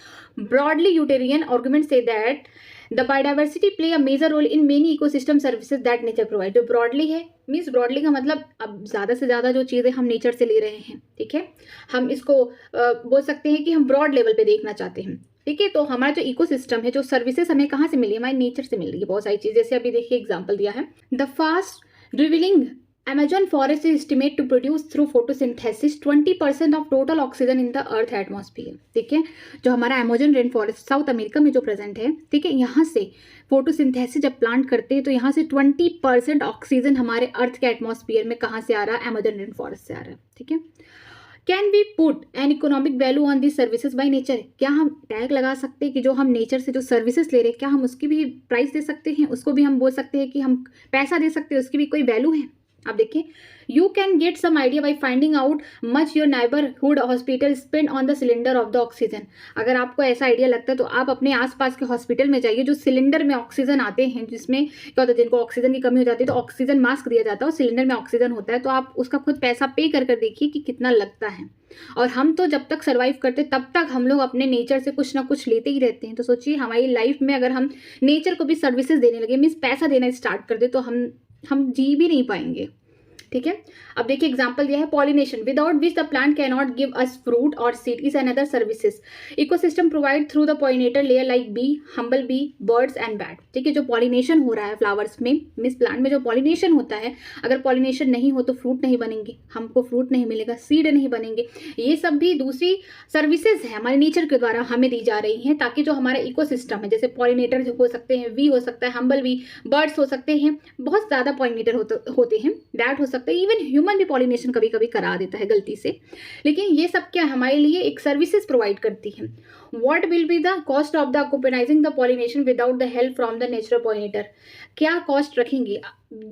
broadly utilitarian argument say that the biodiversity play a major role in many ecosystem services that nature provide. जो ब्रॉडली है, मीन्स ब्रॉडली का मतलब अब ज़्यादा से ज़्यादा जो चीज़ें हम नेचर से ले रहे हैं। ठीक है, हम इसको बोल सकते हैं कि हम ब्रॉड लेवल पे देखना चाहते हैं। ठीक है, तो हमारा जो इकोसिस्टम है, जो सर्विसेज हमें कहाँ से मिली है, हमारे नेचर से मिल रही है बहुत सारी चीज़। जैसे अभी देखिए एग्जाम्पल दिया है, the fast revealing Amazon forest is estimated to produce through photosynthesis 20% of total oxygen in the earth atmosphere। ठीक है, जो हमारा Amazon rain forest south America में जो प्रेजेंट है, ठीक है, यहाँ से फोटोसिंथेसिस जब प्लांट करते हैं तो यहाँ से 20% ऑक्सीजन हमारे अर्थ के एटमॉस्फेयर में कहाँ से आ रहा है, अमेजन रेन फॉरेस्ट से आ रहा है। ठीक है, can we put an economic value on this services by nature. क्या हम टैग लगा सकते हैं कि जो हम नेचर से जो सर्विसेज ले रहे हैं, क्या हम उसकी भी प्राइस दे सकते हैं, उसको भी हम बोल सकते हैं कि हम पैसा दे सकते हैं, उसकी भी कोई वैल्यू है। आप देखिए, you can get some idea by finding out much your neighbourhood hospital spend on the cylinder of the oxygen. अगर आपको ऐसा आइडिया लगता है तो आप अपने आसपास के हॉस्पिटल में जाइए, जो सिलेंडर में ऑक्सीजन आते हैं, जिसमें क्या होता है, जिनको ऑक्सीजन की कमी हो जाती है तो ऑक्सीजन मास्क दिया जाता है और सिलेंडर में ऑक्सीजन होता है, तो आप उसका खुद पैसा पे कर देखिए कि कितना लगता है। और हम तो जब तक सर्वाइव करते तब तक हम लोग अपने नेचर से कुछ ना कुछ लेते ही रहते हैं। तो सोचिए हमारी लाइफ में अगर हम नेचर को भी सर्विसेज देने लगे, मीन्स पैसा देना स्टार्ट कर दे, तो हम जी भी नहीं पाएंगे। ठीक है, अब देखिए एग्जांपल दिया है, pollination without which the plant can not give us fruit और seeds and other services. Ecosystem provide through the pollinator layer like bee, humble bee, birds and bat. ठीक है, जो पॉलिनेशन हो रहा है फ्लावर्स में, मीन्स प्लांट में जो पॉलिनेशन होता है, अगर पॉलिनेशन नहीं हो तो फ्रूट नहीं बनेंगे, हमको फ्रूट नहीं मिलेगा, सीड नहीं बनेंगे। ये सब भी दूसरी सर्विसेज है हमारे नेचर के द्वारा हमें दी जा रही हैं, ताकि जो हमारा इकोसिस्टम है, जैसे पॉलिनेटर हो सकते हैं, वी हो सकता है, हम्बल बी, बर्ड्स हो सकते हैं, बहुत ज़्यादा पॉलिनेटर होते हैं, बैट हो सकता है, इवन ह्यूमन भी पॉलिनेशन कभी कभी करा देता है गलती से। लेकिन ये सब क्या हमारे लिए एक सर्विसेज प्रोवाइड करती है। What will be the cost of the organising the pollination without the help from the natural pollinator. क्या कॉस्ट रखेंगे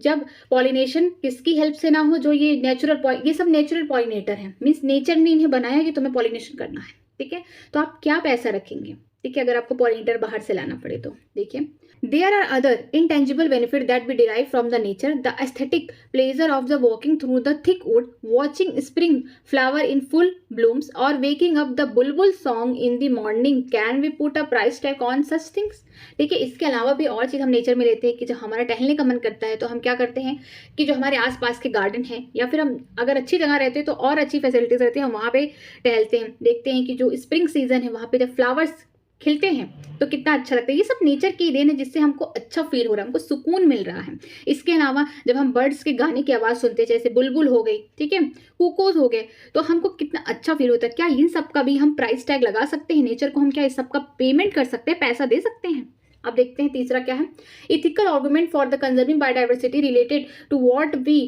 जब पॉलिनेशन किसकी हेल्प से ना हो, जो ये ये सब नेचुरल पॉलिनेटर हैं, मीन्स नेचर ने इन्हें बनाया कि तुम्हें पॉलिनेशन करना है। ठीक है, तो आप क्या पैसा रखेंगे, ठीक है, अगर आपको पॉलिनेटर बाहर से लाना पड़े तो। देखिए, there are other intangible benefits that we derive from the nature. The aesthetic pleasure of the walking through the thick wood, watching spring flower in full blooms, or waking up the bulbul song in the morning. Can we put a price tag on such things? देखिए, इसके अलावा भी और चीज़ हम nature में लेते हैं कि जब हमारा टहलने का मन करता है तो हम क्या करते हैं कि जो हमारे आसपास के गार्डन है, या फिर हम अगर अच्छी जगह रहते हैं तो और अच्छी फैसिलिटीज रहती हैं, हम वहाँ पे टहलते हैं, देखते हैं कि जो स्प्रिंग सीजन है वहाँ पे जब फ्लावर्स खिलते हैं तो कितना अच्छा लगता है। ये सब नेचर की देन है, जिससे हमको अच्छा फील हो रहा है, हमको सुकून मिल रहा है। इसके अलावा जब हम बर्ड्स के गाने की आवाज़ सुनते हैं, जैसे बुलबुल हो गई, ठीक है, कुकोज हो गए, तो हमको कितना अच्छा फील होता है। क्या इन सब का भी हम प्राइस टैग लगा सकते हैं नेचर को, हम क्या इस सब का पेमेंट कर सकते हैं, पैसा दे सकते हैं? अब देखते हैं तीसरा क्या है, ethical argument for the conserving biodiversity related to what we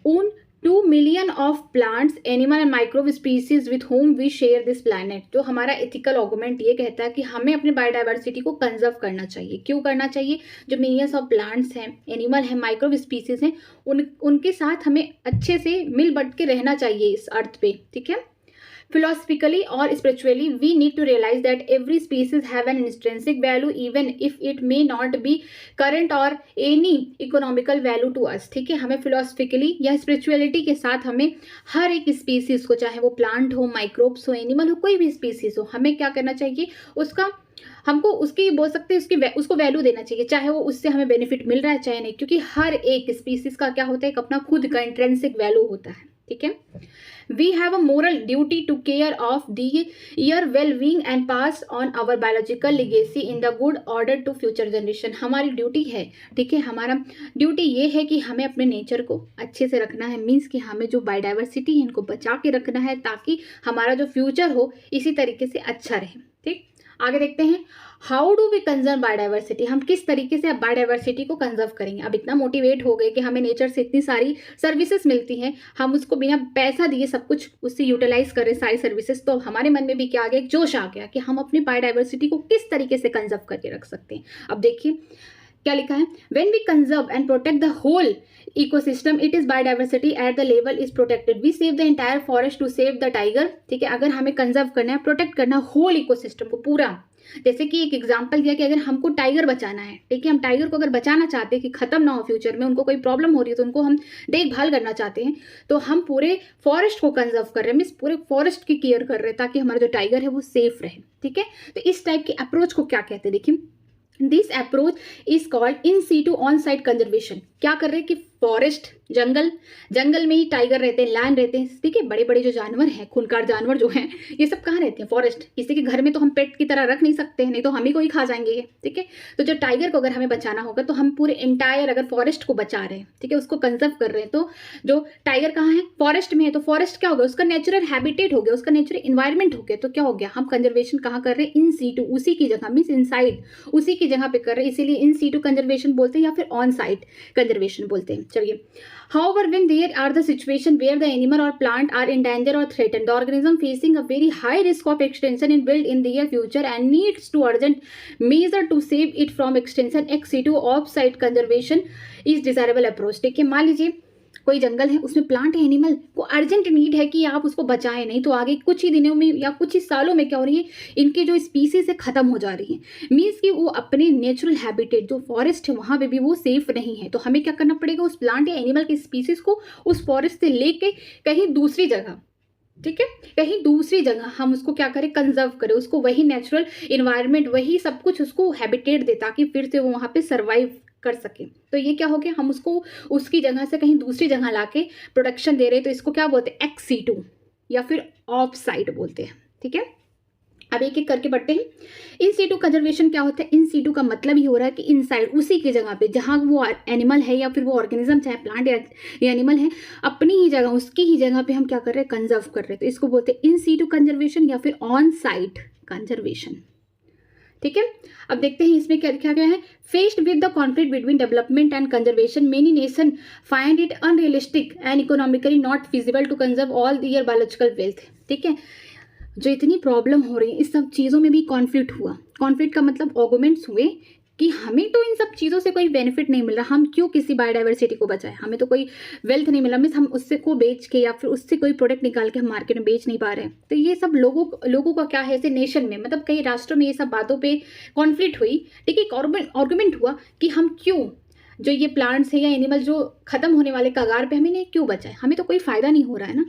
own 2 million of plants animal and microbe species with whom we share this planet. जो हमारा एथिकल आर्गुमेंट ये कहता है कि हमें अपनी बायोडाइवर्सिटी को कंजर्व करना चाहिए। क्यों करना चाहिए? जो मिलियंस ऑफ प्लांट्स हैं, एनिमल हैं, माइक्रोब स्पीसीज हैं, उनके साथ हमें अच्छे से मिल बट के रहना चाहिए इस अर्थ पे। ठीक है। Philosophically or spiritually, we need to realize that every species have an intrinsic value even if it may not be current or any economical value to us। ठीक है। हमें philosophically या spirituality के साथ हमें हर एक species को, चाहे वो प्लांट हो, माइक्रोब्स हो, एनिमल हो, कोई भी species हो, हमें क्या करना चाहिए? उसका हमको उसकी बोल सकते हैं उसको वैल्यू देना चाहिए, चाहे वो उससे हमें बेनिफिट मिल रहा है चाहे नहीं, क्योंकि हर एक स्पीसीज का क्या होता है? एक अपना खुद का इंट्रिंसिक वैल्यू होता है। ठीक है। We have a moral duty to care of their well-being and pass on our biological legacy in the good order to future generation। हमारी ड्यूटी है। ठीक है। हमारा ड्यूटी ये है कि हमें अपने नेचर को अच्छे से रखना है, मीन्स कि हमें जो बायोडाइवर्सिटी है इनको बचा के रखना है ताकि हमारा जो फ्यूचर हो इसी तरीके से अच्छा रहे। ठीक। आगे देखते हैं, how do we conserve biodiversity. हम किस तरीके से अब बायोडाइवर्सिटी को कंजर्व करेंगे? अब इतना मोटिवेट हो गए कि हमें नेचर से इतनी सारी सर्विसेज मिलती हैं, हम उसको बिना पैसा दिए सब कुछ उससे यूटिलाइज कर रहे हैं सारी सर्विसेज, तो हमारे मन में भी क्या आ गया? एक जोश आ गया कि हम अपनी बायोडाइवर्सिटी को किस तरीके से कंजर्व करके रख सकते हैं। अब देखिए क्या लिखा है, when we conserve and protect the whole ecosystem it is biodiversity at the level is protected. We save the entire forest to save the tiger. ठीक है। अगर हमें कंजर्व करना है, प्रोटेक्ट करना होल इकोसिस्टम को पूरा, जैसे कि एक एग्जांपल दिया कि अगर हमको टाइगर बचाना है, ठीक है, हम टाइगर को अगर बचाना चाहते हैं कि खत्म ना हो फ्यूचर में, उनको कोई प्रॉब्लम हो रही है तो उनको हम देखभाल करना चाहते हैं, तो हम पूरे फॉरेस्ट को कंजर्व कर रहे हैं, मीन्स पूरे फॉरेस्ट की केयर कर रहे हैं ताकि हमारा जो टाइगर है वो सेफ रहे। ठीक है। तो इस टाइप की अप्रोच को क्या कहते हैं? देखिए, this approach is called in situ on site conservation. क्या कर रहे हैं कि फॉरेस्ट, जंगल में ही टाइगर रहते हैं, लायन रहते हैं। ठीक है। बड़े बड़े जो जानवर हैं, खूंखार जानवर जो हैं, ये सब कहाँ रहते हैं? फॉरेस्ट। किसी के घर में तो हम पेट की तरह रख नहीं सकते हैं, नहीं तो हम ही को ही खा जाएंगे ये। ठीक है। तो जो टाइगर को अगर हमें बचाना होगा तो हम पूरे एंटायर अगर फॉरेस्ट को बचा रहे हैं, ठीक है, उसको कंजर्व कर रहे हैं, तो जो टाइगर कहाँ है? फॉरेस्ट में है। तो फॉरेस्ट क्या हो गया? उसका नेचुरल हैबिटेट हो गया, उसका नेचुरल इन्वायरमेंट हो गया। तो क्या हो गया? हम कंजर्वेशन कहाँ कर रहे हैं? इन सीटू, उसी की जगह, मीन्स इनसाइड, उसी की जगह पे कर रहे हैं, इसीलिए इन सीटू कंजर्वेशन बोलते हैं या फिर ऑन साइट कंजर्वेशन बोलते हैं। चलिए, however when there are the situation where the animal or plant are in danger or threatened, the organism facing a very high risk of extinction in build in their future and needs to urgent measure to save it from extinction, ex situ off site conservation is desirable approach। ठीक है। मान लीजिए कोई जंगल है, उसमें plant है, animal को urgent need है कि आप उसको बचाएं, नहीं तो आगे कुछ ही दिनों में या कुछ ही सालों में क्या हो रही है, इनकी जो स्पीसीज है खत्म हो जा रही है, मीन्स कि वो अपने नेचुरल हैबिटेट जो फॉरेस्ट है वहाँ पे भी वो सेफ नहीं है। तो हमें क्या करना पड़ेगा? उस प्लांट या एनिमल की स्पीसीज को उस फॉरेस्ट से लेके कहीं दूसरी जगह, ठीक है, कहीं दूसरी जगह हम उसको क्या करें? कंजर्व करें, उसको वही नेचुरल इन्वायरमेंट, वही सब कुछ उसको हैबिटेट दे ताकि फिर से वो वहाँ पे सर्वाइव कर सके। तो ये क्या हो गया? हम उसको उसकी जगह से कहीं दूसरी जगह लाके प्रोटेक्शन दे रहे हैं। तो इसको क्या बोलते हैं? एक्स सीटू या फिर ऑफ साइट बोलते हैं। ठीक है। अब एक एक करके बढ़ते हैं। इन सीटू कंजर्वेशन क्या होता है? इन सीटू का मतलब ये हो रहा है कि इनसाइड, उसी की जगह पे जहाँ वो एनिमल है या फिर वो ऑर्गेनिज्म, चाहे प्लांट या एनिमल है, अपनी ही जगह, उसकी ही जगह पे हम क्या कर रहे हैं? कंजर्व कर रहे हैं। तो इसको बोलते हैं इन सीटू कंजर्वेशन या फिर ऑन साइट कंजर्वेशन। ठीक है। अब देखते हैं इसमें क्या लिखा गया है। Faced with the conflict between development and conservation, many nation find it unrealistic and economically not feasible to conserve all their biological wealth. ठीक है। जो इतनी प्रॉब्लम हो रही है, इस सब चीज़ों में भी कॉन्फ्लिक्ट हुआ। कॉन्फ्लिक्ट का मतलब आर्गुमेंट्स हुए कि हमें तो इन सब चीज़ों से कोई बेनिफिट नहीं मिल रहा, हम क्यों किसी बायोडाइवर्सिटी को बचाएं, हमें तो कोई वेल्थ नहीं मिला, मीन्स हम उससे को बेच के या फिर उससे कोई प्रोडक्ट निकाल के हम मार्केट में बेच नहीं पा रहे हैं। तो ये सब लोगों का क्या है, ऐसे नेशन में, मतलब कई राष्ट्रों में ये सब बातों पे कॉन्फ्लिक्ट हुई। ठीक है। आर्गुमेंट हुआ कि हम क्यों जो ये प्लांट्स है या एनिमल जो खत्म होने वाले कगार पे, हमें इन्हें क्यों बचाएं, हमें तो कोई फायदा नहीं हो रहा है ना,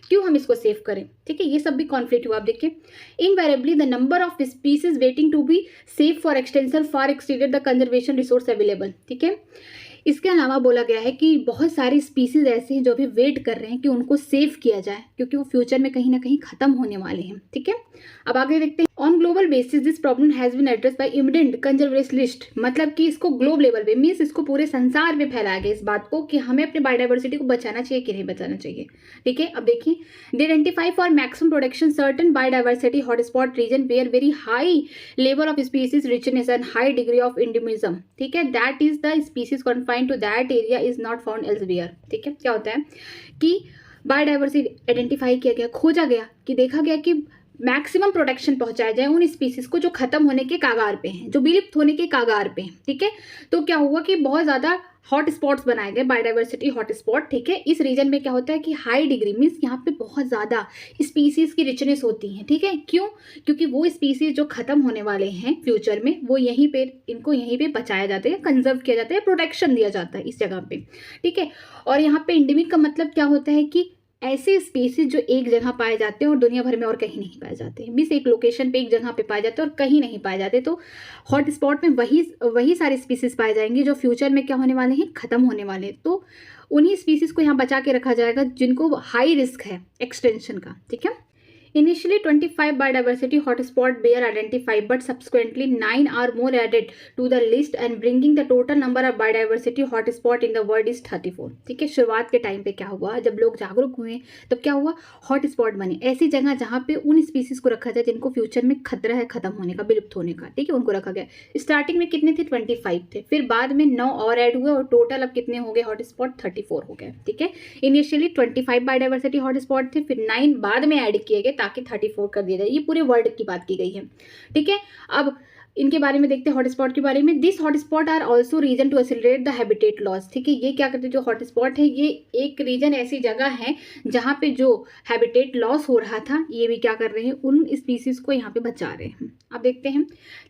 क्यों हम इसको सेव करें। ठीक है। ये सब भी कॉन्फ्लिक्ट हुआ। आप देखिए, invariably the number of species waiting to be safe for extension far exceeded the conservation resource available. ठीक है। इसके अलावा बोला गया है कि बहुत सारी स्पीसीज ऐसे हैं जो अभी वेट कर रहे हैं कि उनको सेव किया जाए, क्योंकि वो फ्यूचर में कहीं ना कहीं खत्म होने वाले हैं। ठीक है। अब आगे देखते हैं। On global basis this problem has been address by eminent conservationist, मतलब कि इसको ग्लोब लेवल पे, मीन्स इसको पूरे संसार में फैलाया गया इस बात को कि हमें अपने बायोडाइवर्सिटी को बचाना चाहिए कि नहीं बचाना चाहिए। ठीक है। अब देखिए, they identify for maximum protection certain biodiversity hotspot region where very high level of species richness and high degree of endemism. ठीक है। That is the species confined to that area is not found elsewhere। ठीक है, क्या होता है कि biodiversity identify किया गया, खोजा गया कि देखा गया कि मैक्सिमम प्रोटेक्शन पहुंचाया जाए उन स्पीसीज को जो खत्म होने के कागार पे हैं, जो विलुप्त होने के कागार पे हैं। ठीक है, तो क्या हुआ कि बहुत ज़्यादा हॉट स्पॉट्स बनाए गए, बायोडाइवर्सिटी हॉट स्पॉट। ठीक है, इस रीजन में क्या होता है कि हाई डिग्री मीन्स यहाँ पे बहुत ज़्यादा स्पीसीज की रिचनेस होती है। ठीक है, क्यों? क्योंकि वो स्पीसीज जो खत्म होने वाले हैं फ्यूचर में, वो यहीं पे इनको यहीं पे बचाया जाता है, कंजर्व किया जाता है, प्रोटेक्शन दिया जाता है इस जगह पे। ठीक है, और यहाँ पे एंडेमिक का मतलब क्या होता है कि ऐसे स्पीसीज जो एक जगह पाए जाते हैं और दुनिया भर में और कहीं नहीं पाए जाते, मीन्स एक लोकेशन पे एक जगह पे पाए जाते हैं और कहीं नहीं पाए जाते। तो हॉट स्पॉट में वही सारे स्पीसीज पाए जाएंगे जो फ्यूचर में क्या होने वाले हैं, खत्म होने वाले हैं। तो उन्हीं स्पीसीज को यहाँ बचा के रखा जाएगा जिनको हाई रिस्क है एक्सटेंशन का। ठीक है, Initially 25 biodiversity hotspot were identified, but subsequently 9 are more added to the list and bringing the total number of biodiversity hotspot in the world is 34। ठीक है, शुरुआत के टाइम पे क्या हुआ, जब लोग जागरूक हुए तब क्या हुआ, हॉटस्पॉट बने, ऐसी जगह जहाँ पे उन स्पीसीज को रखा जाए जिनको फ्यूचर में खतरा है खत्म होने का, विलुप्त होने का। ठीक है, उनको रखा गया। स्टार्टिंग में कितने थे, 25 थे, फिर बाद में 9 और ऐड हुए और टोटल अब कितने हो गए हॉटस्पॉट, 34 हो गए। ठीक है, इनिशियली 25 बायोडाइवर्सिटी हॉटस्पॉट थे, फिर 9 बाद में ऐड किए गए ताकि 34 कर दिया जाए। ये पूरे वर्ल्ड की बात की गई है। ठीक है, अब इनके बारे में देखते हैं, हॉटस्पॉट के बारे में। This hotspot are also region to accelerate the habitat loss. ठीक है, ये क्या करते हैं, जो हॉटस्पॉट है ये एक रीजन ऐसी जगह है जहाँ पे जो हैबिटेट लॉस हो रहा था, ये भी क्या कर रहे हैं, उन स्पीसीज को यहाँ पे बचा रहे हैं। अब देखते हैं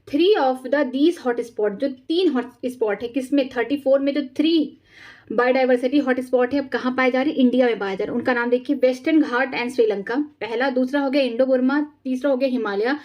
3 ऑफ दीज हॉटस्पॉट, जो 3 हॉटस्पॉट है किसमें, 34 में जो 3 बायोडाइवर्सिटी हॉटस्पॉट है अब कहाँ पाए जा रहे हैं, इंडिया में पाए जा रहे हैं। उनका नाम देखिए, वेस्टर्न घाट एंड श्रीलंका पहला, दूसरा हो गया इंडो बुर्मा, तीसरा हो गया Himalaya.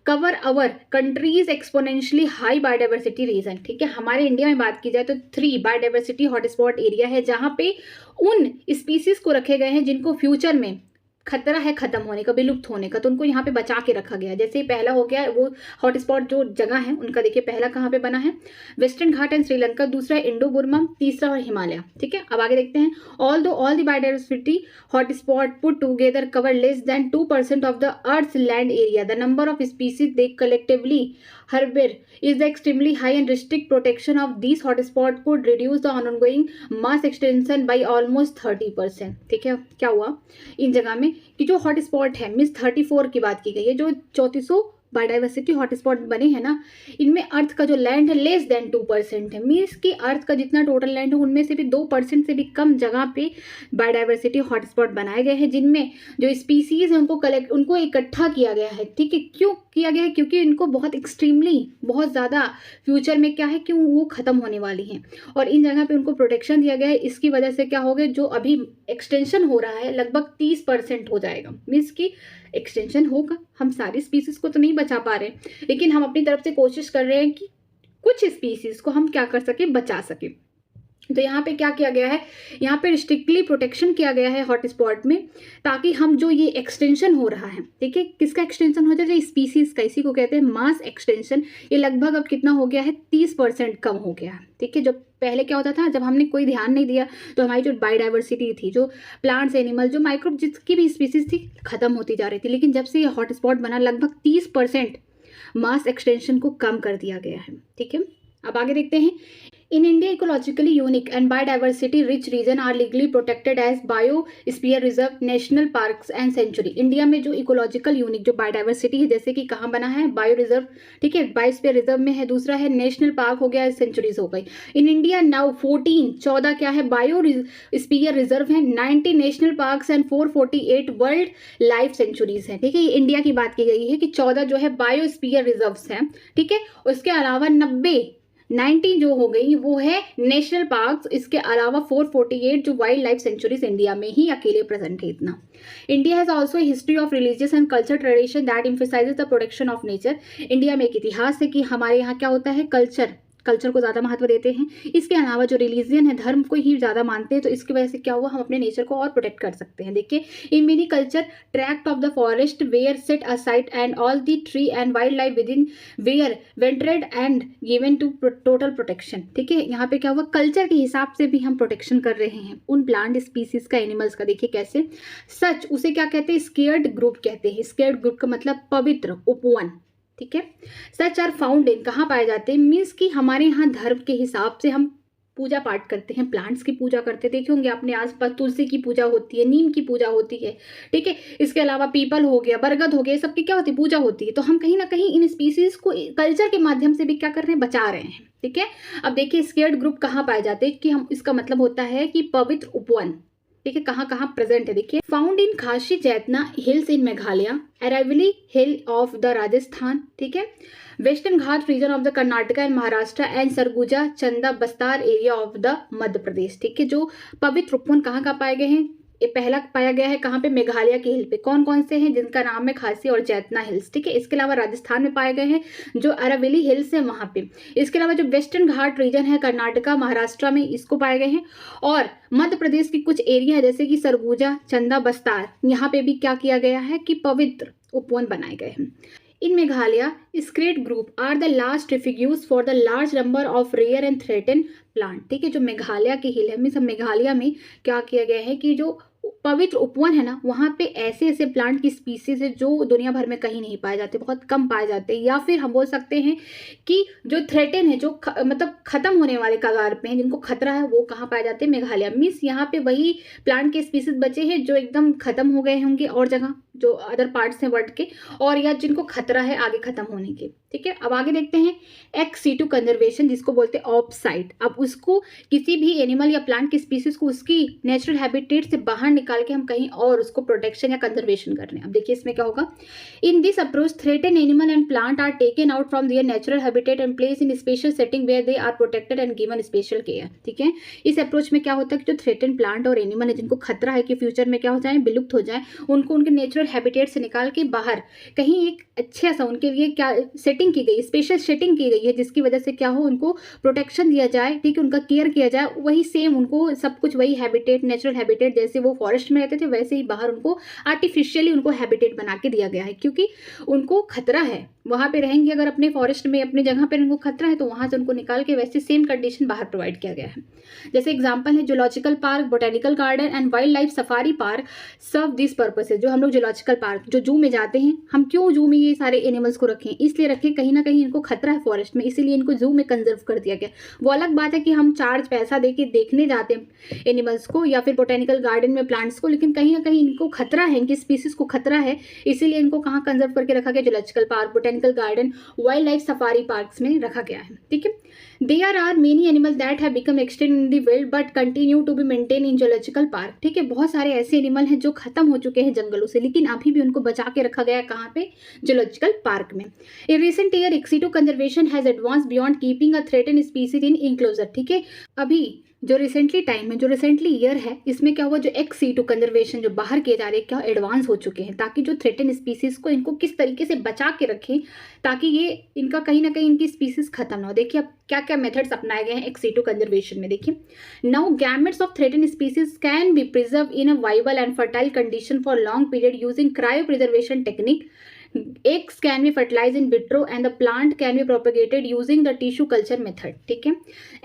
Cover our countries exponentially high biodiversity region. ठीक है, हमारे इंडिया में बात की जाए तो 3 बायोडाइवर्सिटी हॉटस्पॉट एरिया है जहाँ पे उन स्पीसीज को रखे गए हैं जिनको फ्यूचर में खतरा है खत्म होने का, विलुप्त होने का, तो उनको यहाँ पे बचा के रखा गया है। जैसे पहला हो गया वो हॉटस्पॉट जो जगह है उनका देखिए, पहला कहाँ पे बना है, वेस्टर्न घाट एंड श्रीलंका, दूसरा इंडो बुर्मा, तीसरा और हिमालय। ठीक है, अब आगे देखते हैं। All the biodiversity hotspot put together cover less than 2% of the earth's land area, the number of species they collectively harbor is the extremely high and strict protection of these hotspot could reduce the ongoing mass extension by almost 30%। ठीक है, क्या हुआ इन जगह में कि जो hotspot है, miss 34 की बात की गई है, जो 3400 बायोडाइवर्सिटी हॉटस्पॉट बने हैं ना, इनमें अर्थ का जो लैंड है लेस देन 2% है, मीन्स कि अर्थ का जितना टोटल लैंड है उनमें से भी 2% से भी कम जगह पे बायोडाइवर्सिटी हॉटस्पॉट बनाए गए हैं, जिनमें जो स्पीसीज है उनको इकट्ठा किया गया है। ठीक है, क्यों किया गया है, क्योंकि इनको बहुत एक्सट्रीमली बहुत ज़्यादा फ्यूचर में क्या है कि वो ख़त्म होने वाली हैं और इन जगह पे उनको प्रोटेक्शन दिया गया है। इसकी वजह से क्या हो गया, जो अभी एक्सटेंशन हो रहा है लगभग 30% हो जाएगा, मीन्स कि एक्सटेंशन होगा। हम सारी स्पीसीज को तो नहीं बचा पा रहे, लेकिन हम अपनी तरफ से कोशिश कर रहे हैं कि कुछ स्पीसीज को हम क्या कर सके, बचा सके। तो यहाँ पे क्या किया गया है, यहाँ पे स्ट्रिक्टली प्रोटेक्शन किया गया है हॉटस्पॉट में, ताकि हम जो ये एक्सटेंशन हो रहा है, ठीक है, किसका एक्सटेंशन हो जाए, स्पीसीज का, इसी को कहते हैं मास एक्सटेंशन। ये लगभग अब कितना हो गया है, 30% कम हो गया है। ठीक है, जब पहले क्या होता था, जब हमने कोई ध्यान नहीं दिया तो हमारी जो बायोडाइवर्सिटी थी, जो प्लांट्स, एनिमल, जो माइक्रोब जिसकी भी स्पीसीज थी, खत्म होती जा रही थी। लेकिन जब से ये हॉटस्पॉट बना, लगभग 30% मास एक्सटेंशन को कम कर दिया गया है। ठीक है, अब आगे देखते हैं। In India, ecologically unique and biodiversity rich region are legally protected as biosphere reserve, national parks and sanctuary। India में जो इकोलॉजिकल यूनिक जो बायोडाइवर्सिटी है, जैसे कि कहाँ बना है, बायो रिजर्व, ठीक है, बायोस्फीयर रिजर्व में है, दूसरा है नेशनल पार्क हो गया, सेंचुरीज हो गई। इन इंडिया नाउ 14 क्या है, बायो स्पीयर रिजर्व है, 90 national parks and 448 world life sanctuaries हैं। ठीक है, ये इंडिया की बात की गई है कि 14 जो है बायोस्फीयर रिजर्व्स हैं। ठीक है, उसके अलावा 90 जो हो गई वो है नेशनल पार्क्स, इसके अलावा 448 जो वाइल्ड लाइफ सेंचुरीज इंडिया में ही अकेले प्रेजेंट है। इतना India has also history of religious and culture tradition that emphasises the protection of nature. India में एक इतिहास है कि हमारे यहाँ क्या होता है, कल्चर को ज़्यादा महत्व देते हैं। इसके अलावा जो रिलीजियन है, धर्म को ही ज़्यादा मानते हैं, तो इसकी वजह से क्या हुआ, हम अपने नेचर को और प्रोटेक्ट कर सकते हैं। देखिए, in many culture tract of the forest were set aside and all the tree and wild life within were venerated and given to total protection. ठीक है, यहाँ पे क्या हुआ, कल्चर के हिसाब से भी हम प्रोटेक्शन कर रहे हैं उन प्लांट स्पीसीज का, एनिमल्स का। देखिए कैसे, सच उसे क्या कहते हैं, स्केयर्ड ग्रुप कहते हैं। स्केयर्ड ग्रुप का मतलब पवित्र, उपवन। ठीक है, सच आर फाउंड इन, कहाँ पाए जाते हैं, मीन्स कि हमारे यहाँ धर्म के हिसाब से हम पूजा पाठ करते हैं, प्लांट्स की पूजा करते हैं, देखे होंगे आपने आसपास तुलसी की पूजा होती है, नीम की पूजा होती है, ठीक है। इसके अलावा पीपल हो गया, बरगद हो गया, ये सबकी क्या होती है, पूजा होती है। तो हम कहीं ना कहीं इन स्पीसीज को कल्चर के माध्यम से भी क्या कर रहे हैं, बचा रहे हैं, ठीक है। अब देखिए स्केर्ड ग्रुप कहाँ पाए जाते हैं, कि हम इसका मतलब होता है कि पवित्र उपवन, ठीक है, कहाँ कहाँ प्रेजेंट है। देखिए फाउंड इन खासी जैतना hills in Meghalaya, Aravalli hill of the Rajasthan, ठीक है, western Ghat region of the Karnataka and Maharashtra and Surguja Chanda Bastar area of the Madhya Pradesh, ठीक है। जो पवित्र उपवन कहाँ कहाँ पाए गए हैं, ये पहला पाया गया है कहाँ पे, मेघालय के हिल पे। कौन कौन से हैं, जिनका नाम है खासी और जैतना हिल्स, ठीक है। इसके अलावा राजस्थान में पाए गए हैं जो अरावली हिल्स है वहां पे। इसके अलावा जो वेस्टर्न घाट रीजन है कर्नाटका महाराष्ट्र में, इसको पाए गए हैं। और मध्य प्रदेश की कुछ एरिया है जैसे कि सरगुजा चंदा बस्तार, यहाँ पे भी क्या किया गया है कि पवित्र उपवन बनाए गए हैं। In Meghalaya, Scred group are the last refuges for the large number of rare and threatened plant, ठीक है। जो मेघालय के हिल है, मीन्स मेघालय में क्या किया गया है कि जो पवित्र उपवन है ना, वहाँ पे ऐसे ऐसे प्लांट की स्पीसीज है जो दुनिया भर में कहीं नहीं पाए जाते, बहुत कम पाए जाते हैं, या फिर हम बोल सकते हैं कि जो थ्रेटन है, जो मतलब खत्म होने वाले कगार पे हैं, जिनको खतरा है, वो कहाँ पाए जाते हैं, मेघालय। मीन्स यहाँ पे वही प्लांट के स्पीसीज बचे हैं जो एकदम खत्म हो गए होंगे और जगह जो अदर पार्ट्स हैं वर्ल्ड के, और या जिनको खतरा है आगे खत्म होने के, ठीक है। अब आगे देखते हैं एक्स सीटू कंजर्वेशन, जिसको बोलते हैं ऑफ साइट। अब उसको किसी भी एनिमल या प्लांट की स्पीसीज को उसकी नेचुरल हैबिटेट से बाहर निकाल के हम कहीं और उसको प्रोटेक्शन या कंजर्वेशन कर रहे हैं। अब देखिए इसमें क्या होगा, in this approach threaten animal and plant are taken out from their natural habitat and place in special setting where they are protected and given special care, ठीक है। इस अप्रोच में क्या होता है कि जो थ्रेटन प्लांट और एनिमल है जिनको खतरा है कि फ्यूचर में क्या हो जाए, विलुप्त हो जाए, उनको उनके नेचुरल हैबिटेट से निकाल के बाहर कहीं एक अच्छा सा उनके लिए क्या सेटिंग की गई, स्पेशल सेटिंग की गई है, जिसकी वजह से क्या हो, उनको प्रोटेक्शन दिया जाए, ठीक है, उनका केयर किया जाए। वही सेम उनको सब कुछ वही हैबिटेट, नेचुरल हैबिटेट, जैसे वो फॉरेस्ट में रहते थे वैसे ही बाहर उनको आर्टिफिशियली उनको हैबिटेट बना के दिया गया है, क्योंकि उनको खतरा है। वहाँ पे रहेंगे अगर अपने फॉरेस्ट में, अपनी जगह पर उनको खतरा है, तो वहाँ से उनको निकाल के वैसे सेम कंडीशन बाहर प्रोवाइड किया गया है। जैसे एग्जांपल है zoological park, botanical garden and wild life safari park serve this purpose है। जो हम लोग जूलॉजिकल पार्क, जो जू में जाते हैं, हम क्यों जू में ये सारे एनिमल्स को रखें, इसलिए रखें कहीं ना कहीं इनको खतरा है फॉरेस्ट में, इसीलिए इनको जू में कंजर्व कर दिया गया। वो अलग बात है कि हम चार्ज पैसा दे के देखने जाते हैं एनिमल्स को या फिर बोटेनिकल गार्डन में प्लांट्स को, लेकिन कहीं ना कहीं इनको खतरा है, इनकी स्पीसीज को खतरा है, इसीलिए इनको कहाँ कंजर्व करके रखा गया, zoological park, botanical garden, wild life safari parks में रखा गया है, ठीक है। There are many animal that have become extinct in the world but continue to be maintain in zoological park, ठीक है। बहुत सारे ऐसे एनिमल हैं जो खत्म हो चुके हैं जंगलों से, लेकिन अभी भी उनको बचा के रखा गया है, कहाँ पे, जूलॉजिकल पार्क में। In recent year ex situ conservation has advance beyond keeping a threaten species in enclosure, ठीक है। अभी जो रिसेंटली टाइम है, जो रिसेंटली ईयर है, इसमें क्या हुआ, जो एक्स सीटू कंजर्वेशन जो बाहर किए जा रहे हैं, क्या एडवांस हो चुके हैं, ताकि जो थ्रेटन स्पीसीज को इनको किस तरीके से बचा के रखें, ताकि ये इनका कहीं ना कहीं इनकी स्पीसीज खत्म ना हो। देखिए अब क्या क्या मेथड्स अपनाए गए हैं एक्स सीटू कंजर्वेशन में। देखिए now gametes of threaten species can be preserve in a viable and fertile condition for long period using cryo preservation technique. Eggs can be fertilized in vitro and the plant can be propagated using the tissue culture method, ठीक है।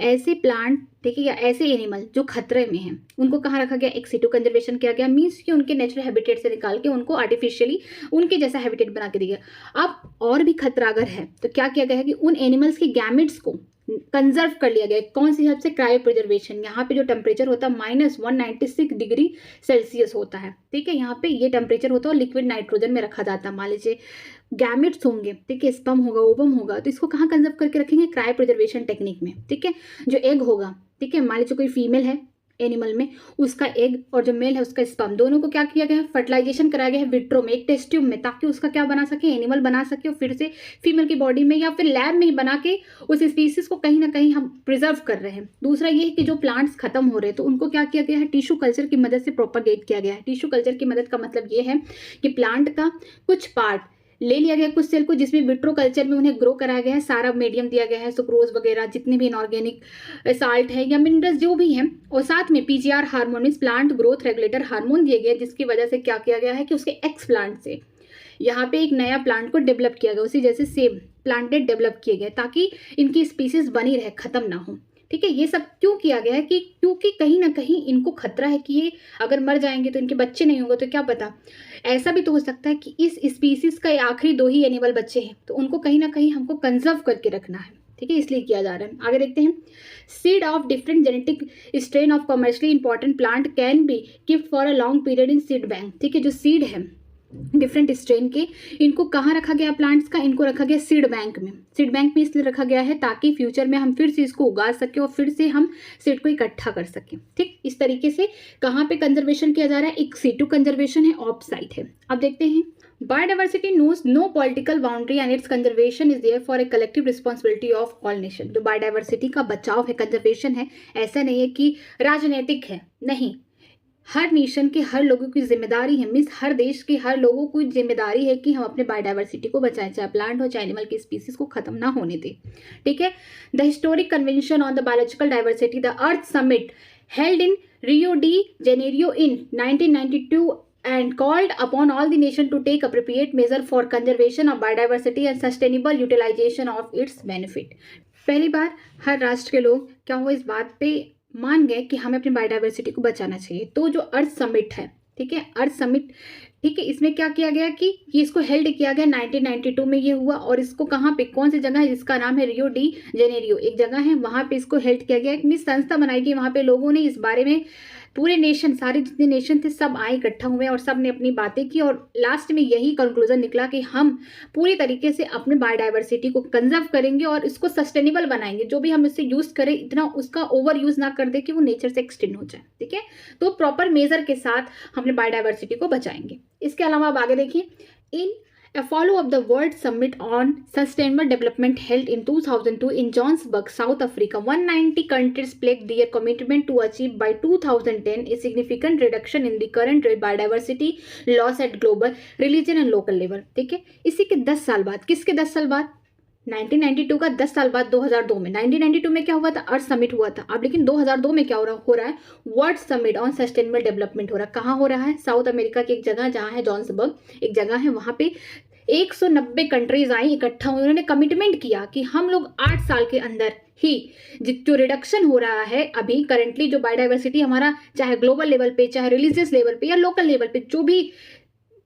ऐसे plant, ठीक है, या ऐसे animal जो खतरे में हैं, उनको कहाँ रखा गया, एक्स सीटू कंजर्वेशन किया गया, मीन्स कि उनके नेचुरल हैबिटेट से निकाल के उनको आर्टिफिशियली उनके जैसा हैबिटेट बना के दिया। अब और भी खतरा अगर है तो क्या किया गया है कि उन एनिमल्स की गैमेट्स को कंजर्व कर लिया गया। कौन सी सबसे, क्रायो प्रिजर्वेशन। यहाँ पे जो टेम्परेचर होता है -196 डिग्री सेल्सियस होता है, ठीक है। यहाँ पे ये टेम्परेचर होता है और लिक्विड नाइट्रोजन में रखा जाता है। मान लीजिए गैमेट्स होंगे, ठीक है, स्पर्म होगा, ओवम होगा, तो इसको कहाँ कंजर्व करके रखेंगे, क्रायो प्रिजर्वेशन टेक्निक में, ठीक है। जो एग होगा, ठीक है, मान लीजिए कोई फीमेल है एनिमल में, उसका एग और जो मेल है उसका स्पर्म, दोनों को क्या किया गया है, फर्टिलाइजेशन कराया गया है विट्रो में, एक टेस्ट ट्यूब में, ताकि उसका क्या बना सके, एनिमल बना सके, और फिर से फीमेल की बॉडी में या फिर लैब में ही बना के उस स्पीसीज को कहीं ना कहीं हम प्रिजर्व कर रहे हैं। दूसरा ये है कि जो प्लांट्स खत्म हो रहे हैं तो उनको क्या किया गया है, टिश्यू कल्चर की मदद से प्रोपागेट किया गया है। टिश्यू कल्चर की मदद का मतलब ये है कि प्लांट का कुछ पार्ट ले लिया गया, कुछ सेल को, जिसमें विट्रो कल्चर में उन्हें ग्रो कराया गया है, सारा मीडियम दिया गया है, सुक्रोज वगैरह जितने भी इनऑर्गेनिक साल्ट है या मिनरल्स जो भी हैं, और साथ में PGR hormone means plant growth regulator hormone दिए गए, जिसकी वजह से क्या किया गया है कि उसके एक्स प्लांट से यहाँ पे एक नया प्लांट को डेवलप किया गया, उसी जैसे सेम प्लांटेड डेवलप किए गए, ताकि इनकी स्पीसीज बनी रहे, खत्म ना हो, ठीक है। ये सब क्यों किया गया है कि क्योंकि कहीं ना कहीं इनको खतरा है कि ये अगर मर जाएंगे तो इनके बच्चे नहीं होंगे, तो क्या पता, ऐसा भी तो हो सकता है कि इस स्पीसीज का आखिरी 2 ही एनिमल बच्चे हैं, तो उनको कहीं ना कहीं हमको कंजर्व करके रखना है, ठीक है, इसलिए किया जा रहा है। आगे देखते हैं, seed of different genetic strain of commercially important plant can be kept for a long period in seed bank. ठीक है, जो सीड है डिफरेंट स्ट्रेन के, इनको कहाँ रखा गया प्लांट्स का, इनको रखा गया सीड बैंक में। सीड बैंक में इसलिए रखा गया है ताकि फ्यूचर में हम फिर से इसको उगा सकें और फिर से हम सीड को इकट्ठा कर सकें। ठीक, इस तरीके से कहाँ पे कंजर्वेशन किया जा रहा है, एक सीटू कंजर्वेशन है, ऑफ साइट है। अब देखते हैं, biodiversity knows no political boundary and its conservation is there for a collective responsibility of all nation. जो बायोडाइवर्सिटी का बचाव है, कंजर्वेशन है, ऐसा नहीं है कि राजनीतिक है, नहीं, हर नेशन के हर लोगों की जिम्मेदारी है, मीन्स हर देश के हर लोगों की जिम्मेदारी है कि हम अपने बायोडाइवर्सिटी को बचाएं, चाहे प्लांट हो चाहे एनिमल की स्पीसीज को खत्म ना होने दें। ठीक है, the historic convention on the biological diversity, the earth summit held in Rio de Janeiro in 1992 and called upon all the nation to take appropriate measure for conservation of biodiversity and sustainable utilization of its benefit। पहली बार हर राष्ट्र के लोग क्या हुआ, इस बात पे मान गए कि हमें अपनी बायोडाइवर्सिटी को बचाना चाहिए। तो जो अर्थ समिट है, ठीक है, अर्थ समिट, ठीक है, इसमें क्या किया गया कि ये इसको हेल्ड किया गया 1992 में ये हुआ, और इसको कहाँ पे, कौन सी जगह है, जिसका नाम है रियो डी जेनेरियो, एक जगह है, वहाँ पे इसको हेल्ड किया गया। एक संस्था बनाई गई, वहाँ पे लोगों ने इस बारे में, पूरे नेशन, सारे जितने नेशन थे सब आए, इकट्ठा हुए और सब ने अपनी बातें की, और लास्ट में यही कंक्लूजन निकला कि हम पूरी तरीके से अपने बायोडाइवर्सिटी को कंजर्व करेंगे और इसको सस्टेनेबल बनाएंगे। जो भी हम इससे यूज करें, इतना उसका ओवर यूज ना कर दे कि वो नेचर से एक्सटेंड हो जाए। ठीक है, तो प्रॉपर मेजर के साथ हमने बायोडाइवर्सिटी को बचाएंगे। इसके अलावा अब आगे देखिए, इन a follow-up the World Summit on Sustainable Development held in 2002 in Johannesburg, South Africa, 190 countries pledged their commitment to achieve by 2010 a significant reduction in the current biodiversity loss at global, region and local level। ठीक है, इसी के 10 साल बाद, किसके 10 साल बाद, 1992 का 10 साल बाद 2002 में, 1992 में क्या हुआ था, अर्थ समिट हुआ था। अब लेकिन 2002 में क्या हो रहा है, world summit on sustainable development हो रहा है। कहाँ हो रहा है, साउथ अमेरिका की एक जगह जहाँ है जोहान्सबर्ग, एक जगह है, वहाँ पे 190 कंट्रीज आई, इकट्ठा हुई, उन्होंने कमिटमेंट किया कि हम लोग 8 साल के अंदर ही जो रिडक्शन हो रहा है अभी करंटली, जो बायोडाइवर्सिटी हमारा चाहे ग्लोबल लेवल पे, चाहे रिलीजियस लेवल पे या लोकल लेवल पे जो भी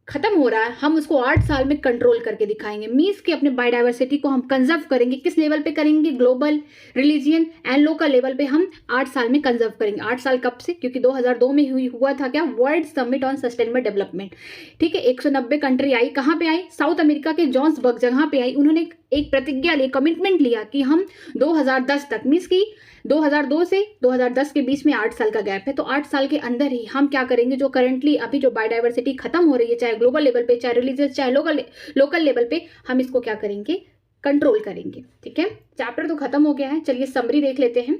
खत्म हो रहा है, हम उसको 8 साल में कंट्रोल करके दिखाएंगे। मीन्स कि अपने बायोडाइवर्सिटी को हम कंजर्व करेंगे, किस लेवल पे करेंगे, global, religion and local level पे हम 8 साल में कंजर्व करेंगे। 8 साल कब से, क्योंकि 2002 में हुआ था क्या, world summit on sustainable development. ठीक है, 190 कंट्री आई, कहाँ पे आई, साउथ अमेरिका के जोहान्सबर्ग जगह पे आई। उन्होंने एक प्रतिज्ञा ली, कमिटमेंट लिया कि हम 2010 तक, मीन्स की 2002 से 2010 के बीच में 8 साल का गैप है, तो 8 साल के अंदर ही हम क्या करेंगे, जो करंटली अभी जो बायोडाइवर्सिटी खत्म हो रही है, चाहे ग्लोबल लेवल पे, चाहे रिलीजियस, चाहे लोकल लेवल पे, हम इसको क्या करेंगे, कंट्रोल करेंगे। ठीक है, चैप्टर तो खत्म हो गया है, चलिए समरी देख लेते हैं।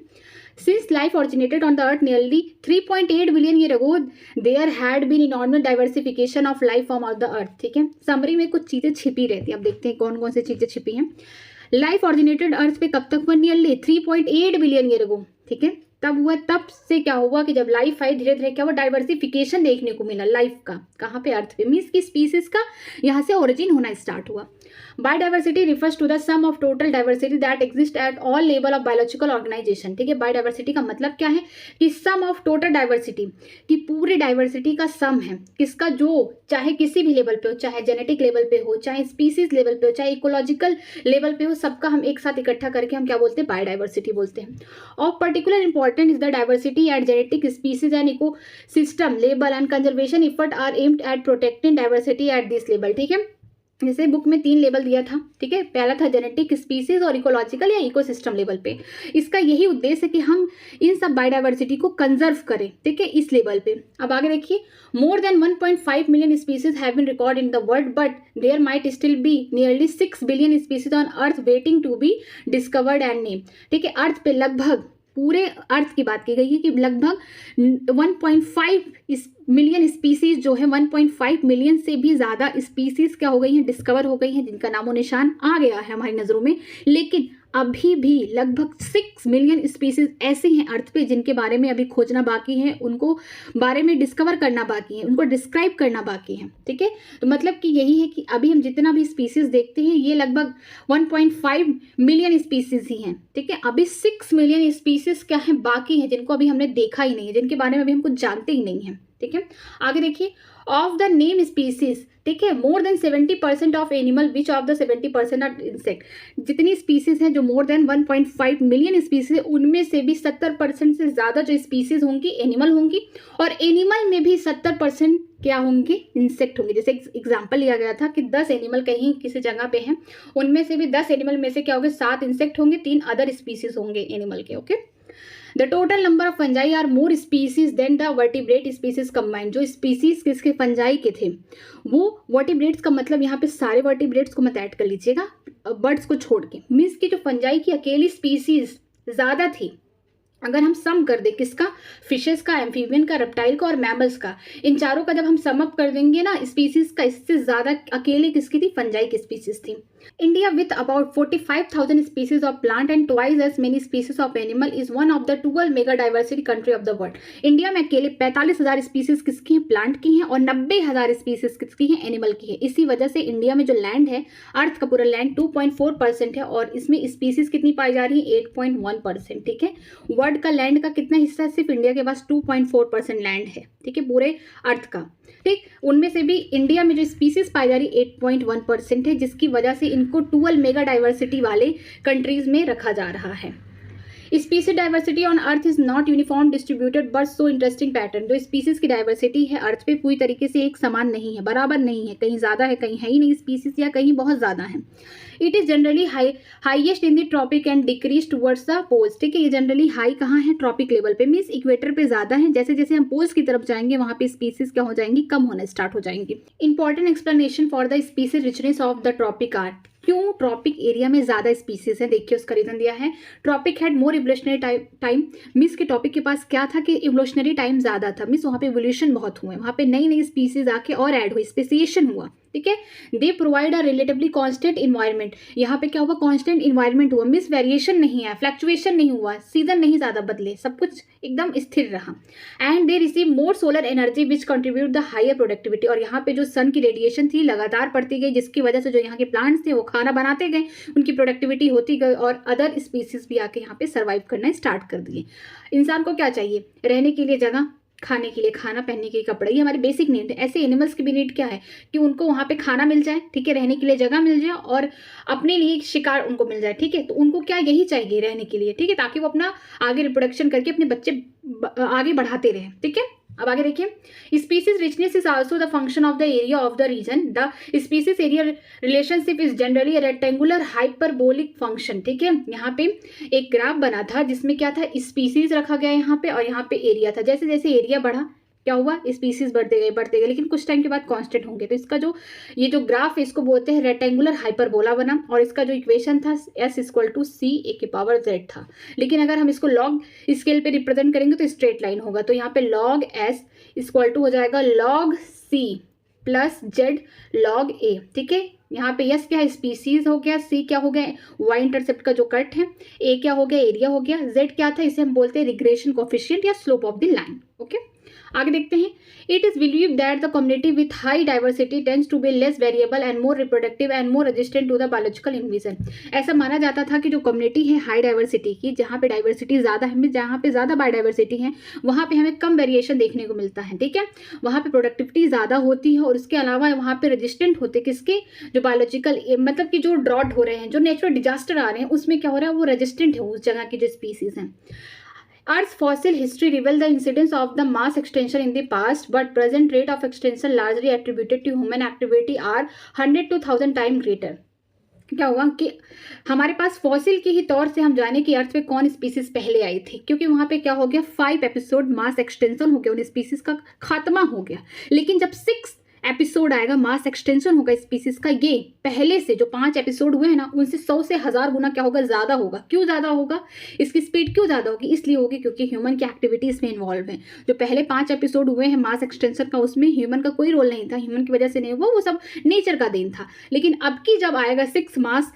Since life originated on the earth nearly 3.8 billion years ago, there had been enormous diversification of life form on the earth। ठीक है, समरी में कुछ चीजें छिपी रहती हैं, अब देखते हैं कौन कौन सी चीजें छिपी हैं। लाइफ ऑरिजिनेटेड अर्थ पे कब तक हुआ, नियरली 3.8 बिलियन ईयर अगो। ठीक है, तब हुआ, तब से क्या हुआ कि जब लाइफ आई, धीरे धीरे क्या हुआ, डाइवर्सिफिकेशन देखने को मिला लाइफ का, कहाँ पे, अर्थ पे, मीन्स की स्पीसीज का यहाँ से ओरिजिन होना स्टार्ट हुआ। Biodiversity refers to the sum of total diversity that exist at all level of biological organisation. ठीक है, बायोडाइवर्सिटी का मतलब क्या है कि सम ऑफ टोटल डाइवर्सिटी, कि पूरी डाइवर्सिटी का सम है, किसका, जो चाहे किसी भी लेवल पे हो, चाहे जेनेटिक लेवल पे हो, चाहे स्पीसीज लेवल पे हो, चाहे इकोलॉजिकल लेवल पे हो, सबका हम एक साथ इकट्ठा करके हम क्या बोलते हैं, बायोडाइवर्सिटी बोलते हैं। Of particular important is the diversity at genetic species and ecosystem level and conservation effort are aimed at protecting diversity at this level. ठीक है, जैसे बुक में 3 लेवल दिया था। ठीक है, पहला था जेनेटिक, स्पीसीज और इकोलॉजिकल या इकोसिस्टम लेवल पे। इसका यही उद्देश्य है कि हम इन सब बायोडाइवर्सिटी को कंजर्व करें। ठीक है, इस लेवल पे। अब आगे देखिए, more than 1.5 million species have been record in the world, but there might still be nearly 6 billion species on earth waiting to be discovered and name. ठीक है, अर्थ पे लगभग, पूरे अर्थ की बात की गई है कि लगभग 1.5 मिलियन स्पीसीज जो है, 1.5 मिलियन से भी ज़्यादा स्पीसीज क्या हो गई हैं, डिस्कवर हो गई हैं, जिनका नामो निशान आ गया है हमारी नज़रों में। लेकिन अभी भी लगभग 6 मिलियन स्पीसीज ऐसी हैं अर्थ पे जिनके बारे में अभी खोजना बाकी है, उनको बारे में डिस्कवर करना बाकी है, उनको डिस्क्राइब करना बाकी है। ठीक है, तो मतलब कि यही है कि अभी हम जितना भी स्पीसीज देखते हैं ये लगभग 1.5 मिलियन स्पीसीज ही हैं। ठीक है, अभी 6 मिलियन स्पीसीज क्या है, बाकी हैं, जिनको अभी हमने देखा ही नहीं है, जिनके बारे में अभी हम कुछ जानते ही नहीं हैं। ठीक है, आगे देखिए, ऑफ द नेम स्पीसीज ठीक है। More than 70% of animal which of the 70% are insect, जितनी स्पीसीज हैं जो मोर देन 1.5 मिलियन स्पीसीज है उनमें से भी 70% से ज़्यादा जो स्पीसीज होंगी एनिमल होंगी, और एनिमल में भी 70% क्या होंगे, इंसेक्ट होंगे। जैसे एग्जाम्पल लिया गया था कि 10 एनिमल कहीं किसी जगह पे हैं, उनमें से भी 10 एनिमल में से क्या होंगे, 7 इंसेक्ट होंगे, 3 अदर स्पीसीज होंगे एनिमल के। Okay, the total number of fungi are more species than the vertebrate species combined. जो स्पीसीज किसके, फंजाई के थे, वो वर्टिब्रेट्स का मतलब यहाँ पे सारे वर्टिब्रेट्स को मत ऐड कर लीजिएगा, बर्ड्स को छोड़ के, मीन्स की जो फंजाई की अकेली स्पीसीज ज़्यादा थी। अगर हम सम कर दें किसका, फिशेस का, एम्फीबियन का, रेप्टाइल का और मैमल्स का, इन चारों का जब हम सम अप कर देंगे ना स्पीसीज का, इससे ज़्यादा अकेले किसकी थी, फंजाई की स्पीसीज थी। India with about 45,000 species of plant and twice as many species of animal is one of the 12 mega diversity country of the world. India में अकेले 45,000 स्पीसीज किसकी हैं, प्लांट की हैं, और 90,000 स्पीसीज किसकी हैं, एनिमल की है। इसी वजह से इंडिया में जो लैंड है, अर्थ का पूरा लैंड 2.4% है, और इसमें स्पीसीज कितनी पाई जा रही है, 8.1%। ठीक है, वर्ल्ड का लैंड का कितना हिस्सा है, सिर्फ इंडिया के पास 2.4% लैंड है, ठीक है, पूरे अर्थ का। ठीक, उनमें से भी इंडिया में जो स्पीसीज पाई जा रही 8.1% है, जिसकी वजह से इनको 12 मेगा डाइवर्सिटी वाले कंट्रीज में रखा जा रहा है। Species diversity on earth is not uniform distributed but so interesting pattern. जो स्पीसीज की डाइवर्सिटी है अर्थ पे पूरी तरीके से एक समान नहीं है, बराबर नहीं है, कहीं ज़्यादा है, कहीं है ही नहीं स्पीसीज, या कहीं बहुत ज़्यादा है। It is generally highest in the tropic and decrease towards the poles. ठीक है, ये जनरली हाई कहाँ है, ट्रॉपिक लेवल पे, मीन्स इक्वेटर पे ज़्यादा है। जैसे जैसे हम पोल्स की तरफ जाएंगे वहाँ पे स्पीसीज क्या हो जाएंगी, कम होना स्टार्ट हो जाएंगी। Important explanation for the species richness of the tropic are, क्यों ट्रॉपिक एरिया में ज़्यादा स्पीसीज है, देखिए उसका रीजन दिया है। Tropic had more evolutionary time, means के टॉपिक के पास क्या था कि इवोल्यूशनरी टाइम ज़्यादा था, मीन्स वहाँ पे इवोल्यूशन बहुत हुए, वहाँ पे नई नई स्पीसीज आके और ऐड हुई, स्पेसिएशन हुआ। ठीक है, they provide a relatively constant environment, यहाँ पे क्या हुआ, कांस्टेंट इन्वायरमेंट हुआ, मीन्स वेरिएशन नहीं है, फ्लक्चुएशन नहीं हुआ, सीजन नहीं ज़्यादा बदले, सब कुछ एकदम स्थिर रहा। And they receive more solar energy which contribute the higher productivity, और यहाँ पे जो सन की रेडिएशन थी लगातार पड़ती गई, जिसकी वजह से जो यहाँ के प्लांट्स थे वो खाना बनाते गए, उनकी प्रोडक्टिविटी होती गई, और अदर स्पीसीज भी आके यहाँ पे सर्वाइव करना स्टार्ट कर दिए। इंसान को क्या चाहिए, रहने के लिए जगह, खाने के लिए खाना, पहनने के लिए कपड़े, ये हमारी बेसिक नीड है। ऐसे एनिमल्स की भी नीड क्या है कि उनको वहाँ पे खाना मिल जाए, ठीक है, रहने के लिए जगह मिल जाए, और अपने लिए शिकार उनको मिल जाए। ठीक है, तो उनको क्या यही चाहिए रहने के लिए, ठीक है, ताकि वो अपना आगे रिप्रोडक्शन करके अपने बच्चे आगे बढ़ाते रहें। ठीक है, अब आगे देखिए, species richness is also the function of the area of the region. The species area relationship is generally a rectangular hyperbolic function. ठीक है, यहाँ पे एक ग्राफ बना था जिसमें क्या था, स्पीसीज रखा गया यहाँ पे, और यहाँ पे एरिया था। जैसे जैसे एरिया बढ़ा क्या हुआ, स्पीसीज बढ़ते गए, लेकिन कुछ टाइम के बाद कांस्टेंट होंगे। तो इसका जो ये जो ग्राफ है इसको बोलते हैं रेक्टेंगुलर हाइपरबोला बना, और इसका जो इक्वेशन था s = c⁴ था। लेकिन अगर हम इसको लॉग स्केल पे रिप्रेजेंट करेंगे तो स्ट्रेट लाइन होगा। तो यहाँ पे log s = हो जाएगा log c + z log a। ठीक है, यहाँ पे यस क्या है, स्पीसीज हो गया, सी क्या हो गया, वाई इंटरसेप्ट का जो कट है, ए क्या हो गया, एरिया हो गया, जेड क्या था, इसे हम बोलते हैं रिग्रेशन कोफिशिएंट या slope of the line. Okay, आगे देखते हैं। It is believe that the community with high diversity tends to be less variable and more reproductive and more resistant to the biological invasion. ऐसा माना जाता था कि जो कम्युनिटी है हाई डाइवर्सिटी की, जहाँ पे डाइवर्सिटी ज़्यादा है, जहाँ पे ज़्यादा बायोडाइवर्सिटी है, वहाँ पे हमें कम वेरिएशन देखने को मिलता है। ठीक है, वहाँ पे प्रोडक्टिविटी ज़्यादा होती है, और उसके अलावा वहाँ पे रेजिस्टेंट होते किसके, जो बायोलॉजिकल, मतलब कि जो ड्रॉट हो रहे हैं, जो नेचुरल डिजास्टर आ रहे हैं, उसमें क्या हो रहा है, वो रेजिस्टेंट है उस जगह की जो स्पीसीज हैं। Earth's fossil history reveals the incidence of the mass extinction in the past, but present rate of extinction largely attributed to human activity are 100 to 1000 times greater। क्या हुआ कि हमारे पास फॉसिल के ही तौर से हम जाने कि अर्थ पे कौन स्पीसीज पहले आई थी, क्योंकि वहाँ पे क्या हो गया, 5 एपिसोड मास एक्सटेंशन हो गया, उन स्पीसीज का खात्मा हो गया। लेकिन जब 6 एपिसोड आएगा, मास एक्सटेंशन होगा स्पीसीज का, ये पहले से जो 5 एपिसोड हुए हैं ना, उनसे 100 से 1000 गुना क्या होगा, ज़्यादा होगा। क्यों ज़्यादा होगा, इसकी स्पीड क्यों ज़्यादा होगी, इसलिए होगी क्योंकि ह्यूमन की एक्टिविटी इसमें इन्वॉल्व है। जो पहले 5 एपिसोड हुए हैं मास एक्सटेंशन का, उसमें ह्यूमन का कोई रोल नहीं था, ह्यूमन की वजह से नहीं हुआ, वो सब नेचर का देन था। लेकिन अब की जब आएगा 6 मास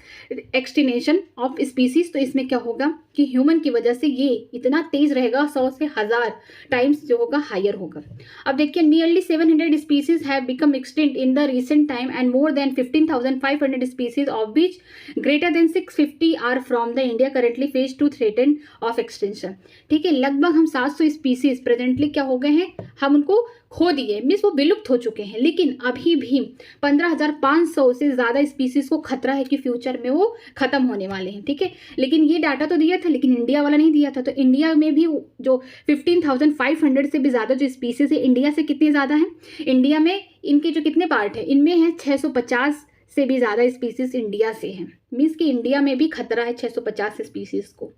एक्सटिनेशन ऑफ स्पीसीज, तो इसमें क्या होगा कि ह्यूमन की वजह से ये इतना तेज रहेगा, 100 से 1000 टाइम्स जो होगा हायर होगा। अब देखिए, nearly 700 species have become extinct in the recent time and more than 15,500 species of which greater than 650 are from the India currently phase 2 threatened of extinction। ठीक है, लगभग हम 700 स्पीसीज प्रेजेंटली क्या हो गए हैं, हम उनको खो दिए, मीन्स वो विलुप्त हो चुके हैं। लेकिन अभी भी 15,500 से ज़्यादा स्पीसीज को खतरा है कि फ्यूचर में वो खत्म होने वाले हैं। ठीक है, लेकिन ये डाटा तो दिया था, लेकिन इंडिया वाला नहीं दिया था। तो इंडिया में भी जो 15,500 से भी ज़्यादा जो स्पीसीज है, इंडिया से कितनी ज़्यादा है, इंडिया में इनके जो कितने पार्ट है, इनमें है 650 से भी ज़्यादा स्पीसीज इंडिया से हैं। मीन्स कि इंडिया में भी खतरा है 650 स्पीसीज को।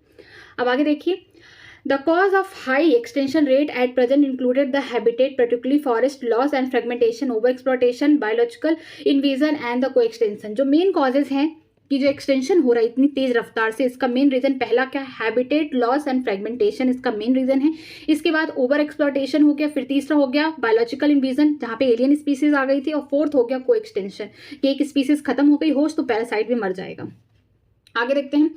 अब आगे देखिए, The cause of high extinction rate at present included the habitat, particularly forest loss and fragmentation, overexploitation, biological invasion and the coextinction। जो मेन कॉजेज हैं कि जो एक्सटेंशन हो रहा है इतनी तेज रफ्तार से, इसका मेन रीजन पहला क्या है, हैबिटेट लॉस एंड फ्रेगमेंटेशन, इसका मेन रीजन है। इसके बाद ओवर एक्सप्लॉयटेशन हो गया, फिर तीसरा हो गया बायोलॉजिकल इन्वीजन जहाँ पे एलियन स्पीसीज आ गई थी, और फोर्थ हो गया को एक्सटेंशन कि एक स्पीसीज खत्म हो गई होस्ट तो पैरासाइट भी मर जाएगा। आगे देखते हैं,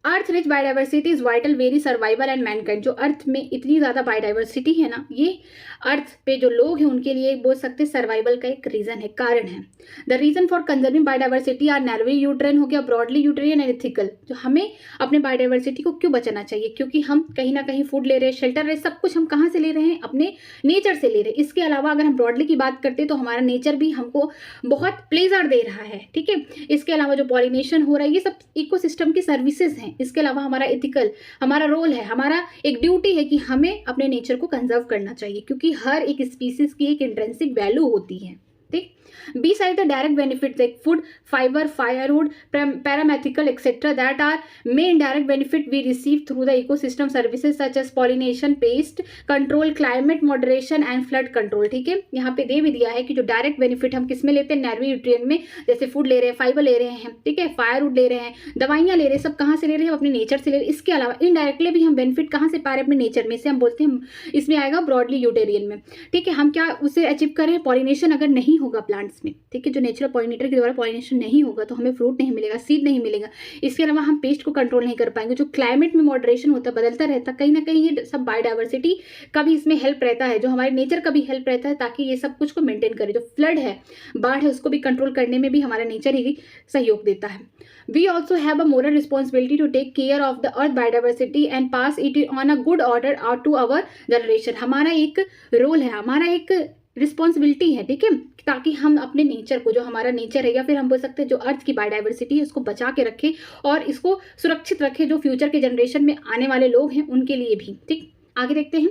earth rich biodiversity is vital very survival and mankind. जो अर्थ में इतनी ज़्यादा बायोडाइवर्सिटी है ना, ये अर्थ पे जो लोग हैं उनके लिए बोल सकते हैं सर्वाइवल का एक रीज़न है, कारण है। The reason for conserving biodiversity are narrowly utilitarian हो गया, ब्रॉडली यूट्रेन एंड एथिकल। जो हमें अपने बायोडाइवर्सिटी को क्यों बचाना चाहिए, क्योंकि हम कहीं ना कहीं फूड ले रहे हैं, शेल्टर ले, सब कुछ हम कहाँ से ले रहे हैं, अपने नेचर से ले रहे हैं। इसके अलावा अगर हम ब्रॉडली की बात करते हैं तो हमारा नेचर भी हमको बहुत प्लेजर दे रहा है। ठीक है, इसके अलावा जो पॉलिनेशन हो रहा है ये सब इकोसिस्टम की सर्विसेज हैं। इसके अलावा हमारा एथिकल, हमारा रोल है, हमारा एक ड्यूटी है कि हमें अपने नेचर को कंजर्व करना चाहिए, क्योंकि हर एक स्पीसीज की एक इंट्रिंसिक वैल्यू होती है। ठीक, Besides the direct benefits like food, fiber, firewood, paramethical, etc., that are main direct benefit we receive through the ecosystem services such as pollination, pest control, climate moderation and flood control। ठीक है, यहाँ पे दे भी दिया है कि जो direct benefit हम किस में लेते हैं, नैरो न्यूट्रिएंट में, जैसे फूड ले रहे हैं, फाइबर ले रहे हैं, ठीक है, फायरवुड ले रहे हैं, दवाइयाँ ले रहे हैं, सब कहाँ से ले रहे हैं, अपने नेचर से ले रहे हैं। इसके अलावा इनडायरेक्टली भी हम बेनिफिट कहाँ से पा रहे हैं, अपने नेचर में से। हम बोलते हैं इसमें आएगा ब्रॉडली यूटेरियन में। ठीक है, हम क्या उसे अचीव कर रहे हैं, पॉलिनेशन अगर नहीं होगा प्लांट्स में, ठीक है, जो नेचुरल पॉलिनेटर के द्वारा पॉलिनेशन नहीं होगा तो हमें फ्रूट नहीं मिलेगा, सीड नहीं मिलेगा। इसके अलावा हम पेस्ट को कंट्रोल नहीं कर पाएंगे। जो क्लाइमेट में मॉडरेशन होता है, बदलता रहता है, कहीं ना कहीं ये सब बायोडाइवर्सिटी का भी इसमें हेल्प रहता है, जो हमारे नेचर का भी हेल्प रहता है, ताकि ये सब कुछ को मेंटेन करे। जो फ्लड है, बाढ़ है, उसको भी कंट्रोल करने में भी हमारा नेचर ही सहयोग देता है। We also have a moral responsibility to take care of the earth biodiversity and pass it on a good order to our generation. हमारा एक रोल है, हमारा एक रिस्पॉन्सिबिलिटी है, ठीक है, ताकि हम अपने नेचर को, जो हमारा नेचर है, या फिर हम बोल सकते हैं जो अर्थ की बायोडाइवर्सिटी है, उसको बचा के रखें और इसको सुरक्षित रखें, जो फ्यूचर के जनरेशन में आने वाले लोग हैं उनके लिए भी। ठीक, आगे देखते हैं,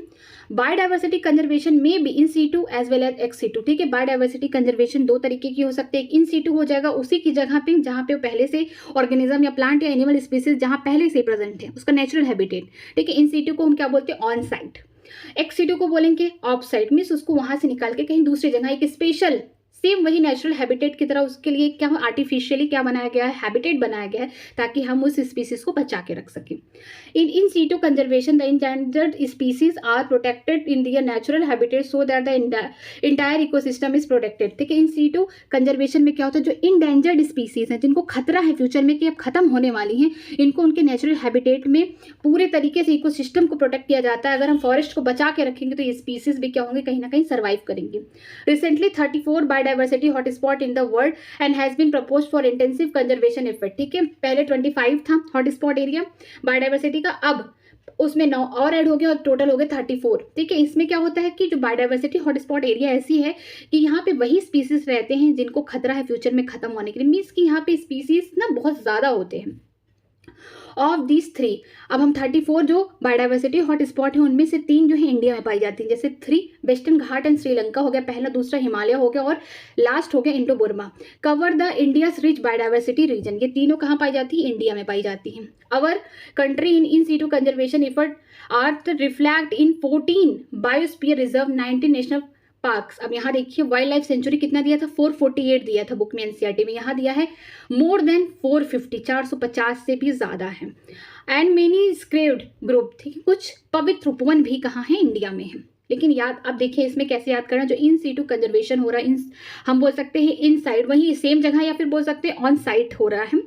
बायोडाइवर्सिटी कंजर्वेशन में भी in situ as well as ex situ. ठीक है, बायोडाइवर्सिटी कंजर्वेशन दो तरीके की हो सकती है। एक इन सीटू हो जाएगा उसी की जगह पे जहाँ पे पहले से ऑर्गेनिज्म या प्लांट या एनिमल स्पीसीज जहाँ पहले से प्रेजेंट है, उसका नेचुरल हैबिटेट। ठीक है, इन सीटू को हम क्या बोलते हैं, ऑन साइट। एक्स सीटू को बोलेंगे ऑफ साइट, मीन्स उसको वहां से निकाल के कहीं दूसरी जगह एक स्पेशल सेम वही नेचुरल हैबिटेट की तरह उसके लिए क्या आर्टिफिशियली क्या बनाया गया है, हैबिटेट बनाया गया है, ताकि हम उस स्पीसीज को बचा के रख सकें। In situ conservation the endangered species are protected in their natural habitat so that the entire ecosystem is protected. ठीक है, इन सीटू कंजर्वेशन में क्या होता है, जो इंडेंजर्ड स्पीसीज हैं, जिनको खतरा है फ्यूचर में कि अब खत्म होने वाली हैं, इनको उनके नेचुरल हैबिटेट में पूरे तरीके से इकोसिस्टम को प्रोटेक्ट किया जाता है। अगर हम फॉरेस्ट को बचा के रखेंगे तो ये स्पीसीज भी क्या होंगे, कहीं ना कहीं सर्वाइव करेंगे। Recently 34 biodiversity hotspot in the world and has been proposed for intensive conservation effort. ठीक है, पहले 25 था हॉटस्पॉट एरिया बायोडाइवर्सिटी का, अब उसमें 9 और ऐड हो गया और टोटल हो गए 34। ठीक है, इसमें क्या होता है कि जो बायोडाइवर्सिटी हॉटस्पॉट एरिया ऐसी है कि यहाँ पे वही स्पीसीज रहते हैं जिनको खतरा है फ्यूचर में खत्म होने के लिए, मीन्स कि यहाँ पे स्पीसीज ना बहुत ज़्यादा होते हैं। ऑफ दीज 3, अब हम 34 जो बायोडाइवर्सिटी हॉटस्पॉट है उनमें से 3 जो है इंडिया में पाई जाती हैं। जैसे 3 वेस्टर्न घाट एंड श्रीलंका हो गया पहला, दूसरा हिमालय हो गया और लास्ट हो गया Indo Burma. Cover the India's rich biodiversity region, ये तीनों कहाँ पाई जाती है, इंडिया में पाई जाती हैं। Our country in situ conservation effort are reflect in 14 biosphere reserve, 19 national parks. अब यहाँ देखिए वाइल्ड लाइफ सेंचुरी कितना दिया था, 448 दिया था बुक में, एनसीईआरटी में। यहाँ दिया है मोर देन 450, 450 से भी ज़्यादा है। एंड मेनी स्क्रेव्ड ग्रुप, ठीक है, कुछ पवित्र उपवन भी कहाँ है, इंडिया में है। लेकिन याद, अब देखिए इसमें कैसे याद करना, जो इन सीटू कंजर्वेशन हो रहा है, इन हम बोल सकते हैं इन साइड, वही सेम जगह, या फिर बोल सकते हैं ऑन साइट हो रहा है।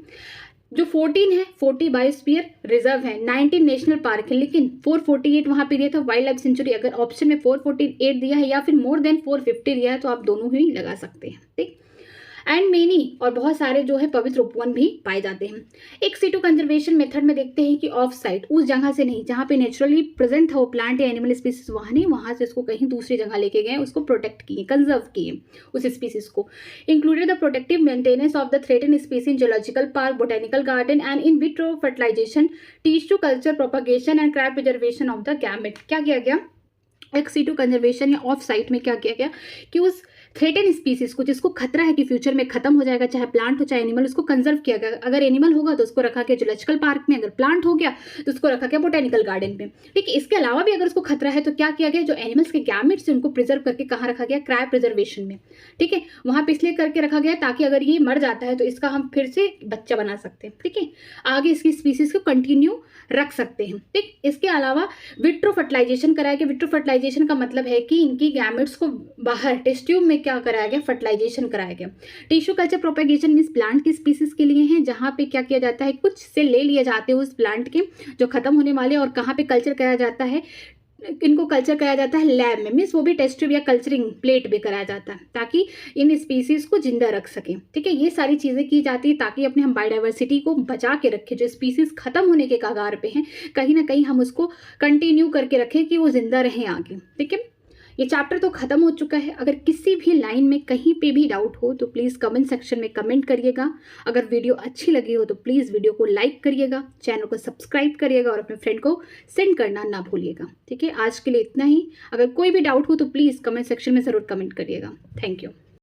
जो 14 है 40 बायोस्फीयर रिजर्व है, 19 नेशनल पार्क है, लेकिन 448 वहाँ पे दिया था वाइल्ड लाइफ सेंचुरी। अगर ऑप्शन में 448 दिया है या फिर मोर देन 450 दिया है तो आप दोनों ही लगा सकते हैं, ठीक। एंड मेनी और बहुत सारे जो है पवित्र उपवन भी पाए जाते हैं। एक सीटू कंजर्वेशन मेथड में देखते हैं कि ऑफ साइट, उस जगह से नहीं जहाँ पे नेचुरली प्रेजेंट था वो प्लांट या एनिमल स्पीसीज, वहाँ नहीं, वहाँ से उसको कहीं दूसरी जगह लेके गए, उसको प्रोटेक्ट किए, कंजर्व किए उस स्पीसीज को। Included the protective maintenance of the threatened species in zoological park, botanical garden and in vitro fertilization, tissue culture propagation and cryo preservation of the gamete. क्या किया गया एक सीटू कंजर्वेशन या off site में, क्या किया गया कि उस थ्रेटन स्पीसीज को, जिसको खतरा है कि फ्यूचर में खत्म हो जाएगा, चाहे प्लांट हो चाहे एनिमल, उसको कंजर्व किया गया। अगर एनिमल होगा तो उसको रखा गया जूलॉजिकल पार्क में, अगर प्लांट हो गया तो उसको रखा गया बोटेनिकल गार्डन में, ठीक है। इसके अलावा भी अगर उसको खतरा है तो क्या किया गया, जो एनिमल्स के गैमेट्स हैं उनको प्रिजर्व करके कहाँ रखा गया, क्रायो प्रिजर्वेशन में, ठीक है। वहाँ पे इसलिए करके रखा गया ताकि अगर ये मर जाता है तो इसका हम फिर से बच्चा बना सकते हैं, ठीक है, आगे इसकी स्पीसीज को कंटिन्यू रख सकते हैं, ठीक। इसके अलावा विट्रो फर्टिलाइजेशन कराया गया। विट्रो फर्टिलाइजेशन का मतलब है कि इनकी गैमेट्स को बाहर टेस्ट ट्यूब में क्या कराया गया, फर्टिलाइजेशन कराया गया। Tissue culture propagation means plant की स्पीसीज के लिए हैं, जहाँ पे क्या किया जाता है, कुछ से ले लिए जाते हैं उस प्लांट के जो खत्म होने वाले, और कहाँ पे कल्चर कराया जाता है, इनको कल्चर कराया जाता है लैब में, मीन्स वो भी टेस्ट ट्यूब या कल्चरिंग प्लेट भी कराया जाता है ताकि इन स्पीसीज को जिंदा रख सकें, ठीक है। ये सारी चीज़ें की जाती है ताकि अपने हम बायोडाइवर्सिटी को बचा के रखें। जो स्पीसीज खत्म होने के कगार पे हैं, कहीं ना कहीं हम उसको कंटिन्यू करके रखें कि वो जिंदा रहें आगे, ठीक है। ये चैप्टर तो खत्म हो चुका है। अगर किसी भी लाइन में कहीं पे भी डाउट हो तो प्लीज़ कमेंट सेक्शन में कमेंट करिएगा। अगर वीडियो अच्छी लगी हो तो प्लीज़ वीडियो को लाइक करिएगा, चैनल को सब्सक्राइब करिएगा और अपने फ्रेंड को सेंड करना ना भूलिएगा, ठीक है। आज के लिए इतना ही। अगर कोई भी डाउट हो तो प्लीज़ कमेंट सेक्शन में ज़रूर कमेंट करिएगा। Thank you.